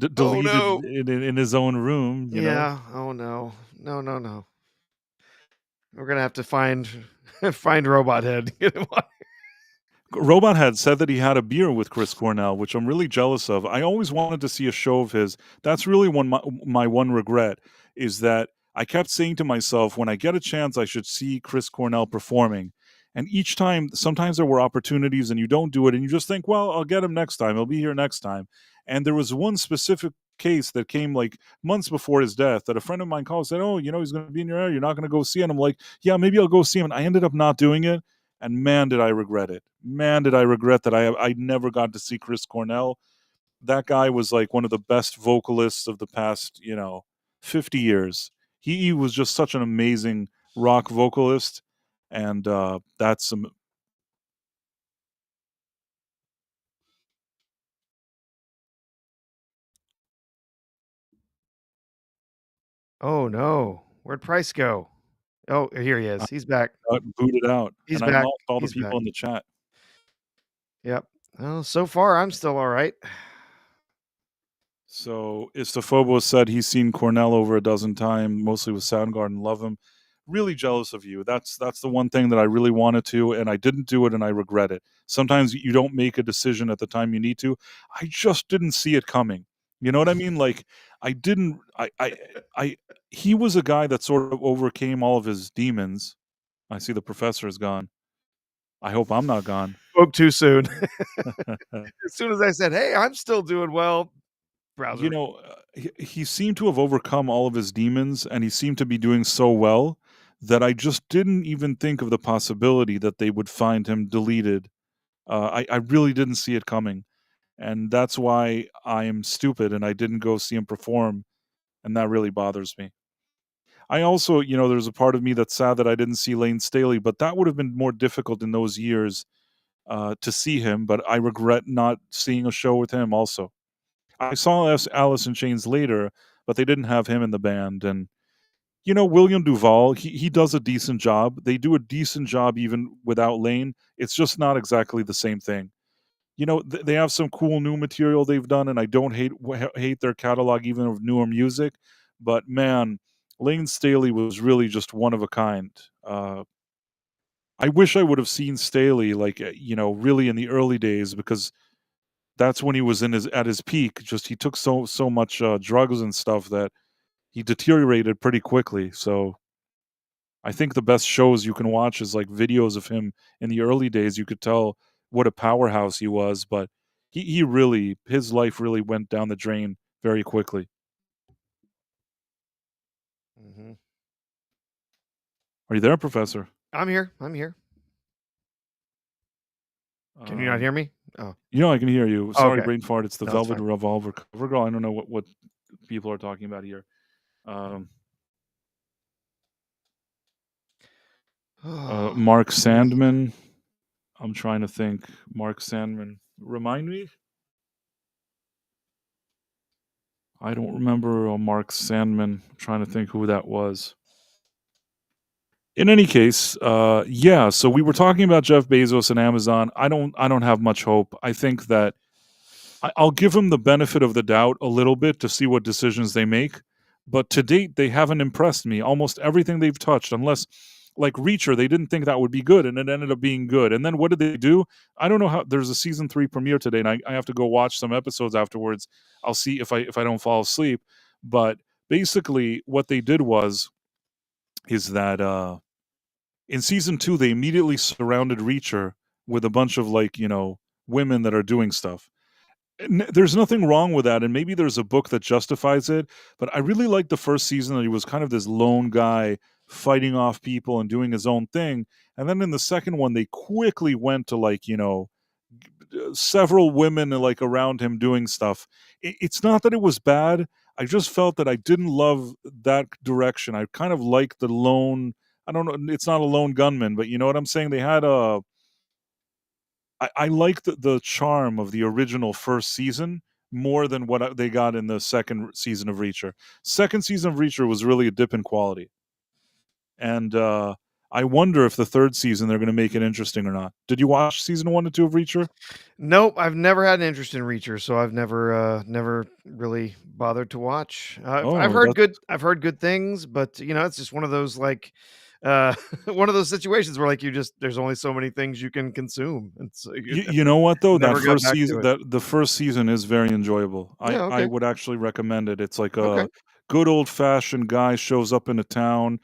Oh deleted no. in his own room. Yeah. Oh no. No. We're gonna have to find find Robot Head. Robot had said that he had a beer with Chris Cornell, which I'm really jealous of. I always wanted to see a show of his. That's really my one regret, is that I kept saying to myself, when I get a chance, I should see Chris Cornell performing. And each time, sometimes there were opportunities and you don't do it, and you just think, well, I'll get him next time. He'll be here next time. And there was one specific case that came like months before his death that a friend of mine called and said, "Oh, he's going to be in your area. You're not going to go see it." And I'm like, "Yeah, maybe I'll go see him." And I ended up not doing it. And man, did I regret it. Man, did I regret that I never got to see Chris Cornell. That guy was like one of the best vocalists of the past, 50 years. He was just such an amazing rock vocalist. And that's some. Oh no, where'd Price go? Oh, here he is. He's back. Got booted out, He's and I back. lost all the He's back. people in the chat. Yep. Well, so far I'm still all right. So Istophobos said he's seen Cornell over a dozen times, mostly with Soundgarden. Love him. Really jealous of you. That's the one thing that I really wanted to, and I didn't do it, and I regret it. Sometimes you don't make a decision at the time you need to. I just didn't see it coming. You know what I mean? Like I didn't. I. He was a guy that sort of overcame all of his demons. I see the professor is gone. I hope I'm not gone. Spoke too soon. As soon as I said, "Hey, I'm still doing well," browser. He seemed to have overcome all of his demons, and he seemed to be doing so well that I just didn't even think of the possibility that they would find him deleted. I really didn't see it coming, and that's why I am stupid and I didn't go see him perform, and that really bothers me. I also, there's a part of me that's sad that I didn't see Lane Staley, but that would have been more difficult in those years to see him. But I regret not seeing a show with him also. I saw Alice in Chains later, but they didn't have him in the band. And William Duvall, he does a decent job. They do a decent job even without Lane. It's just not exactly the same thing. They have some cool new material they've done, and I don't hate their catalog even of newer music. But man, Lane Staley was really just one of a kind. I wish I would have seen Staley like really in the early days, because that's when he was at his peak. Just he took so much drugs and stuff that he deteriorated pretty quickly. So I think the best shows you can watch is like videos of him in the early days. You could tell what a powerhouse he was, but he really, his life really went down the drain very quickly. Mhm. Are you there, Professor? I'm here. I'm here. Can you not Um, hear me? Oh, I can hear you. Sorry, okay. brain fart. It's the No, that's Velvet fine. Revolver cover girl. I don't know what people are talking about here. Um, Mark Sandman. I'm trying to think. Mark Sandman. Remind me? I don't remember Mark Sandman. I'm trying to think who that was. In any case, yeah. So we were talking about Jeff Bezos and Amazon. I don't have much hope. I think that I'll give them the benefit of the doubt a little bit to see what decisions they make. But to date, they haven't impressed me. Almost everything they've touched, unless like Reacher, they didn't think that would be good, and it ended up being good. And then what did they do? I don't know how. There's a season 3 premiere today, and I have to go watch some episodes afterwards. I'll see if I don't fall asleep. But basically, what they did is that in season 2 they immediately surrounded Reacher with a bunch of like women that are doing stuff. There's nothing wrong with that, and maybe there's a book that justifies it, but I really liked the first season that he was kind of this lone guy fighting off people and doing his own thing. And then in the second one they quickly went to like several women like around him doing stuff. It's not that it was bad. I just felt that I didn't love that direction. I kind of like the lone, I don't know, it's not a lone gunman, but you know what I'm saying. They had a I like the charm of the original first season more than what they got in the second season of Reacher. Second season of Reacher was really a dip in quality, and I wonder if the third season they're going to make it interesting or not. Did you watch season 1 and 2 of Reacher? Nope, I've never had an interest in Reacher, so I've never really bothered to watch. I've Oh, heard that's good things, but it's just one of those like uh one of those situations where like there's only so many things you can consume, and so you know what though, that never got first back to season, it. that the first season is very enjoyable. I Yeah, I okay. would actually recommend it. It's like Okay. a good old fashioned guy shows up in a town,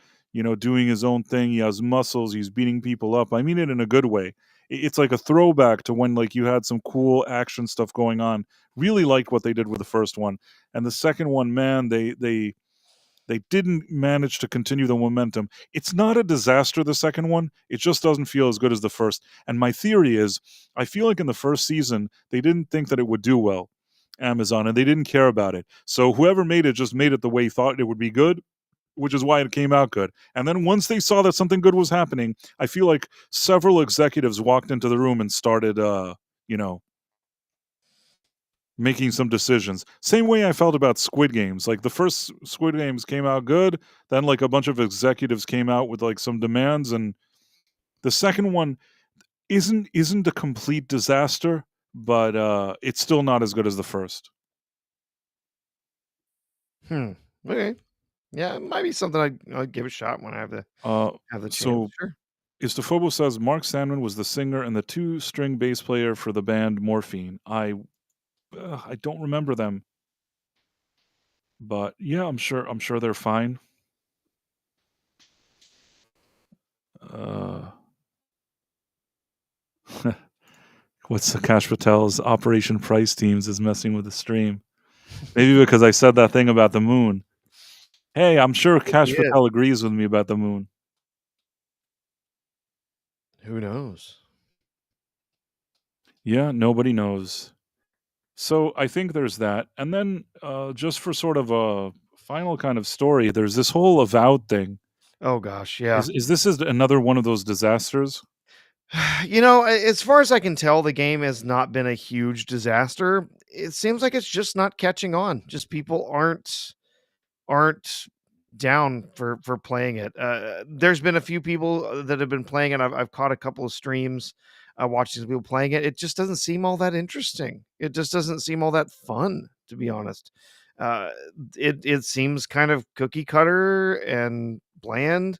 doing his own thing. He has muscles. He's beating people up. I mean it in a good way. It's like a throwback to when like you had some cool action stuff going on. really like what they did with the first one, and the second one, man, they didn't manage to continue the momentum. It's not a disaster, the second one. It just doesn't feel as good as the first. And my theory is I feel like in the first season, they didn't think that it would do well, Amazon, and they didn't care about it. So whoever made it just made it the way he thought it would be good, which is why it came out good. And then once they saw that something good was happening, I feel like several executives walked into the room and started, you know, making some decisions. Same way I felt about Squid Games. Like the first Squid Games came out good, then like a bunch of executives came out with like some demands, and the second one isn't a complete disaster, but it's still not as good as the first. Hmm. Okay. Yeah, it might be something I'd give a shot when I Uh have the chance. so Sure. Istofobo says Mark Sandman was the singer and the two-string bass player for the band Morphine. I don't remember them, but yeah, I'm sure they're fine. Uh What's the Kash Patel's Operation Price Teams is messing with the stream. Maybe because I said that thing about the moon. Hey, I'm sure Kash Yeah. Patel agrees with me about the moon. Who knows? Yeah, nobody knows. So I think there's that. And then just for sort of a final kind of story, there's this whole Avowed thing. Oh gosh, yeah. Is this is another one of those disasters? As far as I can tell, the game has not been a huge disaster. It seems like it's just not catching on. Just people aren't down for playing it. There's been a few people that have been playing it. I've caught a couple of streams, watching people playing it. It just doesn't seem all that interesting. It just doesn't seem all that fun, to be honest. Uh, it seems kind of cookie cutter and bland.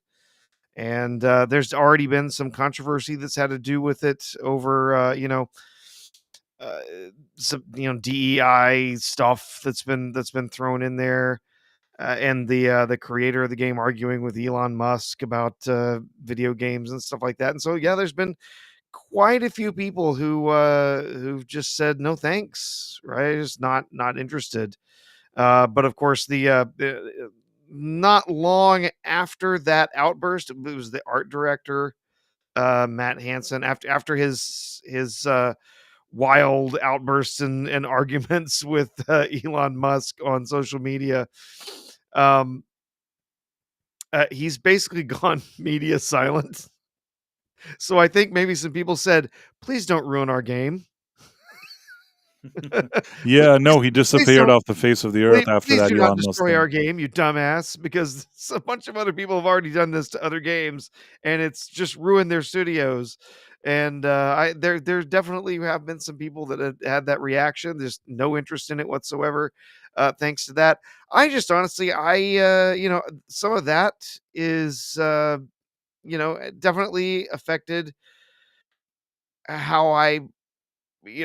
And there's already been some controversy that's had to do with it over, uh, some DEI stuff that's been thrown in there, and the creator of the game arguing with Elon Musk about video games and stuff like that. And so yeah, there's been quite a few people who've just said no thanks, right? Just not interested. But of course, not long after that outburst, it was the art director, Matt Hansen, after his wild outbursts and arguments with Elon Musk on social media. Um, he's basically gone media silent. So I think maybe some people said, "Please don't ruin our game. Yeah, Please, no, he please disappeared don't off the face of the Please earth after please that do not Elon Musk destroy thing. our game, you dumbass, because a bunch of other people have already done this to other games, and it's just ruined their studios." And, I there definitely have been some people that have had that reaction. There's no interest in it whatsoever, thanks to that. I just honestly, some of that is, definitely affected how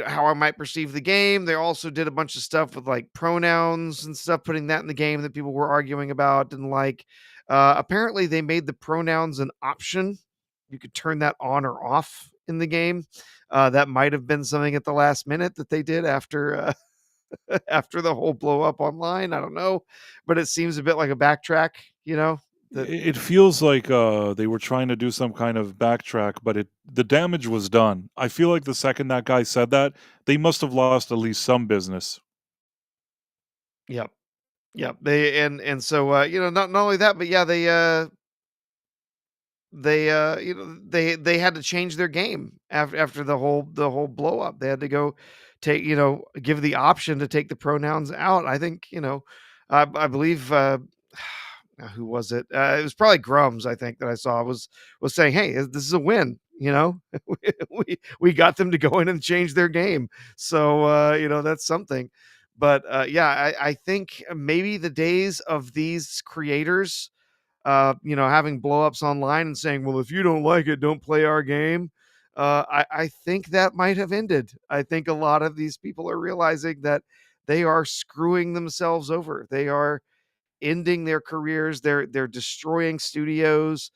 how I might perceive the game. They also did a bunch of stuff with like pronouns and stuff, putting that in the game that people were arguing about. And like, apparently they made the pronouns an option. You could turn that on or off in the game. That might have been something at the last minute that they did after after the whole blow up online. I don't know, but it seems a bit like a backtrack. You know that. It feels like they were trying to do some kind of backtrack, but the damage was done. I feel like the second that guy said that, they must have lost at least some business. Yep. Yep. And so not only that, but yeah, they had to change their game after the whole blow up. They had to go take, give the option to take the pronouns out. I think, I believe, who was it? It was probably Grums, I think, that I saw was saying, "Hey, this is a win." We got them to go in and change their game. So that's something. But yeah, I think maybe the days of these creators having blowups online and saying, "Well, if you don't like it, don't play our game." I think that might have ended. I think a lot of these people are realizing that they are screwing themselves over. They are ending their careers. They're destroying studios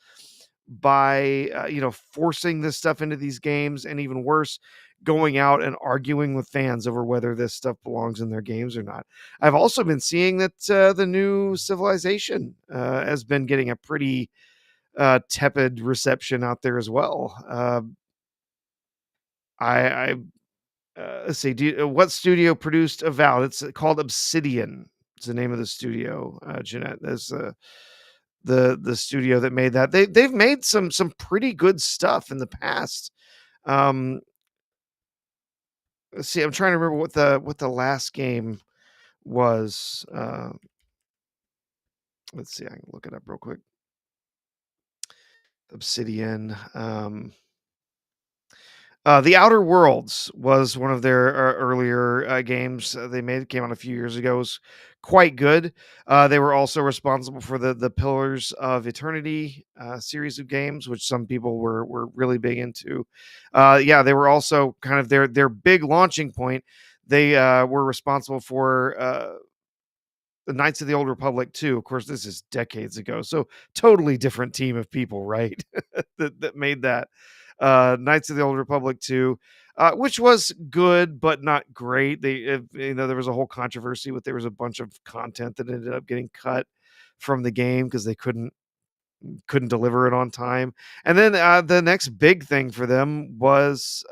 by forcing this stuff into these games, and even worse, going out and arguing with fans over whether this stuff belongs in their games or not. I've also been seeing that the new Civilization has been getting a pretty tepid reception out there as well. I let's see. What studio produced Avowed? It's called Obsidian. It's the name of the studio. Jeanette, that's the studio that made that. They've made some pretty good stuff in the past. Um, let's see. I'm trying to remember what the last game was. Let's see. I can look it up real quick. Obsidian. The Outer Worlds was one of their earlier games they made. Came out a few years ago. It was quite good. They were also responsible for the Pillars of Eternity series of games, which some people were really big into. Yeah, they were also kind of their big launching point. They were responsible for the Knights of the Old Republic too. Of course, this is decades ago, so totally different team of people, right? that made that. Knights of the Old Republic 2, which was good but not great. There was a whole controversy with there was a bunch of content that ended up getting cut from the game because they couldn't deliver it on time. And then the next big thing for them was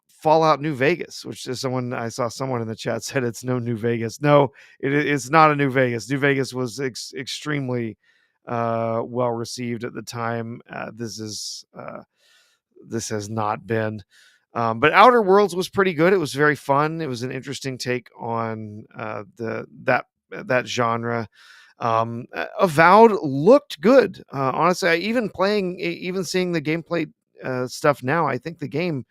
Fallout New Vegas, which is someone I saw someone in the chat said it's no New Vegas. No, it's not a New Vegas. New Vegas was extremely well received at the time. This has not been. But Outer Worlds was pretty good. It was very fun. It was an interesting take on that genre. Avowed looked good. Honestly, even seeing the gameplay stuff now, I think the game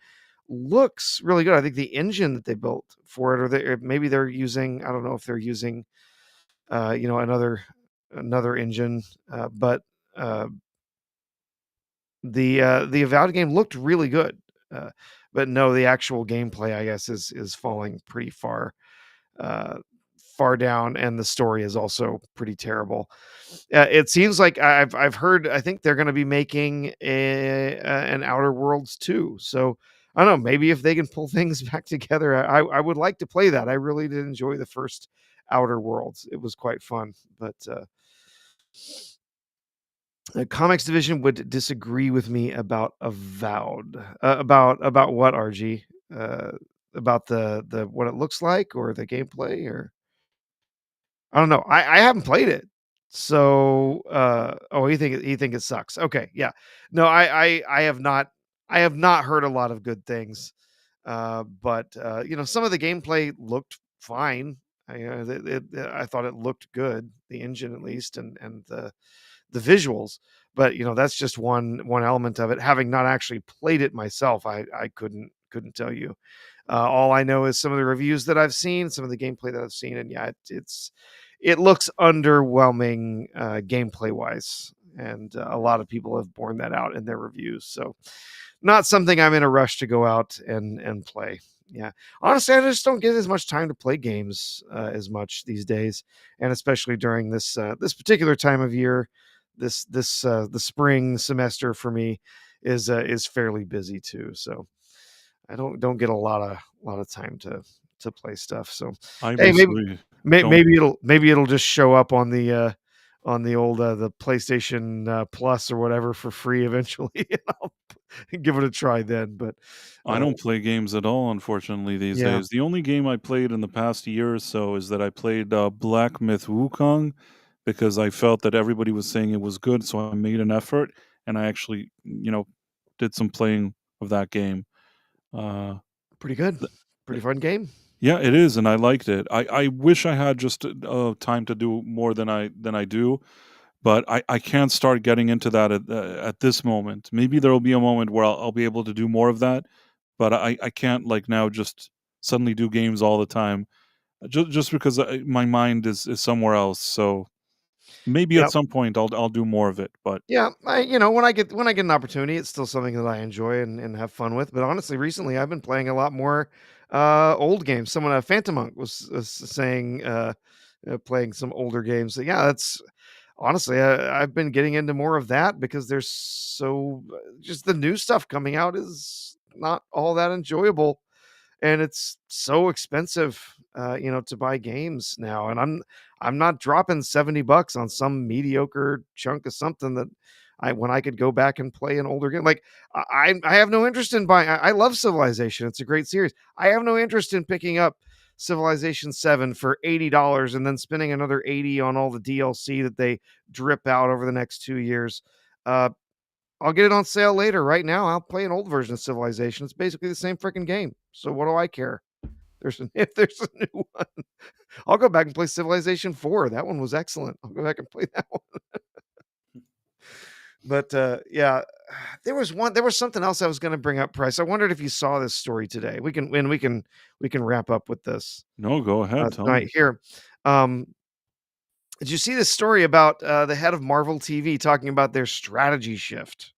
looks really good. I think the engine that they built for it, or maybe they're using, I don't know if they're using, another engine, but uh, the Avowed game looked really good. Uh, but no, the actual gameplay, I guess, is falling pretty uh, far down, and the story is also pretty terrible. It seems like I've heard. I think they're going to be making an Outer Worlds too. So I don't know. Maybe if they can pull things back together, I would like to play that. I really did enjoy the first Outer Worlds. It was quite fun. But the comics division would disagree with me about Avowed. About what, RG? Uh, about the what it looks like or the gameplay, or I don't know. I haven't played it. So, oh, you think it sucks. Okay, yeah. No, I have not heard a lot of good things. But some of the gameplay looked fine. I thought it looked good, the engine at least, and the visuals. But that's just one element of it. Having not actually played it myself, I couldn't tell you. All I know is some of the reviews that I've seen, some of the gameplay that I've seen, and yeah, it looks underwhelming gameplay wise, and a lot of people have borne that out in their reviews. So, not something I'm in a rush to go out and play. Yeah, honestly, I just don't get as much time to play games as much these days, and especially during this particular time of year. The spring semester for me is fairly busy too. So I don't get a lot of time to play stuff. So I hey, maybe basically may, don't. maybe it'll just show up on the old the PlayStation Plus or whatever for free eventually. And I'll give it a try then. But I uh, don't play games at all, unfortunately, these yeah, days. The only game I played in the past year or so is that I played Black Myth Wukong because I felt that everybody was saying it was good, so I made an effort and I actually, did some playing of that game. Uh, pretty good, th- pretty fun game. yeah, it is, and I liked it. I wish I had just time to do more than I do, but I can't start getting into that at this moment. Maybe there will be a moment where I'll be able to do more of that, but I can't like now just suddenly do games all the time just because my mind is somewhere else. So maybe at Yep. some point I'll do more of it. But Yeah, when I get an opportunity, it's still something that I enjoy and have fun with. But honestly, recently I've been playing a lot more old games. Someone Phantom Monk was saying playing some older games. So yeah, that's honestly I've been getting into more of that because there's just the new stuff coming out is not all that enjoyable, and it's so expensive, to buy games now, and I'm not dropping $70 on some mediocre chunk of something that when I could go back and play an older game. Like, I have no interest in buying. I love Civilization. It's a great series. I have no interest in picking up Civilization 7 for $80 and then spending another 80 on all the DLC that they drip out over the next 2 years. Uh, I'll get it on sale later. Right now, I'll play an old version of Civilization. It's basically the same freaking game. So what do I care? If there's a new one, I'll go back and play Civilization 4. That one was excellent. I'll go back and play that one. But yeah, there was something else I was going to bring up, Price. I wondered if you saw this story today. We can wrap up with this No, go ahead. Tell tonight me. here. Um, did you see this story about the head of Marvel TV talking about their strategy shift?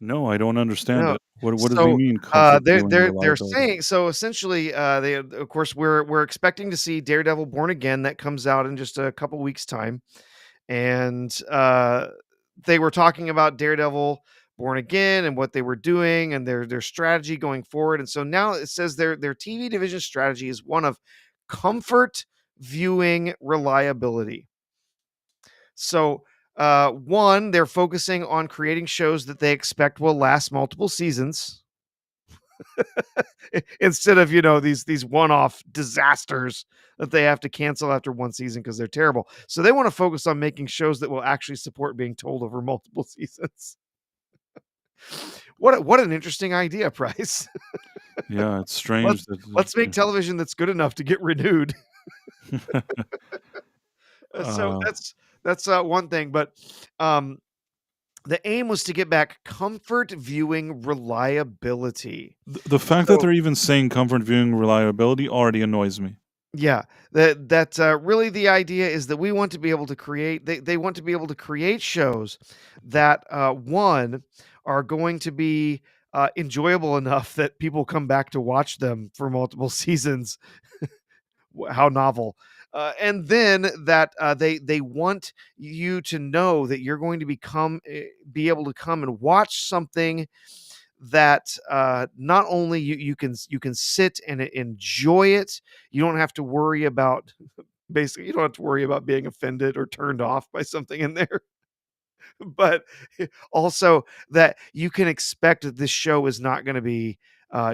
No, I don't understand No. it. What does he So, mean? Comfort, viewing, and they're reliability. saying so essentially, they of course, we're expecting to see Daredevil Born Again that comes out in just a couple weeks' time, and, they were talking about Daredevil Born Again and what they were doing and their strategy going forward, and so now it says their TV division strategy is one of comfort, viewing, reliability. So, one, they're focusing on creating shows that they expect will last multiple seasons instead of these one-off disasters that they have to cancel after one season because they're terrible. So they want to focus on making shows that will actually support being told over multiple seasons. What an interesting idea, Price. Yeah, it's let's strange that. let's make television that's good enough to get renewed. So uh, that's one thing, but um the aim was to get back comfort viewing reliability. the fact that So, they're even saying comfort, viewing, reliability already annoys me. yeah, really the idea is that we want to be able to create they want to be able to create shows that, one, are going to be, enjoyable enough that people come back to watch them for multiple seasons. How novel. And then that, they want you to know that you're going to be able to come and watch something that, not only you can sit and enjoy it. You don't have to worry about basically, you don't have to worry about being offended or turned off by something in there. But also that you can expect that this show is not going to be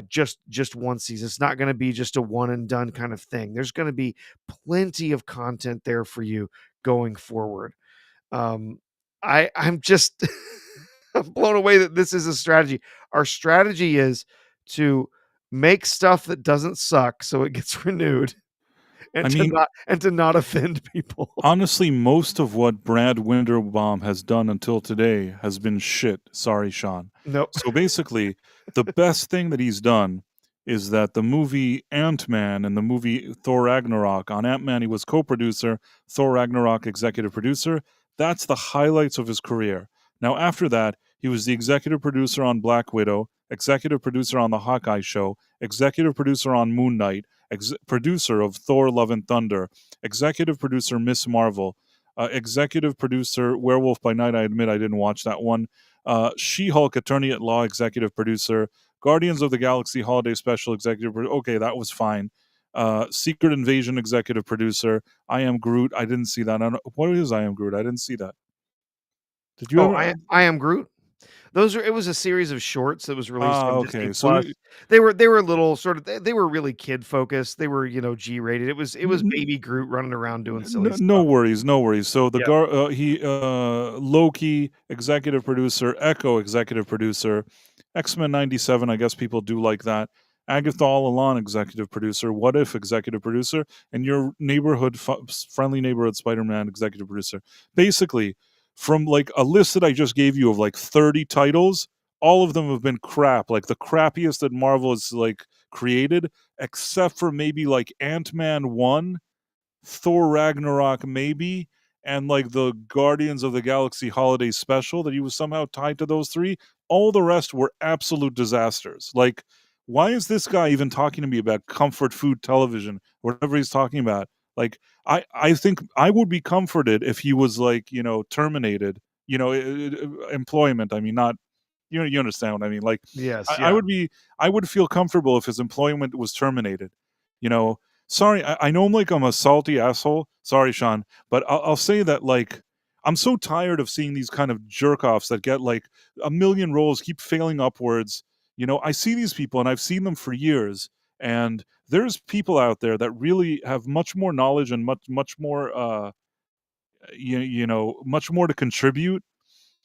just one season. It's not going to be just a one and done kind of thing. There's going to be plenty of content there for you going forward. Um, I'm just I'm blown away that this is a strategy. Our strategy is to make stuff that doesn't suck so it gets renewed I mean, and to not offend people. honestly, most of what Brad Winderbaum has done until today has been shit. Sorry, Sean. No. So basically, the best thing that he's done is that the movie Ant-Man and the movie Thor Ragnarok, on Ant-Man he was co-producer, Thor Ragnarok executive producer. That's the highlights of his career. Now after that, he was the executive producer on Black Widow, executive producer on the Hawkeye show, executive producer on Moon Knight, producer of Thor Love and Thunder, executive producer Miss Marvel, executive producer Werewolf by Night. I admit I didn't watch that one. She-Hulk Attorney at Law executive producer, Guardians of the Galaxy Holiday Special executive producer. Okay, that was fine. Secret Invasion executive producer. I Am Groot. I didn't see that. I don't, what is I Am Groot? I didn't see that. Did you Oh, ever? I Am Groot? It was a series of shorts that was released on Disney Okay. So Plus. They were little sort of they were really kid focused. They were, G-rated. It was baby Groot running around doing silly No stuff. worries, no worries. So Yeah. Loki executive producer, Echo executive producer, X-Men 97, I guess people do like that. Agatha All Along executive producer, What If executive producer, and your friendly neighborhood Spider-Man executive producer. Basically, from like a list that I just gave you of like 30 titles, all of them have been crap, like the crappiest that Marvel has like created, except for maybe like Ant-Man 1, Thor Ragnarok maybe, and like the Guardians of the Galaxy holiday special that he was somehow tied to those three. All the rest were absolute disasters. Like, why is this guy even talking to me about comfort food television, whatever he's talking about? Like, I think I would be comforted if he was like, terminated, employment. I mean, not You understand what I mean? Like, Yes, I yeah. would be I would feel comfortable if his employment was terminated. You know, sorry, I know I'm a salty asshole. Sorry, Sean, but I'll say that like I'm so tired of seeing these kind of jerk offs that get like a million roles, keep failing upwards. I see these people and I've seen them for years, and there's people out there that really have much more knowledge and much more much more to contribute,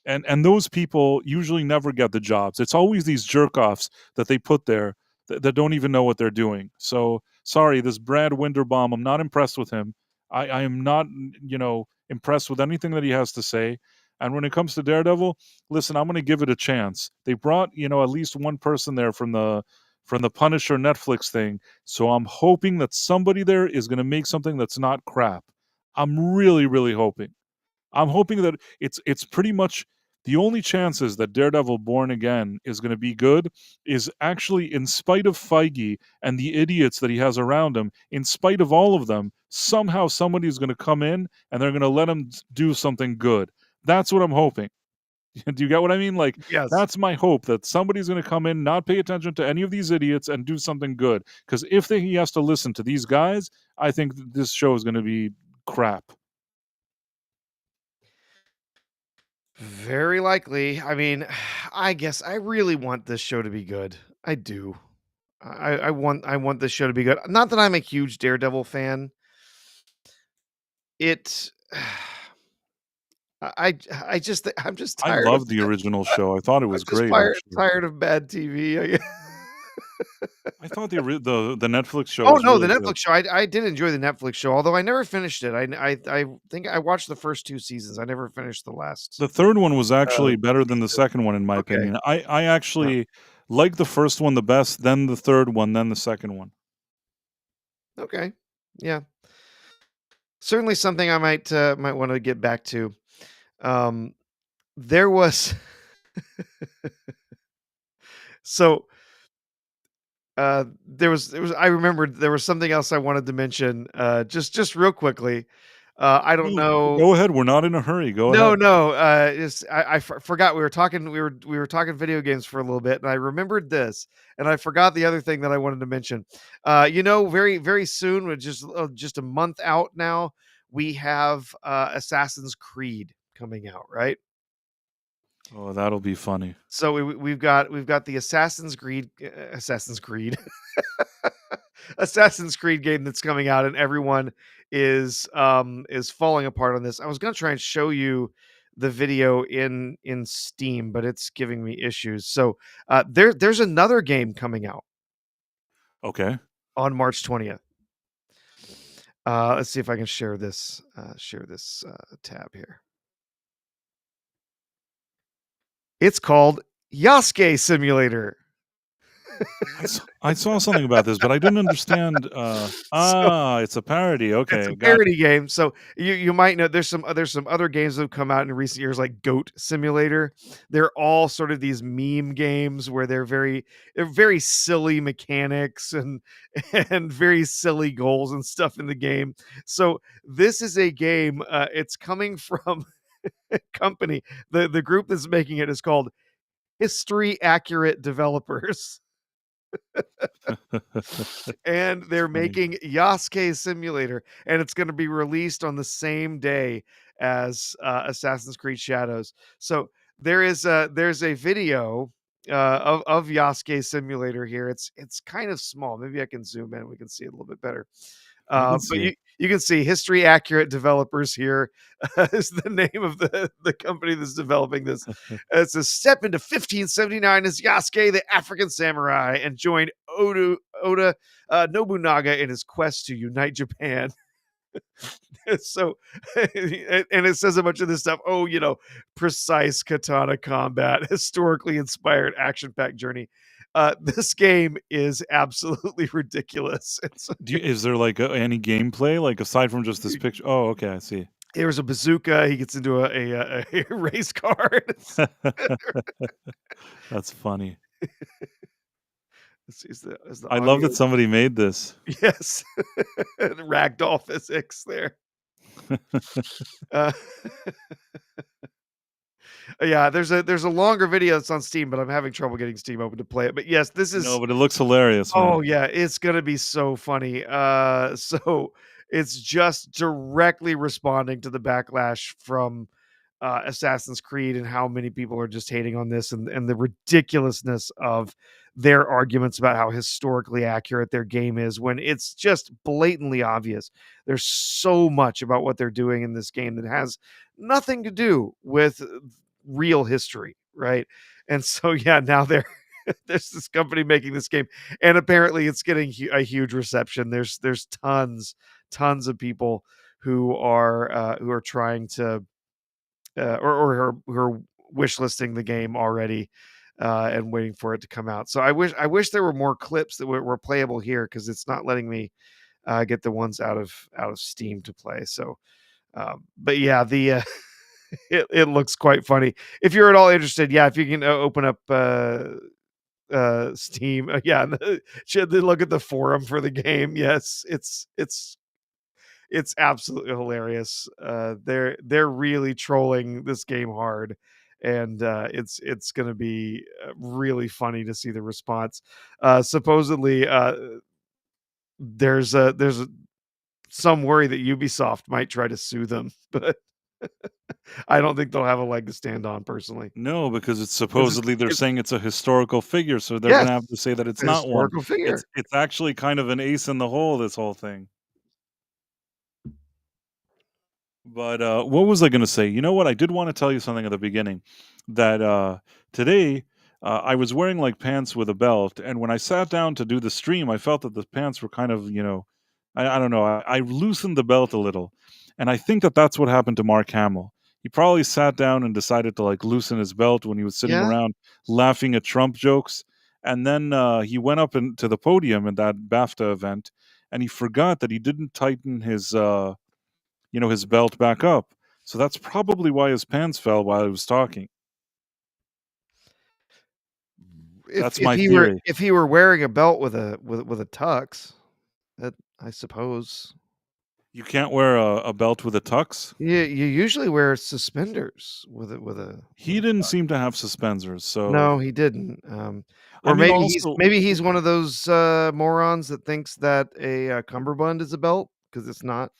and those people usually never get the jobs. It's always these jerk offs that they put there that don't even know what they're doing. So sorry, this Brad Winderbaum, I'm not impressed with him. I am not, impressed with anything that he has to say. And when it comes to Daredevil, listen, I'm going to give it a chance. They brought, at least one person there from the Punisher Netflix thing. So I'm hoping that somebody there is going to make something that's not crap. I'm really, really hoping. I'm hoping that it's pretty much the only chances that Daredevil Born Again is going to be good is actually in spite of Feige and the idiots that he has around him, in spite of all of them, somehow somebody's going to come in and they're going to let him do something good. That's what I'm hoping. Do you get what I mean? Like, Yes. that's my hope, that somebody's going to come in, not pay attention to any of these idiots, and do something good. Because if he has to listen to these guys, I think this show is going to be crap. Very likely. I mean, I guess I really want this show to be good. I do. I want this show to be good. Not that I'm a huge Daredevil fan. It I just I'm just I tired of loved the original show. I thought it I'm was just great, tired actually. tired of bad TV. I thought the Netflix show Oh was no, the really good. Netflix show. I did enjoy the Netflix show, although I never finished it. I think I watched the first 2 seasons. I never finished the last The 3rd one was actually better than the season. 2nd one, in my Okay. opinion. I Uh, actually liked the 1st one the best, then the 3rd one, then the 2nd one. okay. Yeah. Certainly something I might want to get back to. Um there was so there was I remembered there was something else I wanted to mention just real quickly. I don't No, know. go ahead, we're not in a hurry, go No, ahead. no, forgot we were talking video games for a little bit, and I remembered this, and I forgot the other thing that I wanted to mention. Very very soon, with just a month out now, we have Assassin's Creed coming out, right? Oh, that'll be funny. So we've got the Assassin's Creed Assassin's Creed game that's coming out, and everyone is falling apart on this. I was gonna try and show you the video in Steam, but it's giving me issues. So there's another game coming out Okay. on March 20th. Let's see if I can share this tab here. It's called Yasuke Simulator. I saw something about this, but I didn't understand, So it's a parody, it's a okay, got parody game. So you might know there's some other games that have come out in recent years like Goat Simulator. They're all sort of these meme games where they're very silly mechanics and and very silly goals and stuff in the game. So this is a game. It's coming from a company. The group that's making it is called History Accurate Developers. And It's they're funny. making Yasuke Simulator, and it's going to be released on the same day as Assassin's Creed Shadows. So there's a video of Yasuke Simulator here. It's kind of small. Maybe I can zoom in. We can see it a little bit better. I can But see it. you can see History Accurate Developers here is the name of the company that's developing this. It says step into 1579 as Yasuke, the African samurai, and join Oda Nobunaga in his quest to unite Japan. So, and it says a bunch of this stuff. Oh, precise katana combat, historically inspired action-packed journey. This game is absolutely ridiculous. Is there, like, any gameplay, like, aside from just this picture? Oh, okay, I see. There's a bazooka. He gets into a race car. That's funny. Is the I love audio? that somebody made this. Yes, ragdoll physics there. Uh, Yeah, there's a longer video that's on Steam, but I'm having trouble getting Steam open to play it. But yes, this No, is but it looks hilarious, oh man. yeah, it's gonna be so funny. So it's just directly responding to the backlash from Assassin's Creed and how many people are just hating on this and the ridiculousness of their arguments about how historically accurate their game is when it's just blatantly obvious. There's so much about what they're doing in this game that has nothing to do with real history, right? And so yeah, now there's this company making this game, and apparently it's getting a huge reception. There's tons of people who are trying to or who are wish listing the game already and waiting for it to come out. So I wish there were more clips that were playable here because it's not letting me get the ones out of Steam to play. So, but yeah, the it looks quite funny. If you're at all interested, yeah, if you can open up Steam, yeah, should they look at the forum for the game? Yes, it's absolutely hilarious. They're really trolling this game hard, and it's going to be really funny to see the response. Supposedly, there's some worry that Ubisoft might try to sue them, but I don't think they'll have a leg to stand on personally. No, because it's 'Cause supposedly they're it's saying it's a historical figure, so they're yes, gonna have to say that it's it's a not one. historical figure. It's actually kind of an ace in the hole, this whole thing. But, what was I gonna say? You know what? I did wanna tell you something at the beginning, that, today, I was wearing, like, pants with a belt, and when I sat down to do the stream, I felt that the pants were kind of, I don't know, I loosened the belt a little, and I think that that's what happened to Mark Hamill. He probably sat down and decided to, like, loosen his belt when he was sitting Yeah. around laughing at Trump jokes, and then, he went up into the podium in that BAFTA event, and he forgot that he didn't tighten his belt back up. So that's probably why his pants fell while he was talking. If That's if my he were theory. if he were wearing a belt with a tux, that I suppose. You can't wear a belt with a tux? You usually wear suspenders with He a didn't tux. seem to have suspenders, No, so he didn't. I Or mean, also maybe he's one of those morons that thinks that a cummerbund is a belt because it's not.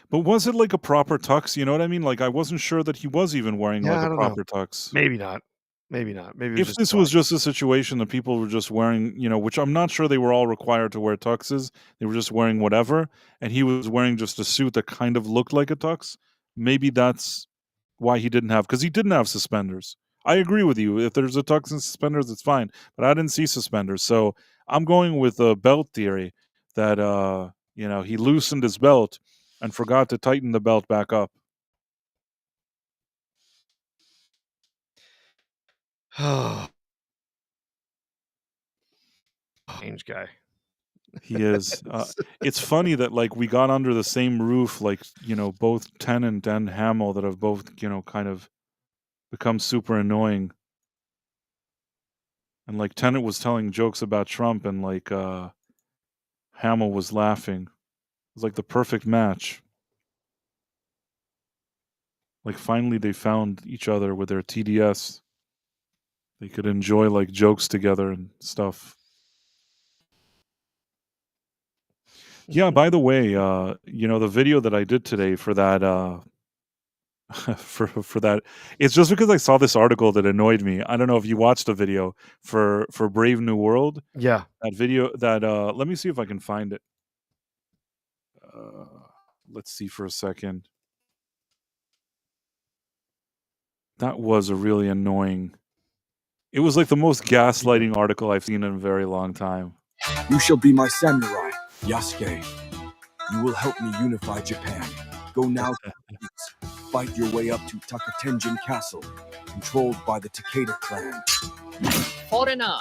but was it like a proper tux, you know what I mean? Like, I wasn't sure that he was even wearing, Yeah, like, I a don't know. proper tux. Maybe not. Maybe not. Maybe it was If just this was thought. just a situation that people were just wearing, which I'm not sure they were all required to wear tuxes, they were just wearing whatever, and he was wearing just a suit that kind of looked like a tux, maybe that's why he didn't have, because he didn't have suspenders. I agree with you. If there's a tux and suspenders, it's fine, but I didn't see suspenders, so I'm going with a belt theory that, he loosened his belt and forgot to tighten the belt back up. Strange guy. He is. It's funny that, like, we got under the same roof, like, both Tennant and Hamill that have both, kind of become super annoying. And, like, Tennant was telling jokes about Trump and, like, Hamill was laughing. It was like the perfect match. Like, finally they found each other with their TDS. They could enjoy, like, jokes together and stuff. Yeah, by the way, the video that I did today for that, for that. It's just because I saw this article that annoyed me. I don't know if you watched the video for Brave New World. Yeah. That video that let me see if I can find it. Uh, let's see for a second. That was a really annoying. It was like the most gaslighting article I've seen in a very long time. You shall be my samurai, Yasuke. You will help me unify Japan. Go now to the east. Fight your way up to Takatenjin Castle, controlled by the Takeda clan. Foreigner.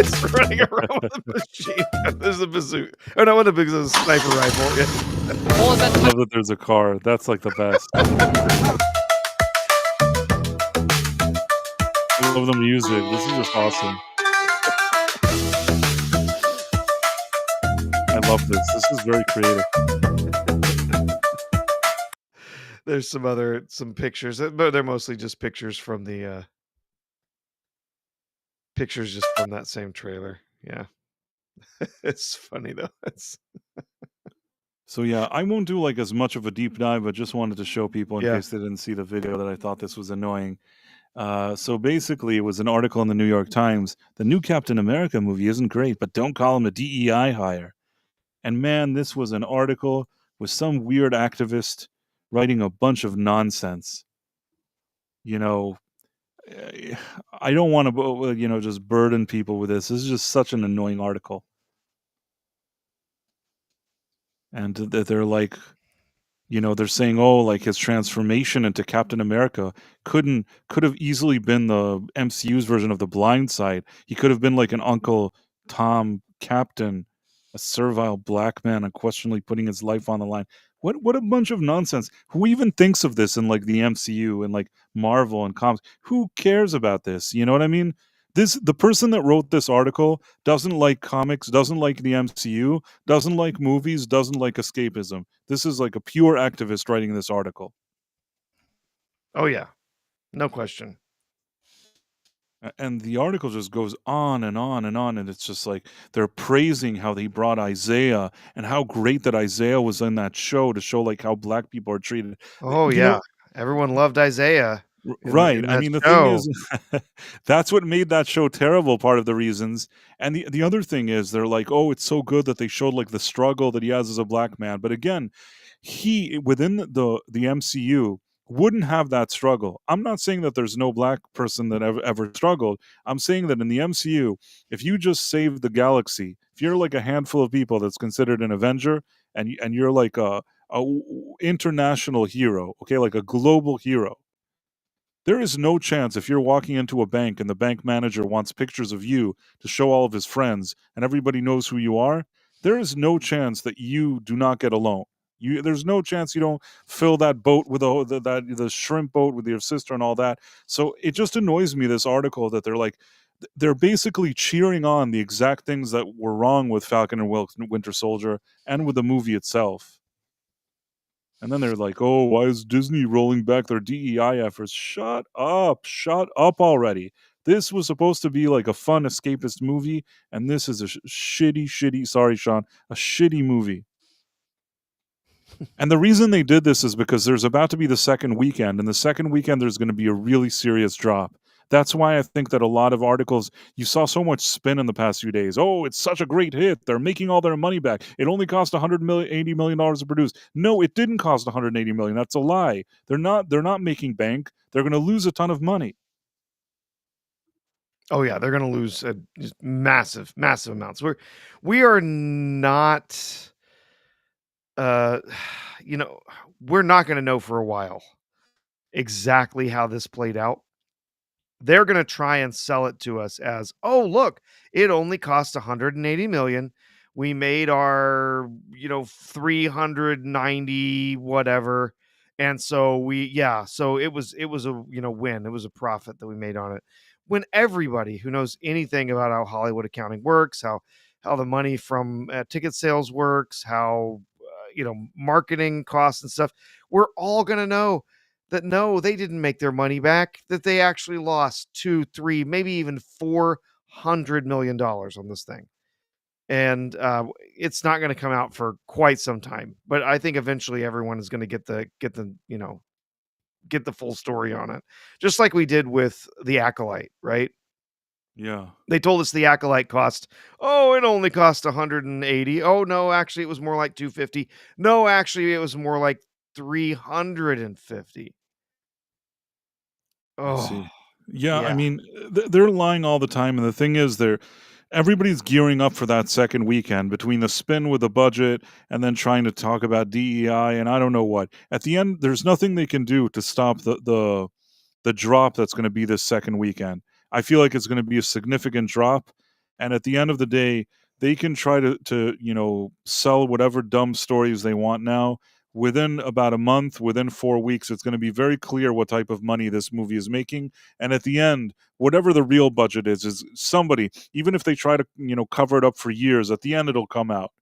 It's running around with a machine gun. There's a bazooka. Oh no, what a big sniper rifle. Yeah. I love that there's a car. That's like the best. I love the music. This is just awesome. I love this. This is very creative. There's some pictures, but they're mostly just pictures from the pictures just from that same trailer. Yeah. It's funny though. So yeah, I won't do like as much of a deep dive, but just wanted to show people in Yeah. case they didn't see the video that I thought this was annoying. So basically, it was an article in the New York Times. The new Captain America movie isn't great, but don't call him a DEI hire. And man, this was an article with some weird activist writing a bunch of nonsense. You know, I don't want to, just burden people with this. This is just such an annoying article. And they're like, they're saying, oh, like his transformation into Captain America could have easily been the MCU's version of the Blind Side. He could have been like an Uncle Tom Captain, a servile black man unquestionably putting his life on the line. What a bunch of nonsense. Who even thinks of this in like the MCU and like Marvel and comics? Who cares about this? You know what I mean? The person that wrote this article doesn't like comics, doesn't like the MCU, doesn't like movies, doesn't like escapism. This is like a pure activist writing this article. Oh yeah. No question. And the article just goes on and on and on, and it's just like they're praising how they brought Isaiah and how great that Isaiah was in that show to show like how black people are treated. Oh You yeah. know, Everyone loved Isaiah right. in I that mean, the thing show. is, that's what made that show terrible. Part of the reasons, and the other thing is, they're like, oh, it's so good that they showed like the struggle that he has as a black man. But again, he within the MCU wouldn't have that struggle. I'm not saying that there's no black person that ever struggled. I'm saying that in the MCU, if you just save the galaxy, if you're like a handful of people that's considered an Avenger, and you're like a international hero, okay, like a global hero, there is no chance if you're walking into a bank and the bank manager wants pictures of you to show all of his friends and everybody knows who you are, there is no chance that you do not get a loan. There's no chance you don't fill that boat with the shrimp boat with your sister and all that. So it just annoys me, this article, that they're like, they're basically cheering on the exact things that were wrong with Falcon and Winter Soldier and with the movie itself. And then they're like, oh, why is Disney rolling back their DEI efforts? Shut up already. This was supposed to be like a fun escapist movie, and this is a shitty, sorry, Sean, a shitty movie. And the reason they did this is because there's about to be the second weekend, and the second weekend there's going to be a really serious drop. That's why I think that a lot of articles, you saw so much spin in the past few days. Oh, it's such a great hit. They're making all their money back. It only cost $180 million to produce. No, it didn't cost $180 million. That's a lie. They're not making bank. They're going to lose a ton of money. Oh yeah, they're going to lose just massive amounts. We are not we're not going to know for a while exactly how this played out. They're going to try and sell it to us as, "Oh, look, it only cost 180 million. We made our, 390 whatever." And so so it was a, win. It was a profit that we made on it. When everybody who knows anything about how Hollywood accounting works, how the money from ticket sales works, how marketing costs and stuff, we're all going to know that no, they didn't make their money back, that they actually lost 2, 3, maybe even $400 million on this thing. And it's not going to come out for quite some time, but I think eventually everyone is going to get the full story on it. Just like we did with The Acolyte, right? Yeah. They told us The Acolyte cost, oh, it only cost 180. Oh no, actually it was more like 250. No, actually it was more like 350. I see. Oh, Yeah, I yeah. mean, they're lying all the time, and the thing is, everybody's gearing up for that second weekend between the spin with the budget and then trying to talk about DEI and I don't know what. At the end, there's nothing they can do to stop the drop that's going to be this second weekend. I feel like it's going to be a significant drop, and at the end of the day, they can try to sell whatever dumb stories they want now. Within about a month, within 4 weeks, it's going to be very clear what type of money this movie is making. And at the end, whatever the real budget is somebody, even if they try to cover it up for years, at the end it'll come out.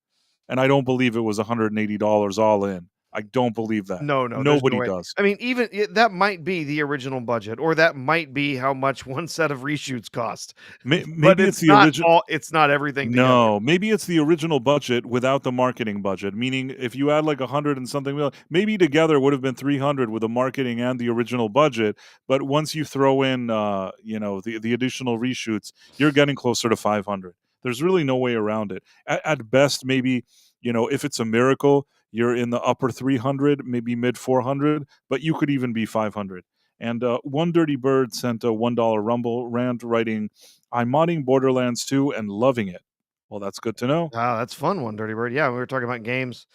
and I don't believe it was $180 all in. I don't believe that. No, there's no Nobody way. does. I mean, even that might be the original budget, or that might be how much one set of reshoots cost. But Maybe it's the original. It's not everything together. No, maybe it's the original budget without the marketing budget. Meaning, if you add like 100 and something million, maybe together would have been 300 with the marketing and the original budget. But once you throw in, the additional reshoots, you're getting closer to 500. There's really no way around it. At best, maybe if it's a miracle, you're in the upper 300, maybe mid 400, but you could even be 500. And One Dirty Bird sent a $1 Rumble rant writing, I'm modding Borderlands 2 and loving it. Well, that's good to know. Ah, that's fun, One Dirty Bird. Yeah, we were talking about games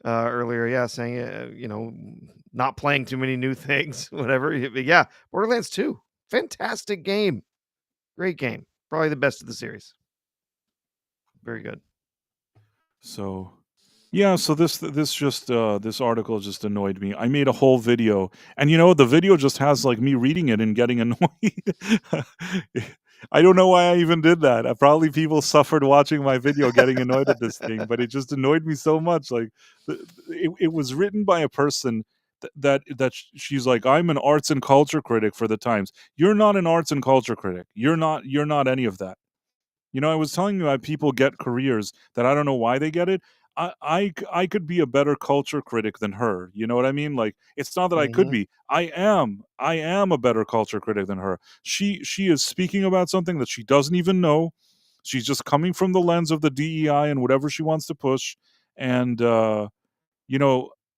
earlier. Yeah, saying, not playing too many new things, whatever. Yeah, Borderlands 2, fantastic game. Great game. Probably the best of the series. Very good. So, yeah, so this article just annoyed me. I made a whole video, and the video just has like me reading it and getting annoyed. I don't know why I even did that. Probably people suffered watching my video getting annoyed at this thing, but it just annoyed me so much. Like, it was written by a person she's like, I'm an arts and culture critic for the Times. You're not an arts and culture critic. You're not any of that. I was telling you, people get careers that I don't know why they get it. I could be a better culture critic than her. You know what I mean? Like, it's not that I could be. I am a better culture critic than her. She is speaking about something that she doesn't even know. She's just coming from the lens of the DEI and whatever she wants to push. And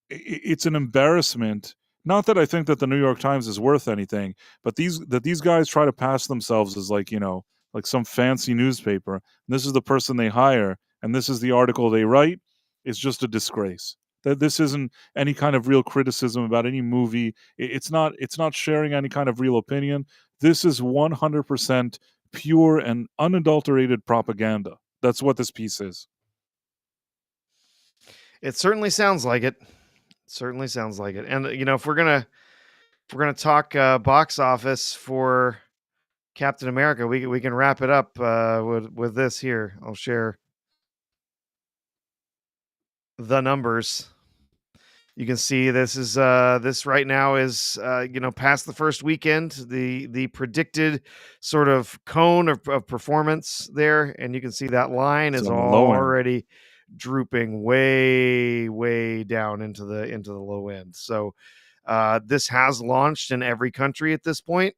it's an embarrassment. Not that I think that the New York Times is worth anything, but these guys try to pass themselves as like some fancy newspaper. And this is the person they hire, and this is the article they write. It's just a disgrace. That this isn't any kind of real criticism about any movie. It's not sharing any kind of real opinion. This is 100% pure and unadulterated propaganda. That's what this piece is. It certainly sounds like it. Certainly sounds like it. And if we're gonna talk box office for Captain America, we can wrap it up with this here. I'll share the numbers. You can see this is this right now is past the first weekend, the predicted sort of cone of performance there, and you can see that line is already drooping way down into the low end. So this has launched in every country at this point.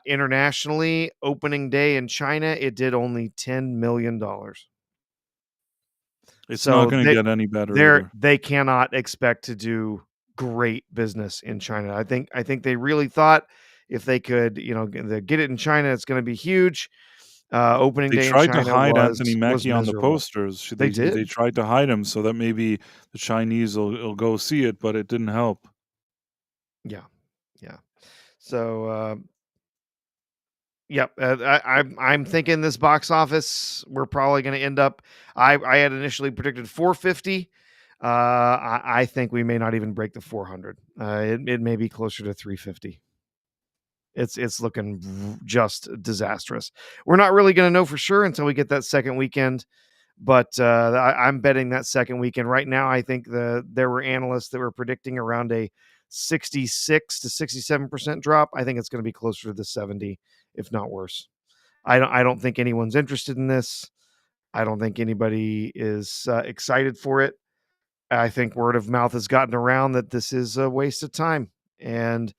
Internationally, opening day in China, it did only $10 million. It's not going to get any better. They cannot expect to do great business in China. I think they really thought if they could, get it in China, it's going to be huge. Opening day in China, they tried to hide Anthony Mackie on the miserable. Posters. They did. They tried to hide him so that maybe the Chinese will go see it, but it didn't help. Yeah. So, yep. I'm thinking this box office, we're probably going to end up. I had initially predicted 450. I think we may not even break the 400. It may be closer to 350. It's looking just disastrous. We're not really going to know for sure until we get that second weekend, but I'm betting that second weekend. Right now, I think there were analysts that were predicting around a 66 to 67% drop. I think it's going to be closer to the 70, if not worse. I don't think anyone's interested in this. I don't think anybody is excited for it. I think word of mouth has gotten around that this is a waste of time and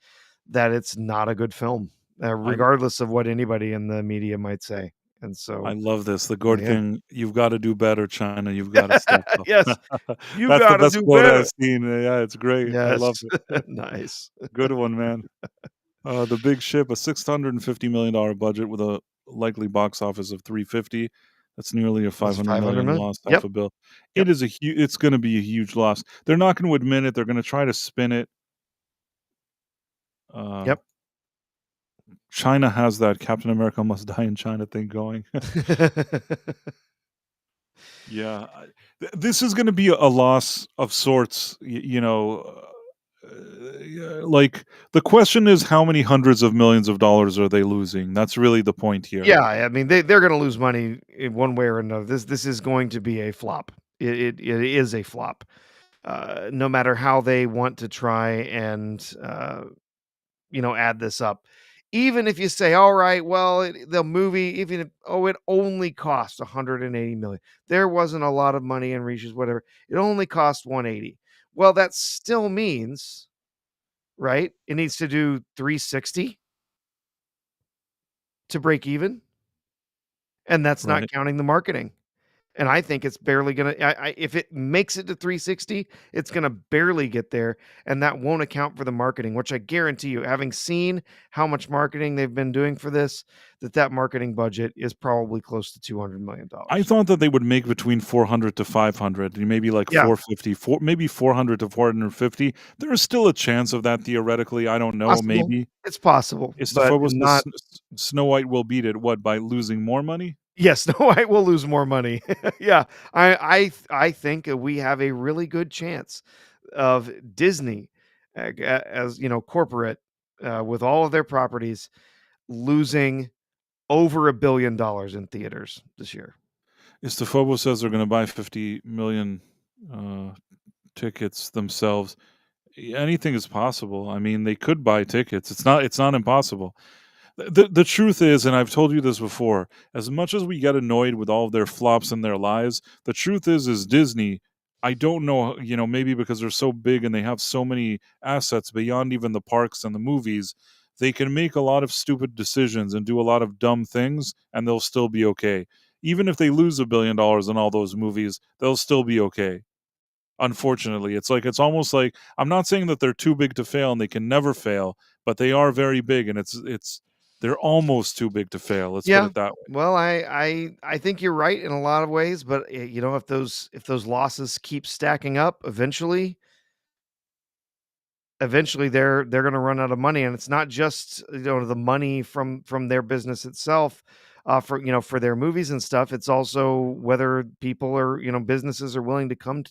that it's not a good film, regardless of what anybody in the media might say. And so I love this. The Gord King, you've got to do better, China. You've got to step up. Yes, you that's got the to best do quote better. I've seen. Yeah, it's great. Yes. I love it. Nice. Good one, man. The Big Ship, a $650 million budget with a likely box office of 350. That's nearly a 500 million loss. Half a bill. Yep. It's going to be a huge loss. They're not going to admit it. They're going to try to spin it. Yep. China has that Captain America must die in China thing going. Yeah. This is going to be a loss of sorts, like the question is how many hundreds of millions of dollars are they losing? That's really the point here. Yeah, I mean they're going to lose money in one way or another. This is going to be a flop. It is a flop. No matter how they want to try and add this up. Even if you say, all right, well, the movie, even if, it only cost 180 million. There wasn't a lot of money in Reaches, whatever. It only cost 180. Well, that still means, right? It needs to do 360 to break even. And that's not Right. counting the marketing. And I think it's barely gonna. If it makes it to 360, it's gonna barely get there, and that won't account for the marketing. Which I guarantee you, having seen how much marketing they've been doing for this, that marketing budget is probably close to I $200 million. thought that they would make between 400 to 500, maybe like Yeah, 450, maybe 400 to 450. There is still a chance of that theoretically. I don't know. possible. Maybe. It's possible, Is the but Phobos the not. Snow White will beat it? What, by losing more money? Yes, no, I will lose more money. Yeah, I think we have a really good chance of Disney, as corporate, with all of their properties, losing over $1 billion in theaters this year. Is the Phobos says they're going to buy 50 million uh, tickets themselves. Anything is possible. I mean, they could buy tickets. It's not impossible. The truth is, and I've told you this before, as much as we get annoyed with all of their flops and their lies, the truth is Disney, I don't know, maybe because they're so big and they have so many assets beyond even the parks and the movies, they can make a lot of stupid decisions and do a lot of dumb things and they'll still be okay. Even if they lose $1 billion in all those movies, they'll still be okay. Unfortunately, it's almost like, I'm not saying that they're too big to fail and they can never fail, but they are very big and they're almost too big to fail. Let's put Yeah. it that way. Well, I think you're right in a lot of ways, but if those losses keep stacking up, eventually they're going to run out of money, and it's not just the money from their business itself, for their movies and stuff. It's also whether people are businesses are willing to come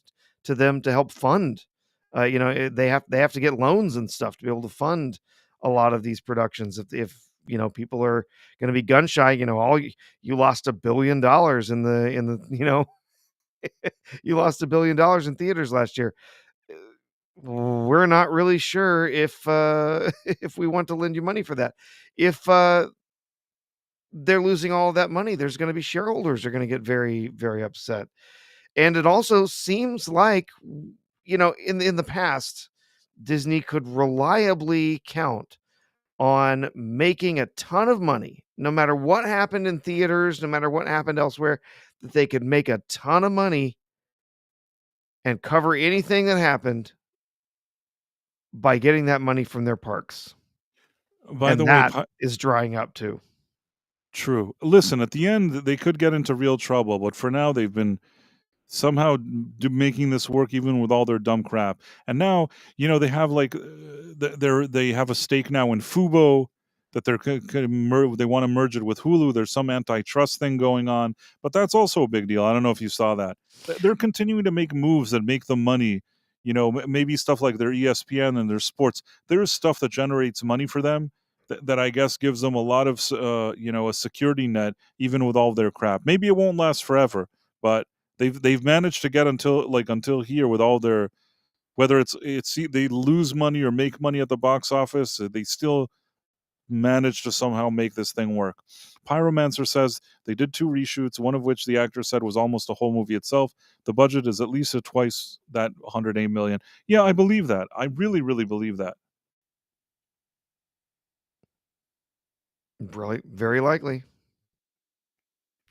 to them to help fund. They have to get loans and stuff to be able to fund a lot of these productions. If people are going to be gun shy, all you lost $1 billion in the you lost $1 billion in theaters last year. We're not really sure if if we want to lend you money for that. If they're losing all of that money, there's going to be shareholders are going to get very, very upset. And it also seems like in the past, Disney could reliably count on making a ton of money, no matter what happened in theaters, no matter what happened elsewhere, that they could make a ton of money and cover anything that happened by getting that money from their parks. By the And way, that is drying up too. true. Listen, at the end, they could get into real trouble, but for now, they've been somehow making this work even with all their dumb crap. And now, they have like they have a stake now in Fubo that they want to merge it with Hulu. There's some antitrust thing going on, but that's also a big deal. I don't know if you saw that. They're continuing to make moves that make them money. Maybe stuff like their ESPN and their sports. There is stuff that generates money for them that I guess gives them a lot of a security net even with all their crap. Maybe it won't last forever, but they've managed to get until here with all their, whether they lose money or make money at the box office, they still manage to somehow make this thing work. Pyromancer says they did 2 reshoots, one of which the actor said was almost a whole movie itself. The budget is at least twice that 108 million. Yeah, I believe that. I really, really believe that. Really, very likely.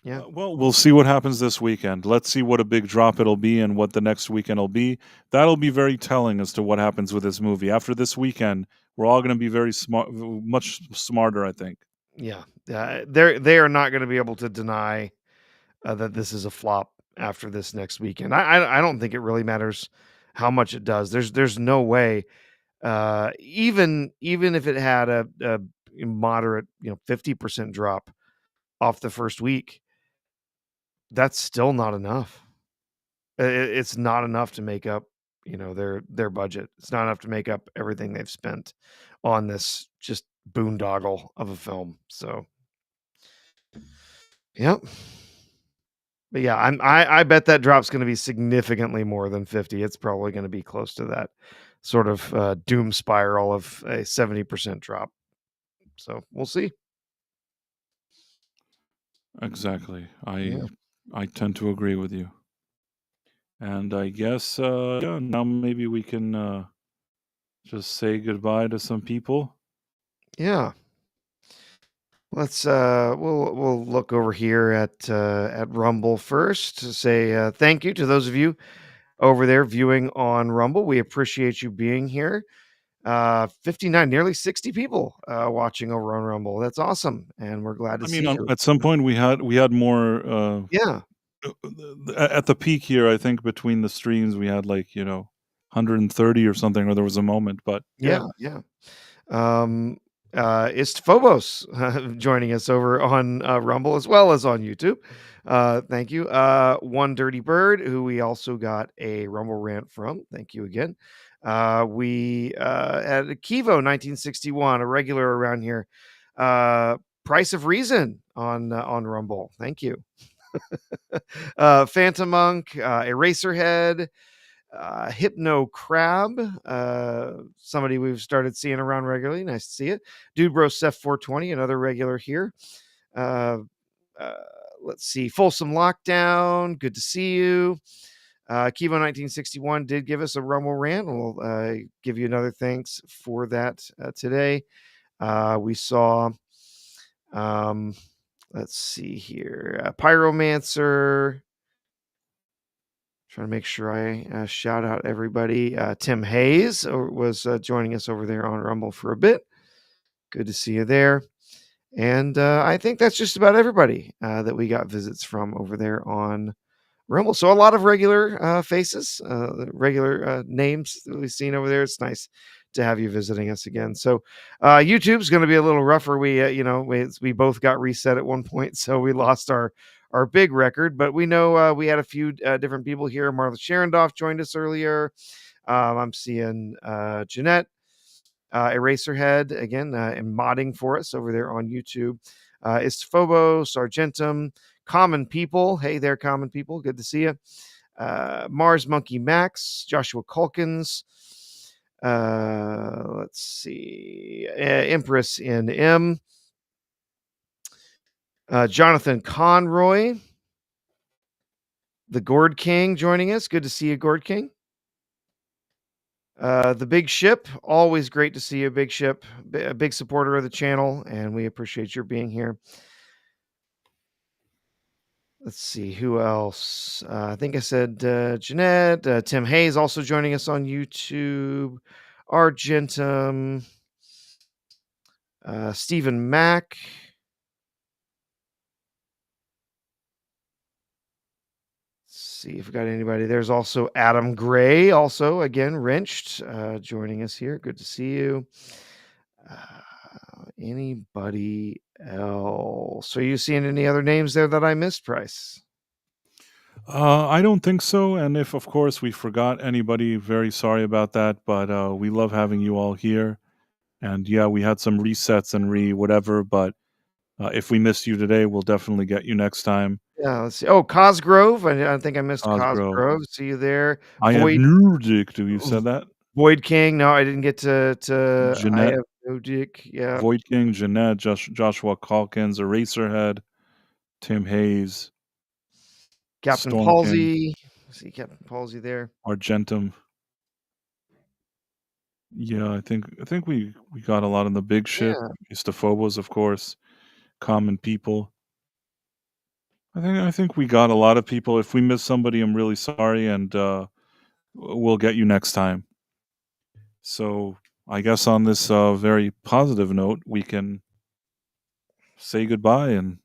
Yeah. Well, we'll see what happens this weekend. Let's see what a big drop it'll be and what the next weekend will be. That'll be very telling as to what happens with this movie. After this weekend, we're all going to be very smart, much smarter, I think. Yeah. They are not going to be able to deny that this is a flop after this next weekend. I don't think it really matters how much it does. There's no way. Even if it had a moderate 50% drop off the first week, that's still not enough. It's not enough to make up their budget. It's not enough to make up everything they've spent on this just boondoggle of a film. So, yep. But yeah, I bet that drop's going to be significantly more than 50. It's probably going to be close to that sort of doom spiral of a 70% drop. So we'll see. Exactly. Yeah. I tend to agree with you. And I guess yeah, now maybe we can just say goodbye to some people. Yeah. Let's we'll look over here at Rumble first to say thank you to those of you over there viewing on Rumble. We appreciate you being here. 59, nearly 60 people watching over on Rumble. That's awesome, and we're glad to I mean, see you. at some point we had more Yeah, at the peak here, I think between the streams we had like, 130 or something, or there was a moment, but yeah. yeah. Um, it's Phobos joining us over on Rumble as well as on YouTube. Thank you. One Dirty Bird, who we also got a Rumble rant from. Thank you again. We had a Kivo 1961, a regular around here. Price of Reason on Rumble. Thank you. Phantom Monk, Eraserhead, Hypno Crab, somebody we've started seeing around regularly. Nice to see it. Dude Bro Seth 420, another regular here. Uh, uh, let's see. Folsom Lockdown, good to see you. Kivo 1961 did give us a Rumble rant. We'll give you another thanks for that today. We saw, let's see here, Pyromancer. Trying to make sure I shout out everybody. Tim Hayes was joining us over there on Rumble for a bit. Good to see you there. And I think that's just about everybody that we got visits from over there on Rumble. So a lot of regular faces, regular names that we've seen over there. It's nice to have you visiting us again. So YouTube's going to be a little rougher. We both got reset at one point, so we lost our big record. But we know we had a few different people here. Marla Sharondoff joined us earlier. I'm seeing Jeanette. Eraserhead again and modding for us over there on YouTube. Phobos, Argentum, Common People. Hey there, Common People. Good to see you. Mars Monkey Max, Joshua Culkins. Let's see. Empress in M. Jonathan Conroy. The Gourd King joining us. Good to see you, Gourd King. The Big Ship, always great to see you, Big Ship, a big supporter of the channel, and we appreciate your being here. Let's see who else. I think I said Jeanette. Tim Hayes also joining us on YouTube. Argentum. Stephen Mack. See if we got anybody. There's also Adam Gray, also again wrenched, joining us here. Good to see you. Anybody else? Are you seeing any other names there that I missed, Price? I don't think so. And if, of course, we forgot anybody, very sorry about that. But we love having you all here. And yeah, we had some resets and whatever. But if we missed you today, we'll definitely get you next time. Yeah, let's see. Oh, Cosgrove. I think I missed Cosgrove. Cosgrove. See you there. I have no dick. Do you said that? Void King. No, I didn't get to Jeanette. I have no dick. Yeah. Void King, Jeanette, Joshua Calkins, Eraserhead, Tim Hayes, Captain Storm Palsy. See Captain Palsy there. Argentum. Yeah, I think we got a lot on the Big Ship. Yeah. Phobos, of course. Common People. I think we got a lot of people. If we miss somebody, I'm really sorry, and we'll get you next time. So I guess on this very positive note, we can say goodbye and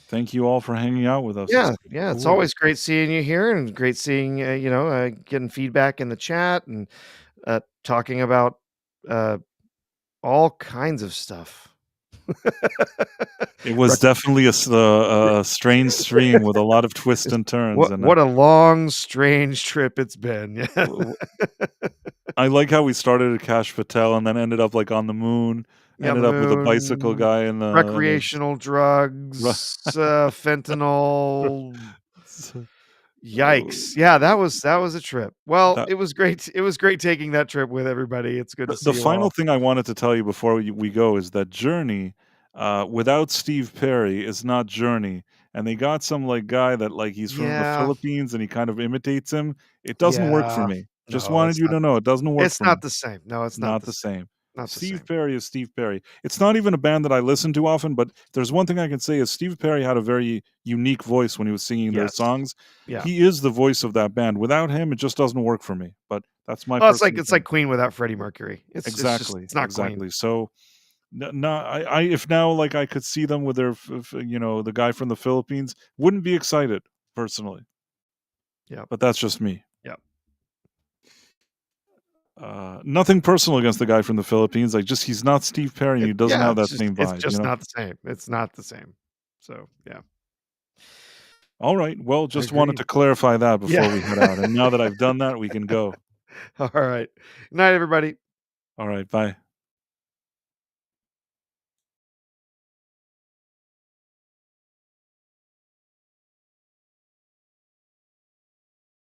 thank you all for hanging out with us. Yeah, it's always great seeing you here, and great seeing getting feedback in the chat and talking about all kinds of stuff. It was definitely a strange stream with a lot of twists and turns. What a long, strange trip it's been. I like how we started at Kash Patel and then ended up like on the moon, Yeah, Ended the up with a bicycle moon, guy in the recreational drugs, fentanyl. so, Yikes! Yeah, that was a trip. Well, that it was great taking that trip with everybody. It's good to the see you final all. thing I wanted to tell you before we go is that Journey, without Steve Perry, is not Journey. And they got some like guy that like he's from the Yeah, Philippines and he kind of imitates him. It doesn't work for yeah. me. Just No, wanted you to know it doesn't work it's for me. not the same. No, it's not Not the the same. same. Not the Steve same. Perry is Steve Perry. It's not even a band that I listen to often, but there's one thing I can say is Steve Perry had a very unique voice when he was singing their Yes. songs. Yeah. He is the voice of that band. Without him, it just doesn't work for me. But that's my Well, personal it's like opinion. Queen without Freddie Mercury. It's just Exactly, it's not Queen. exactly. So, no, I if now like I could see them with their, the guy from the Philippines, wouldn't be excited personally. Yeah. But that's just me. Yeah. Nothing personal against the guy from the Philippines. Like, just he's not Steve Perry, and he doesn't Yeah, have that same it's vibe. just not the same. It's not the same. So, yeah. All right. Well, just wanted Agreed. to clarify that before Yeah. we head out. And now that I've done that, we can go. All right. Good night, everybody. All right. Bye.